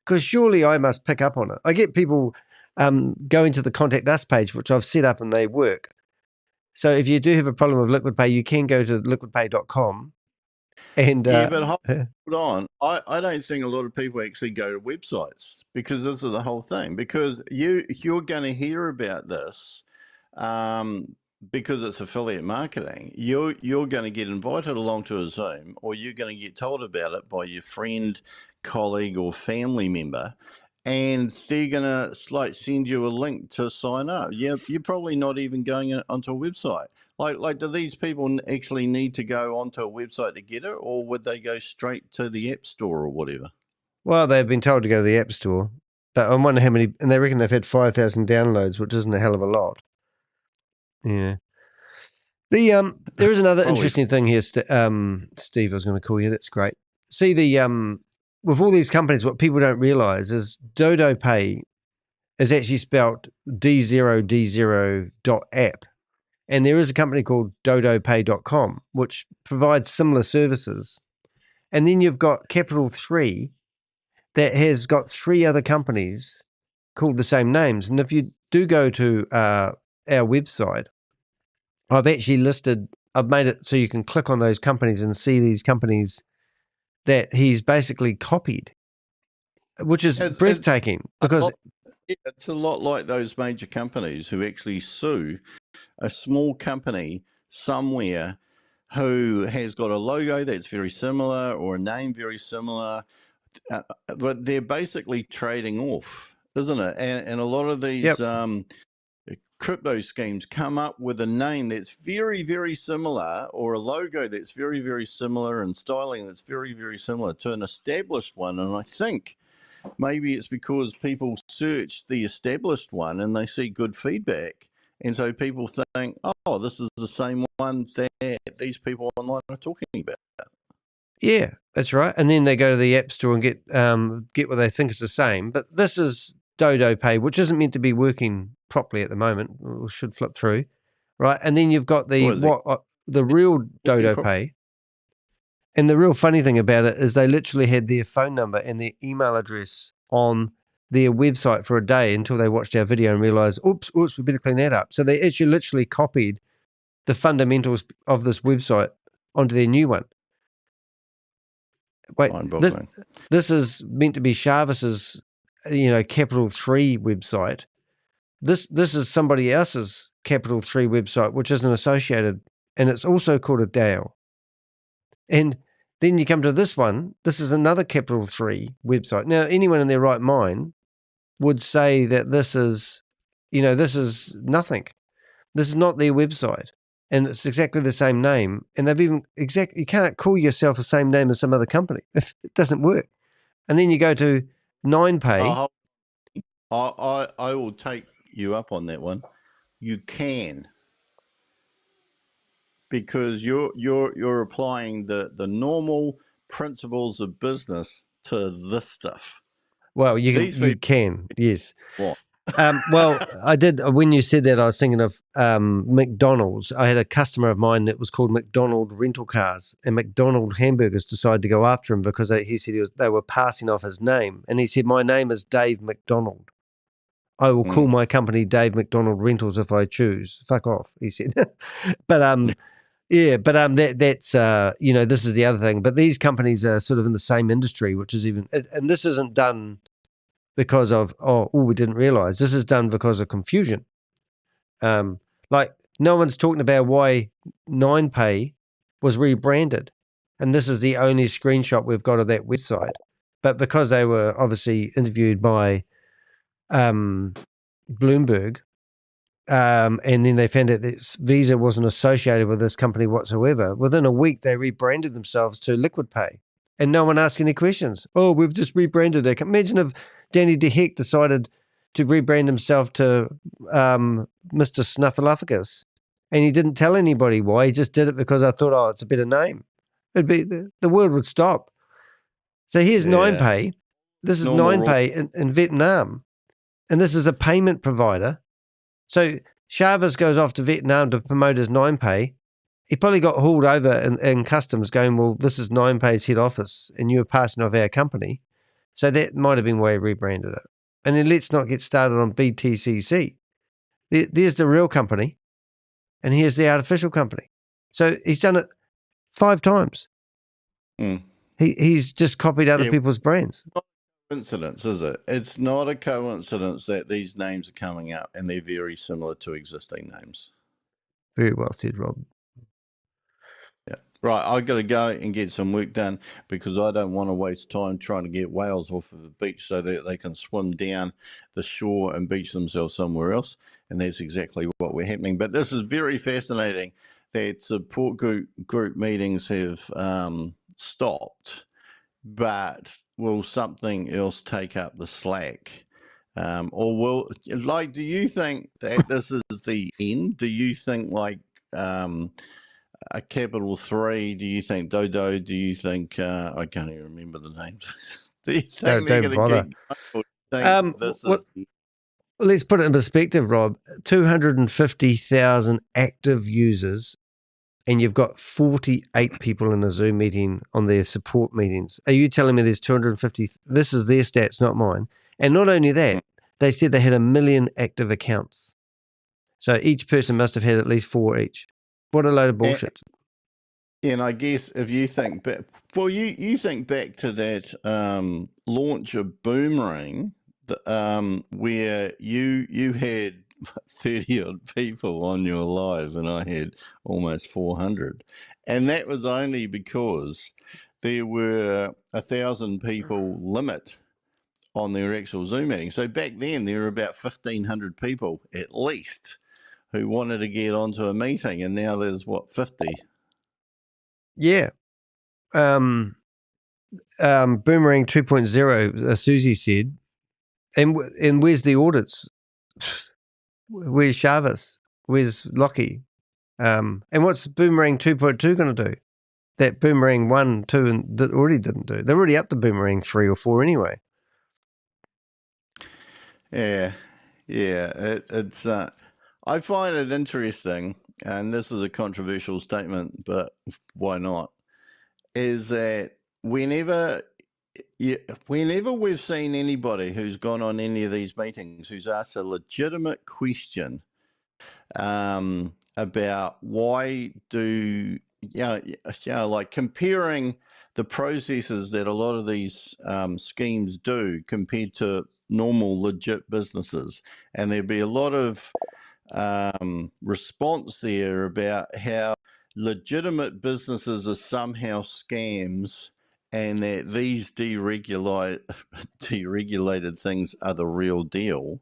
Because surely I must pick up on it. I get people going to the contact us page, which I've set up and they work. So if you do have a problem with Liquid Pay, you can go to liquidpay.com. And
yeah, but hold on. I don't think a lot of people actually go to websites, because this is the whole thing. Because you're going to hear about this because it's affiliate marketing. You're going to get invited along to a Zoom, or you're going to get told about it by your friend, colleague, or family member, and they're going to send you a link to sign up. You're probably not even going onto a website. Like, do these people actually need to go onto a website to get it, or would they go straight to the App Store or whatever?
Well, they've been told to go to the App Store, but I wonder how many, and they reckon they've had 5,000 downloads, which isn't a hell of a lot. Yeah. There is another interesting thing here, Steve, I was going to call you. That's great. See, with all these companies, what people don't realize is Dodo Pay is actually spelled D0D0.app. And there is a company called dodopay.com, which provides similar services. And then you've got Capital 3 that has got 3 other companies called the same names. And if you do go to our website, I've actually I've made it so you can click on those companies and see these companies that he's basically copied, which is breathtaking. Because
it's a lot like those major companies who actually sue a small company somewhere who has got a logo that's very similar or a name very similar, but they're basically trading off, isn't it? And a lot of these crypto schemes come up with a name that's very, very similar, or a logo that's very, very similar, and styling that's very, very similar to an established one. And I think maybe it's because people search the established one and they see good feedback. And so people think, oh, this is the same one that these people online are talking about.
Yeah, that's right. And then they go to the App Store and get what they think is the same. But this is Dodo Pay, which isn't meant to be working properly at the moment. We should flip through, right? And then you've got the real Dodo Pay. And the real funny thing about it is they literally had their phone number and their email address on their website for a day until they watched our video and realized, oops, we better clean that up. So they actually literally copied the fundamentals of this website onto their new one. Wait, this is meant to be Chavez's, Capital 3 website. This is somebody else's capital 3 website, which isn't associated, and it's also called a DAO. And then you come to this one. This is another capital 3 website. Now, anyone in their right mind would say that this is, this is nothing. This is not their website. And it's exactly the same name. And they've even you can't call yourself the same name as some other company. It doesn't work. And then you go to 9pay.
I will take you up on that one. You can, because you're applying the normal principles of business to this stuff.
Well, you can, yes. What? Well, I did. When you said that, I was thinking of McDonald's. I had a customer of mine that was called McDonald Rental Cars, and McDonald Hamburgers decided to go after him because he said they were passing off his name. And he said, "My name is Dave McDonald. I will call my company Dave McDonald Rentals if I choose. Fuck off," he said. But yeah, but that's this is the other thing. But these companies are sort of in the same industry, which is and this isn't done because of we didn't realize. This is done because of confusion. Like no one's talking about why 9pay was rebranded, and this is the only screenshot we've got of that website. But because they were obviously interviewed by Bloomberg, and then they found out that Visa wasn't associated with this company whatsoever. Within a week, they rebranded themselves to Liquid Pay, and no one asked any questions. Oh, we've just rebranded it. Imagine if Danny DeHeck decided to rebrand himself to Mr. Snuffleupagus, and he didn't tell anybody why. He just did it because I thought, it's a better name. It'd be the world would stop. So here's 9pay. This is 9pay in Vietnam, and this is a payment provider. So Shavez goes off to Vietnam to promote his 9pay. He probably got hauled over in customs going, well, this is 9pay's head office and you were passing off our company. So that might have been why he rebranded it. And then let's not get started on BTCC. There's the real company and here's the artificial company. So he's done it 5 times. He's just copied other people's brands.
Coincidence, is it? It's not a coincidence that these names are coming up and they're very similar to existing names.
Very well said, Rob.
Yeah. Right, I got to go and get some work done because I don't want to waste time trying to get whales off of the beach so that they can swim down the shore and beach themselves somewhere else. And that's exactly what we're happening. But this is very fascinating that support group meetings have stopped. But will something else take up the slack? Or do you think that this is the end? Do you think a capital 3? Do you think Dodo? Do you think, I can't even remember the names. Do you think they're going to keep
let's put it in perspective, Rob. 250,000 active users. And you've got 48 people in a Zoom meeting on their support meetings. Are you telling me there's 250? This is their stats, not mine. And not only that, they said they had 1 million active accounts. So each person must have had at least 4 each. What a load of bullshit.
And I guess if you think back, you think back to that launch of Boomerang, where you had 30 odd people on your live and I had almost 400, and that was only because there were 1,000 people limit on their actual Zoom meeting. So back then there were about 1,500 people at least who wanted to get onto a meeting, and now there's 50.
Yeah. Boomerang 2.0, Susie said, and where's the audits? Where's Shavez? Where's Lockie? And what's Boomerang 2.2 going to do? That Boomerang 1, 2, and that already didn't do. They're already up to Boomerang 3 or 4 anyway.
Yeah. It's I find it interesting, and this is a controversial statement, but why not? Is that whenever we've seen anybody who's gone on any of these meetings who's asked a legitimate question about why do like comparing the processes that a lot of these schemes do compared to normal legit businesses, and there'd be a lot of response there about how legitimate businesses are somehow scams and that these deregulated things are the real deal.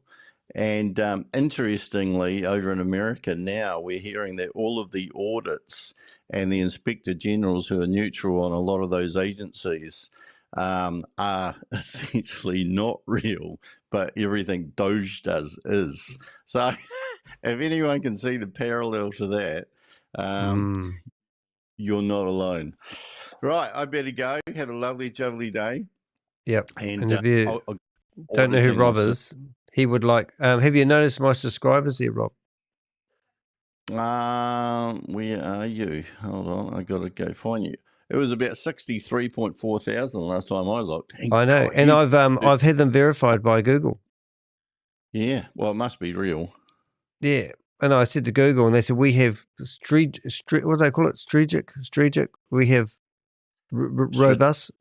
And interestingly, over in America now, we're hearing that all of the audits and the inspector generals who are neutral on a lot of those agencies are essentially not real, but everything Doge does is. So if anyone can see the parallel to that, you're not alone. Right, I better go. Have a lovely, jubbly day.
Yep.
And
if you
I'll
don't know who
auditing
Rob
my
is, he would like. Have you noticed my subscribers here, Rob?
Where are you? Hold on, I got to go find you. It was about 63.4 thousand last time I looked. And
I know,
God,
and I've had them verified by Google.
Yeah, well, it must be real.
Yeah, and I said to Google, and they said we have what do they call it? Strategic. We have robust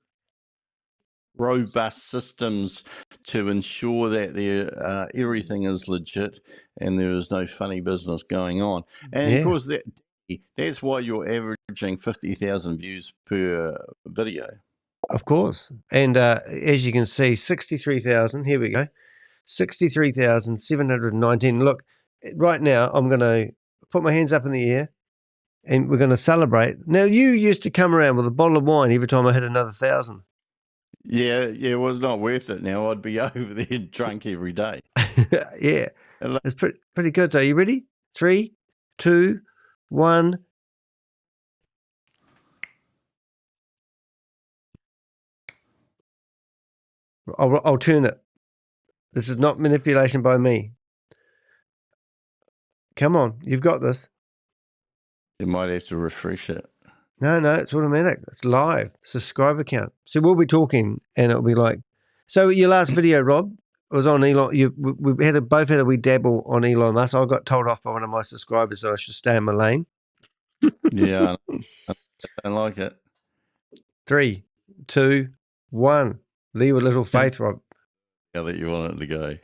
systems to ensure that everything is legit and there is no funny business going on. And of course, that's why you're averaging 50,000 views per video.
Of course. And as you can see, 63,000. Here we go. 63,719. Look, right now I'm going to put my hands up in the air and we're going to celebrate. Now, you used to come around with a bottle of wine every time I hit another 1,000.
Yeah, it was not worth it now. I'd be over there drunk every day.
Yeah. It's pretty good. So, are you ready? 3, 2, 1. I'll turn it. This is not manipulation by me. Come on, you've got this.
You might have to refresh it.
No, it's automatic. It's live. Subscriber count. So we'll be talking, and it'll be like. So your last video, Rob, was on Elon. We both had a wee dabble on Elon Musk. I got told off by one of my subscribers that I should stay in my lane.
Yeah, I don't like it.
3, 2, 1. Leave a little faith, Rob.
Yeah, that you want it to go.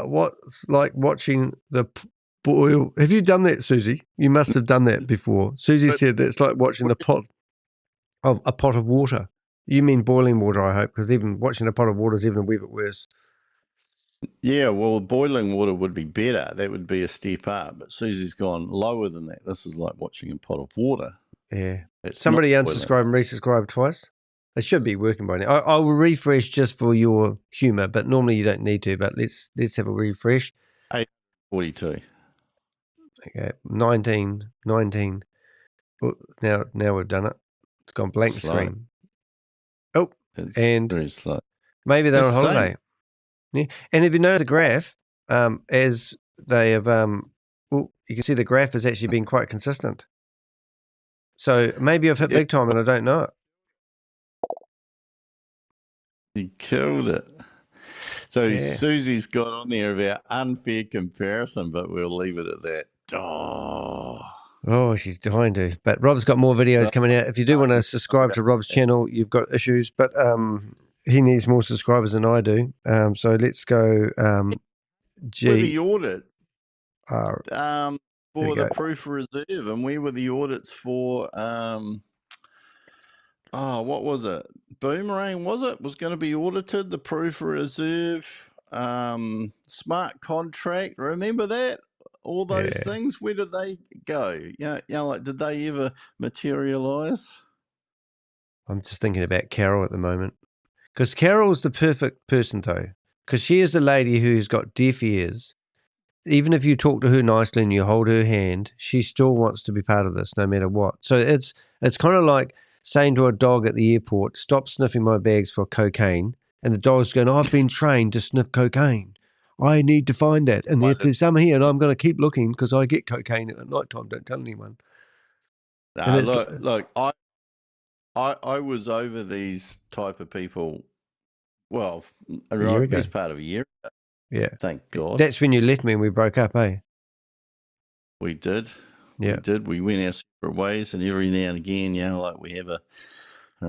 What's like watching the boil? Have you done that, Susie? You must have done that before. Susie said that's like watching a pot of water. You mean boiling water, I hope, because even watching a pot of water is even a wee bit worse.
Yeah, well, boiling water would be better. That would be a step up. But Susie's gone lower than that. This is like watching a pot of water.
Yeah.
It's
Somebody
not
unsubscribed and resubscribed twice. It should be working by now. I will refresh just for your humour, but normally you don't need to. But let's have a refresh.
842.
Okay, 19. Oh, now we've done it. It's gone blank screen. Oh,
it's
and
very slow.
Maybe they're on
It's
holiday. Yeah, and if you notice the graph, as they have, you can see the graph has actually been quite consistent. So maybe I've hit big time and I don't know it.
You killed it. So
Yeah.
Susie's got on there about unfair comparison, but we'll leave it at that.
Oh, she's dying to. But Rob's got more videos coming out. If you do want to subscribe to Rob's channel, you've got issues, but he needs more subscribers than I do. So let's go.
For the audit, for
the
proof of reserve, and we were the audits for what was it? Boomerang, was going to be audited, the proof of reserve, smart contract. Remember that? All those things, where did they go? Like, did they ever materialize?
I'm just thinking about Carol at the moment. Because Carol's the perfect person, though. Because she is the lady who's got deaf ears. Even if you talk to her nicely and you hold her hand, she still wants to be part of this, no matter what. So it's kind of like saying to a dog at the airport, stop sniffing my bags for cocaine. And the dog's going, I've been trained to sniff cocaine. I need to find that. And if there's some here, and I'm going to keep looking because I get cocaine at night time. Don't tell anyone.
Look, I was over these type of people, well, best part of a year ago.
Yeah.
Thank God.
That's when you left me and we broke up, eh?
We did.
Yeah.
We did. We went our separate ways, and every now and again, like we have a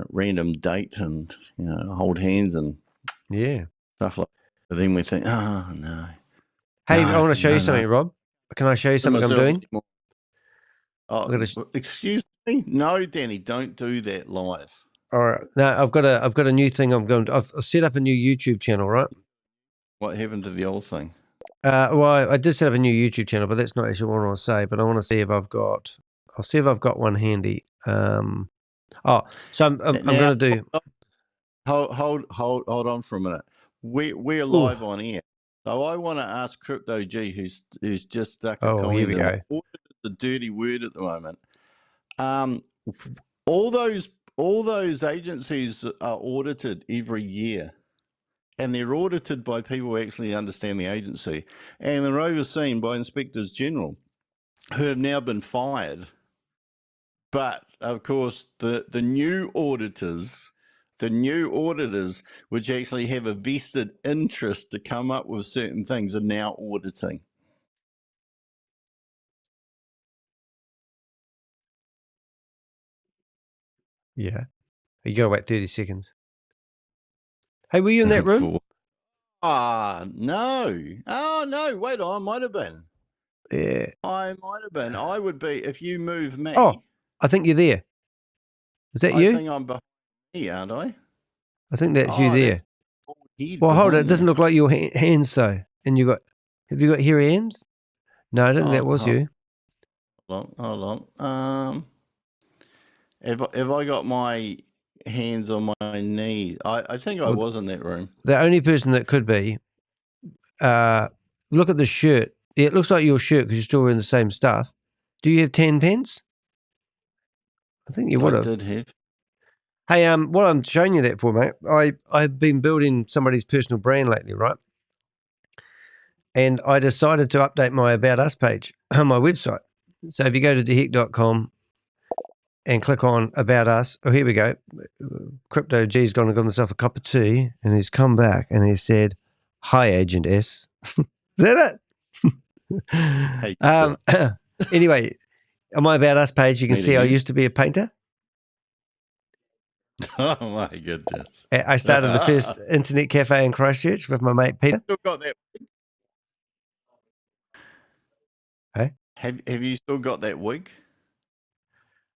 random date and, hold hands and
stuff
like that. But then we think, oh, no.
Hey, I want to show you something, Rob. Can I show you something I'm doing?
Excuse me? No, Danny, don't do that live.
All right. Now I've got a new thing. I've set up a new YouTube channel, right?
What happened to the old thing?
Well, I did set up a new YouTube channel, but that's not actually what I want to say. But I want to see if I've got. I'll see if I've got one handy. So I'm going to do.
Hold on for a minute. We're live on air. So I want to ask Crypto G, who's just stuck a comment.
Here we go.
The dirty word at the moment. All those agencies are audited every year, and they're audited by people who actually understand the agency, and they're overseen by inspectors general, who have now been fired. But of course, the new auditors, which actually have a vested interest to come up with certain things, are now auditing.
Yeah. You got to wait 30 seconds. Hey, were you in that room?
No. Oh, no. Wait, I might have been.
Yeah.
I might have been. I would be if you move me.
Oh, I think you're there. Is that you?
I think I'm behind me, aren't I?
I think that's you there. Well, hold it. It doesn't look like your hands, though. And have you got hairy hands? No, I don't think that was you.
Hold on. Have I got my hands on my knees? I think I was in that room.
The only person that could be, look at the shirt. Yeah, it looks like your shirt because you're still wearing the same stuff. Do you have 10 pence? I think you would have.
I did have.
Hey, what I'm showing you that for, mate, I've been building somebody's personal brand lately, right? And I decided to update my About Us page on my website. So if you go to dissect.com and click on About Us, here we go. Crypto G's gone and got himself a cup of tea, and he's come back and he said, "Hi, Agent S." Is that it? Anyway, on my About Us page, you can see I used to be a painter.
Oh my goodness!
I started the first internet cafe in Christchurch with my mate Peter.
Still got that.
Hey,
have you still got that wig?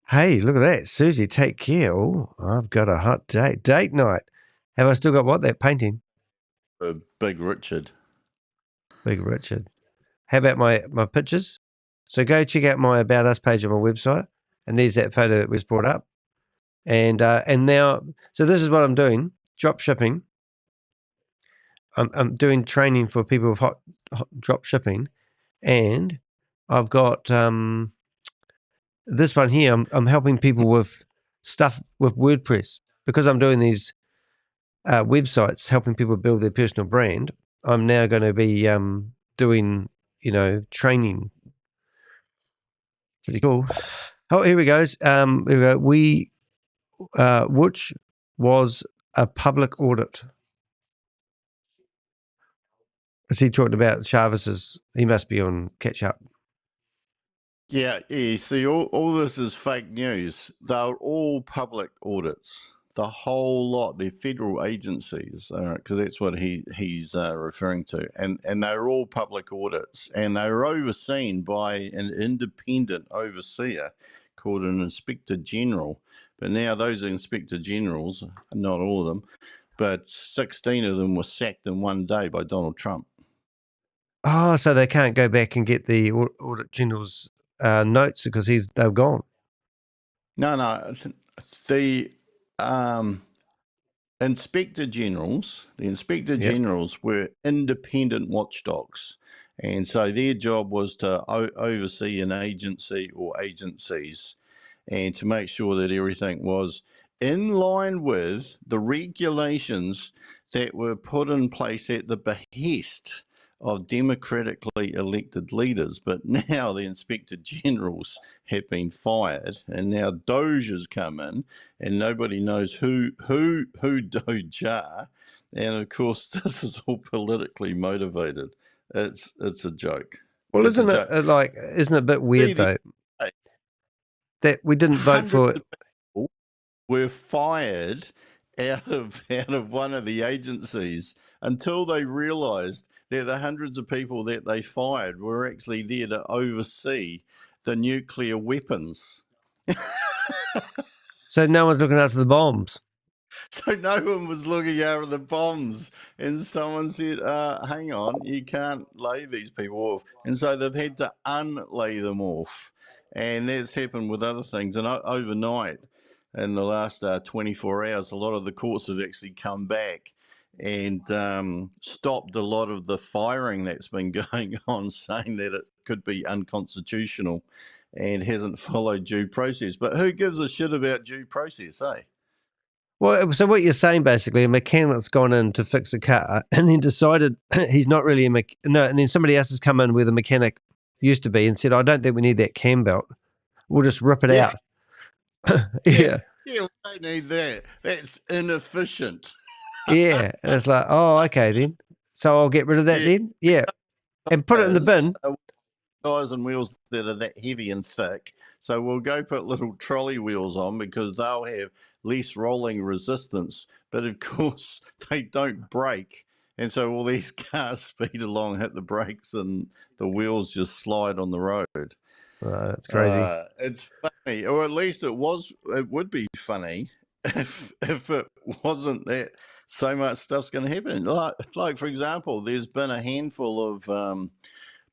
Hey, look at that, Susie. Take care. Oh, I've got a hot date night. Have I still got what? That painting?
Big Richard.
Big Richard. How about my pictures? So go check out my About Us page on my website, and there's that photo that was brought up. And now, so this is what I'm doing: drop shipping. I'm doing training for people with hot drop shipping, and I've got this one here. I'm helping people with stuff with WordPress because I'm doing these websites, helping people build their personal brand. I'm now going to be doing training. Pretty cool. Oh, here we go. Here we go. Which was a public audit. As he talked about Chavez's, he must be on catch up.
Yeah. See, all this is fake news. They're all public audits. The whole lot. They're federal agencies, because that's what he's referring to. And they're all public audits. And they're overseen by an independent overseer called an inspector general. But now those inspector generals, not all of them, but 16 of them were sacked in one day by Donald Trump.
Oh, so they can't go back and get the audit general's notes because they've gone.
No. The inspector generals were independent watchdogs, and so their job was to oversee an agency or agencies, and to make sure that everything was in line with the regulations that were put in place at the behest of democratically elected leaders. But now the inspector generals have been fired, and now Doge has come in, and nobody knows who Doge are. And of course, this is all politically motivated. It's a joke.
Well, isn't it a bit weird though that we didn't vote for?
Were fired out of one of the agencies until they realised that the hundreds of people that they fired were actually there to oversee the nuclear weapons.
So no one's looking after the bombs.
So no one was looking after the bombs, and someone said, hang on, you can't lay these people off. And so they've had to unlay them off. And that's happened with other things. And overnight, in the last 24 hours, a lot of the courts have actually come back and stopped a lot of the firing that's been going on, saying that it could be unconstitutional and hasn't followed due process. But who gives a shit about due process, eh?
Well, so what you're saying, basically, a mechanic's gone in to fix a car and then decided he's not really a mechanic. No, and then somebody else has come in where the mechanic used to be and said, I don't think we need that cam belt. We'll just rip it out. Yeah,
we don't need that. That's inefficient.
Yeah. And it's like, oh, okay, then. So I'll get rid of that then? Yeah. And put it in the bin.
Tires and wheels that are that heavy and thick. So we'll go put little trolley wheels on because they'll have less rolling resistance. But of course, they don't brake. And so all these cars speed along, hit the brakes, and the wheels just slide on the road.
That's crazy.
It's funny, or at least it would be funny if it wasn't that so much stuff's going to happen. Like, for example, there's been a handful of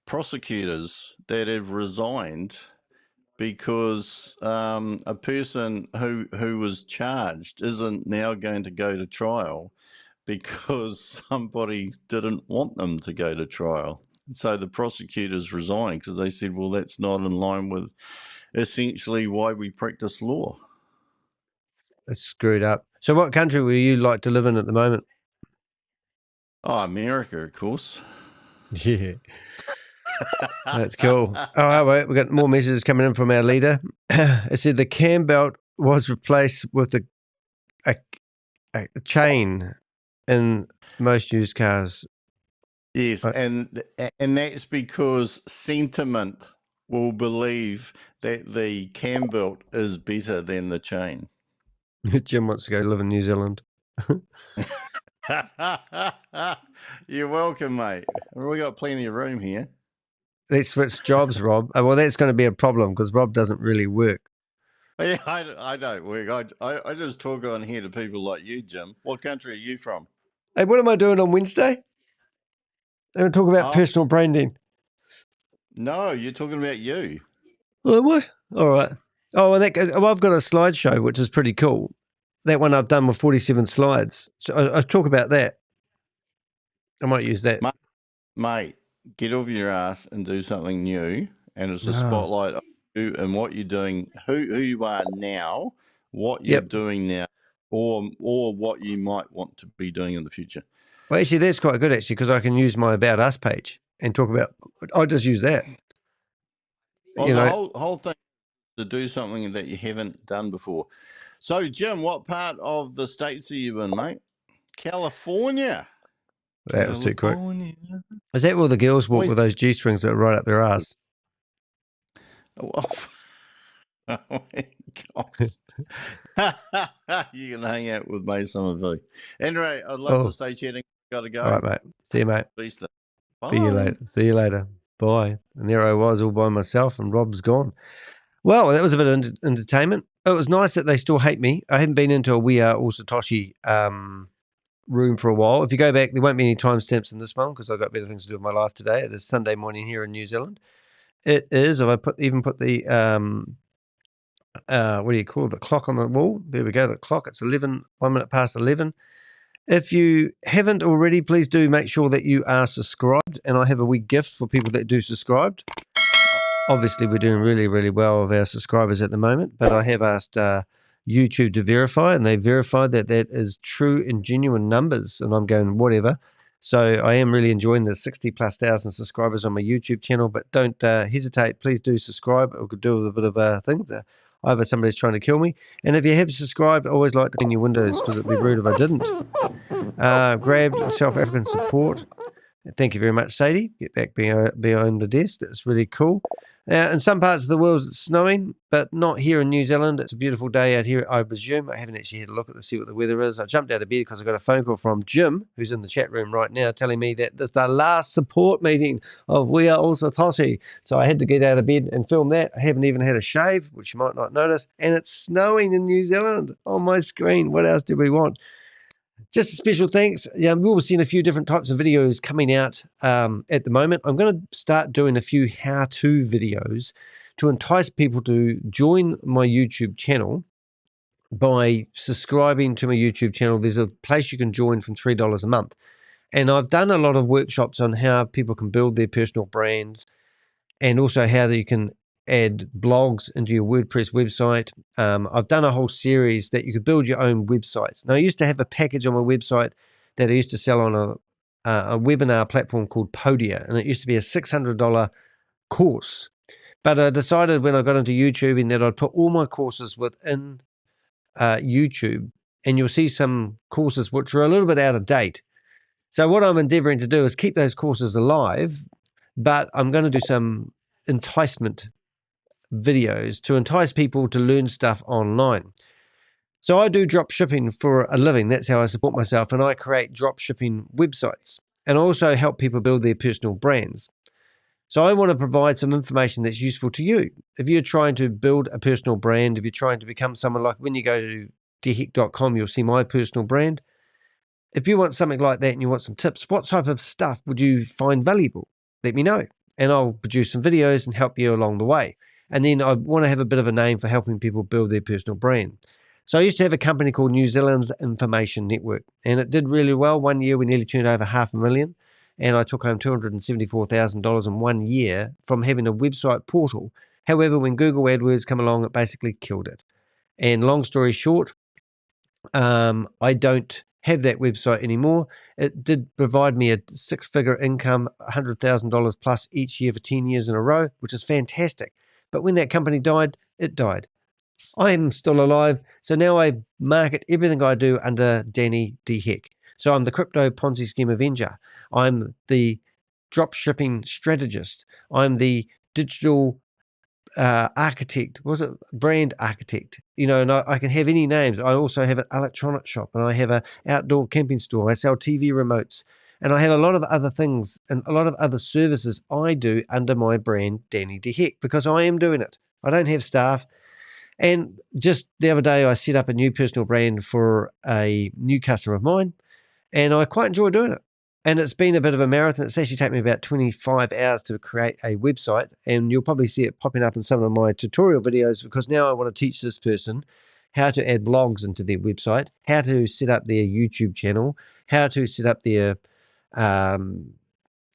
prosecutors that have resigned because a person who was charged isn't now going to go to trial because somebody didn't want them to go to trial. So the prosecutors resigned because they said, well, that's not in line with essentially why we practice law.
It's screwed up. So what country would you like to live in at the moment?
Oh, America, of course.
Yeah. That's cool. Oh, wait, we've got more messages coming in from our leader. It said the cam belt was replaced with a chain in most used cars.
Yes, and that's because sentiment will believe that the cam belt is better than the chain.
Jim wants to go live in New Zealand.
You're welcome, mate. We got plenty of room here.
Let's switch jobs, Rob. Well, that's going to be a problem because Rob doesn't really work.
Yeah, I don't work. I just talk on here to people like you, Jim. What country are you from?
Hey, what am I doing on Wednesday? I'm going to talk about personal branding.
No, you're talking about you.
Oh, what? All right. Oh, and I've got a slideshow, which is pretty cool. That one I've done with 47 slides. So I talk about that. I might use that.
Mate, get off your ass and do something new. And it's a spotlight on you and what you're doing, who you are now, what you're doing now, or what you might want to be doing in the future.
Well, actually, that's quite good, actually, because I can use my About Us page and talk about. I just use that.
Well, the whole thing is to do something that you haven't done before. So, Jim, what part of the States are you in, mate? California.
That was too quick. Is that where the girls walk with those G-strings that are right up their ass?
Oh my God. You can hang out with me some of you. Anyway, I'd love to stay chatting. Got to go.
All right, mate. See you, mate.
Bye.
See you later. See you later. Bye. And there I was all by myself and Rob's gone. Well, that was a bit of entertainment. It was nice that they still hate me. I haven't been into a We Are All Satoshi room for a while. If you go back, there won't be any timestamps in this one because I've got better things to do with my life today. It is Sunday morning here in New Zealand. It is. If I put the what do you call it? The clock on the wall? There we go. The clock. It's 1 minute past 11. If you haven't already, please do make sure that you are subscribed. And I have a wee gift for people that do subscribed. Obviously, we're doing really, really well with our subscribers at the moment. But I have asked YouTube to verify, and they verified that that is true and genuine numbers. And I'm going, whatever. So I am really enjoying the 60,000+ subscribers on my YouTube channel. But don't hesitate. Please do subscribe. I could do a bit of a thing there. Either somebody's trying to kill me. And if you have subscribed, I always like to clean your windows because it'd be rude if I didn't. Grabbed South African support. Thank you very much, Sadie. Get back behind the desk. That's really cool. In some parts of the world, it's snowing, but not here in New Zealand. It's a beautiful day out here, I presume. I haven't actually had a look at to see what the weather is. I jumped out of bed because I got a phone call from Jim, who's in the chat room right now, telling me that it's the last support meeting of We Are All Satoshi. So I had to get out of bed and film that. I haven't even had a shave, which you might not notice, and it's snowing in New Zealand on my screen. What else do we want? Just a special thanks. Yeah, we'll see a few different types of videos coming out at the moment. I'm going to start doing a few how-to videos to entice people to join my YouTube channel by subscribing to my YouTube channel. There's a place you can join from $3 a month. And I've done a lot of workshops on how people can build their personal brands and also how you can add blogs into your WordPress website. I've done a whole series that you could build your own website. Now, I used to have a package on my website that I used to sell on a webinar platform called Podia, and it used to be a $600 course. But I decided when I got into YouTube that I'd put all my courses within YouTube, and you'll see some courses which are a little bit out of date. So what I'm endeavoring to do is keep those courses alive, but I'm going to do some enticement videos to entice people to learn stuff online. So I do drop shipping for a living. That's how I support myself, and I create drop shipping websites and also help people build their personal brands. So I want to provide some information that's useful to you. If you're trying to build a personal brand, if you're trying to become someone, like when you go to dissect.com, you'll see my personal brand. If you want something like that and you want some tips, what type of stuff would you find valuable? Let me know, and I'll produce some videos and help you along the way. And then I want to have a bit of a name for helping people build their personal brand. So I used to have a company called New Zealand's Information Network, and it did really well. 1 year, we nearly turned over $500,000, and I took home $274,000 in 1 year from having a website portal. However, when Google AdWords come along, it basically killed it. And long story short, I don't have that website anymore. It did provide me a 6-figure income, $100,000 plus each year for 10 years in a row, which is fantastic. But when that company died, it died. I am still alive, so now I market everything I do under Danny D. Heck. So I'm the crypto Ponzi scheme avenger. I'm the drop shipping strategist. I'm the digital architect, brand architect, and I can have any names. I also have an electronic shop, and I have an outdoor camping store. I sell TV remotes, and I have a lot of other things and a lot of other services I do under my brand, Danny D. Heck, because I am doing it. I don't have staff. And just the other day, I set up a new personal brand for a new customer of mine, and I quite enjoy doing it. And it's been a bit of a marathon. It's actually taken me about 25 hours to create a website, and you'll probably see it popping up in some of my tutorial videos, because now I want to teach this person how to add blogs into their website, how to set up their YouTube channel, how to set up their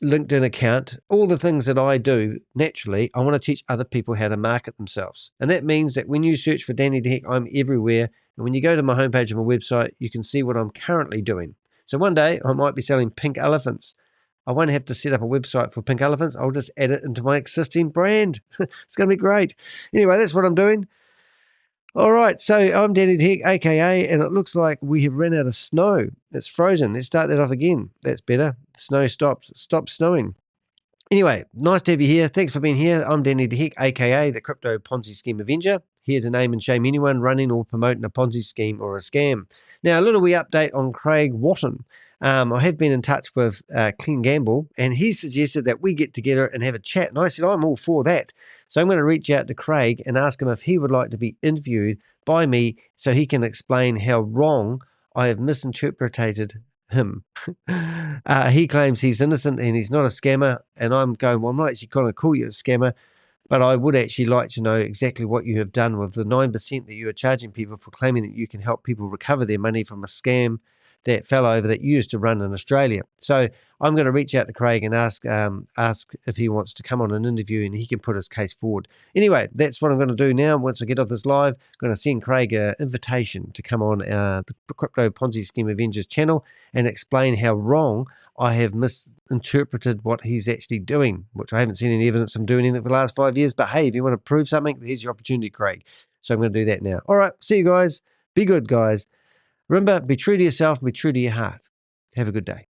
LinkedIn account, all the things that I do naturally. I want to teach other people how to market themselves. And that means that when you search for Danny D. Heck, I'm everywhere. And when you go to my homepage of my website, you can see what I'm currently doing. So one day I might be selling pink elephants. I won't have to set up a website for pink elephants. I'll just add it into my existing brand. It's going to be great. Anyway, that's what I'm doing. All right, so I'm Danny D. Heck, AKA, and it looks like we have run out of snow. It's frozen. Let's start that off again. That's better. The snow stopped snowing. Anyway, nice to have you here. Thanks for being here. I'm Danny D. Heck, AKA the Crypto Ponzi Scheme Avenger, here to name and shame anyone running or promoting a Ponzi scheme or a scam. Now, a little wee update on Craig Watton. I have been in touch with Clean Gamble, and he suggested that we get together and have a chat. And I said, I'm all for that. So I'm going to reach out to Craig and ask him if he would like to be interviewed by me so he can explain how wrong I have misinterpreted him. He claims he's innocent and he's not a scammer. And I'm going, well, I'm not actually going to call you a scammer, but I would actually like to know exactly what you have done with the 9% that you are charging people for claiming that you can help people recover their money from a scam that fell over that used to run in Australia. So I'm going to reach out to Craig and ask if he wants to come on an interview and he can put his case forward. Anyway, that's what I'm going to do now. Once I get off this live, I'm going to send Craig an invitation to come on the Crypto Ponzi Scheme Avengers channel and explain how wrong I have misinterpreted what he's actually doing, which I haven't seen any evidence of doing anything for the last 5 years. But hey, if you want to prove something, here's your opportunity, Craig. So I'm going to do that now. All right, see you guys. Be good, guys. Remember, be true to yourself and be true to your heart. Have a good day.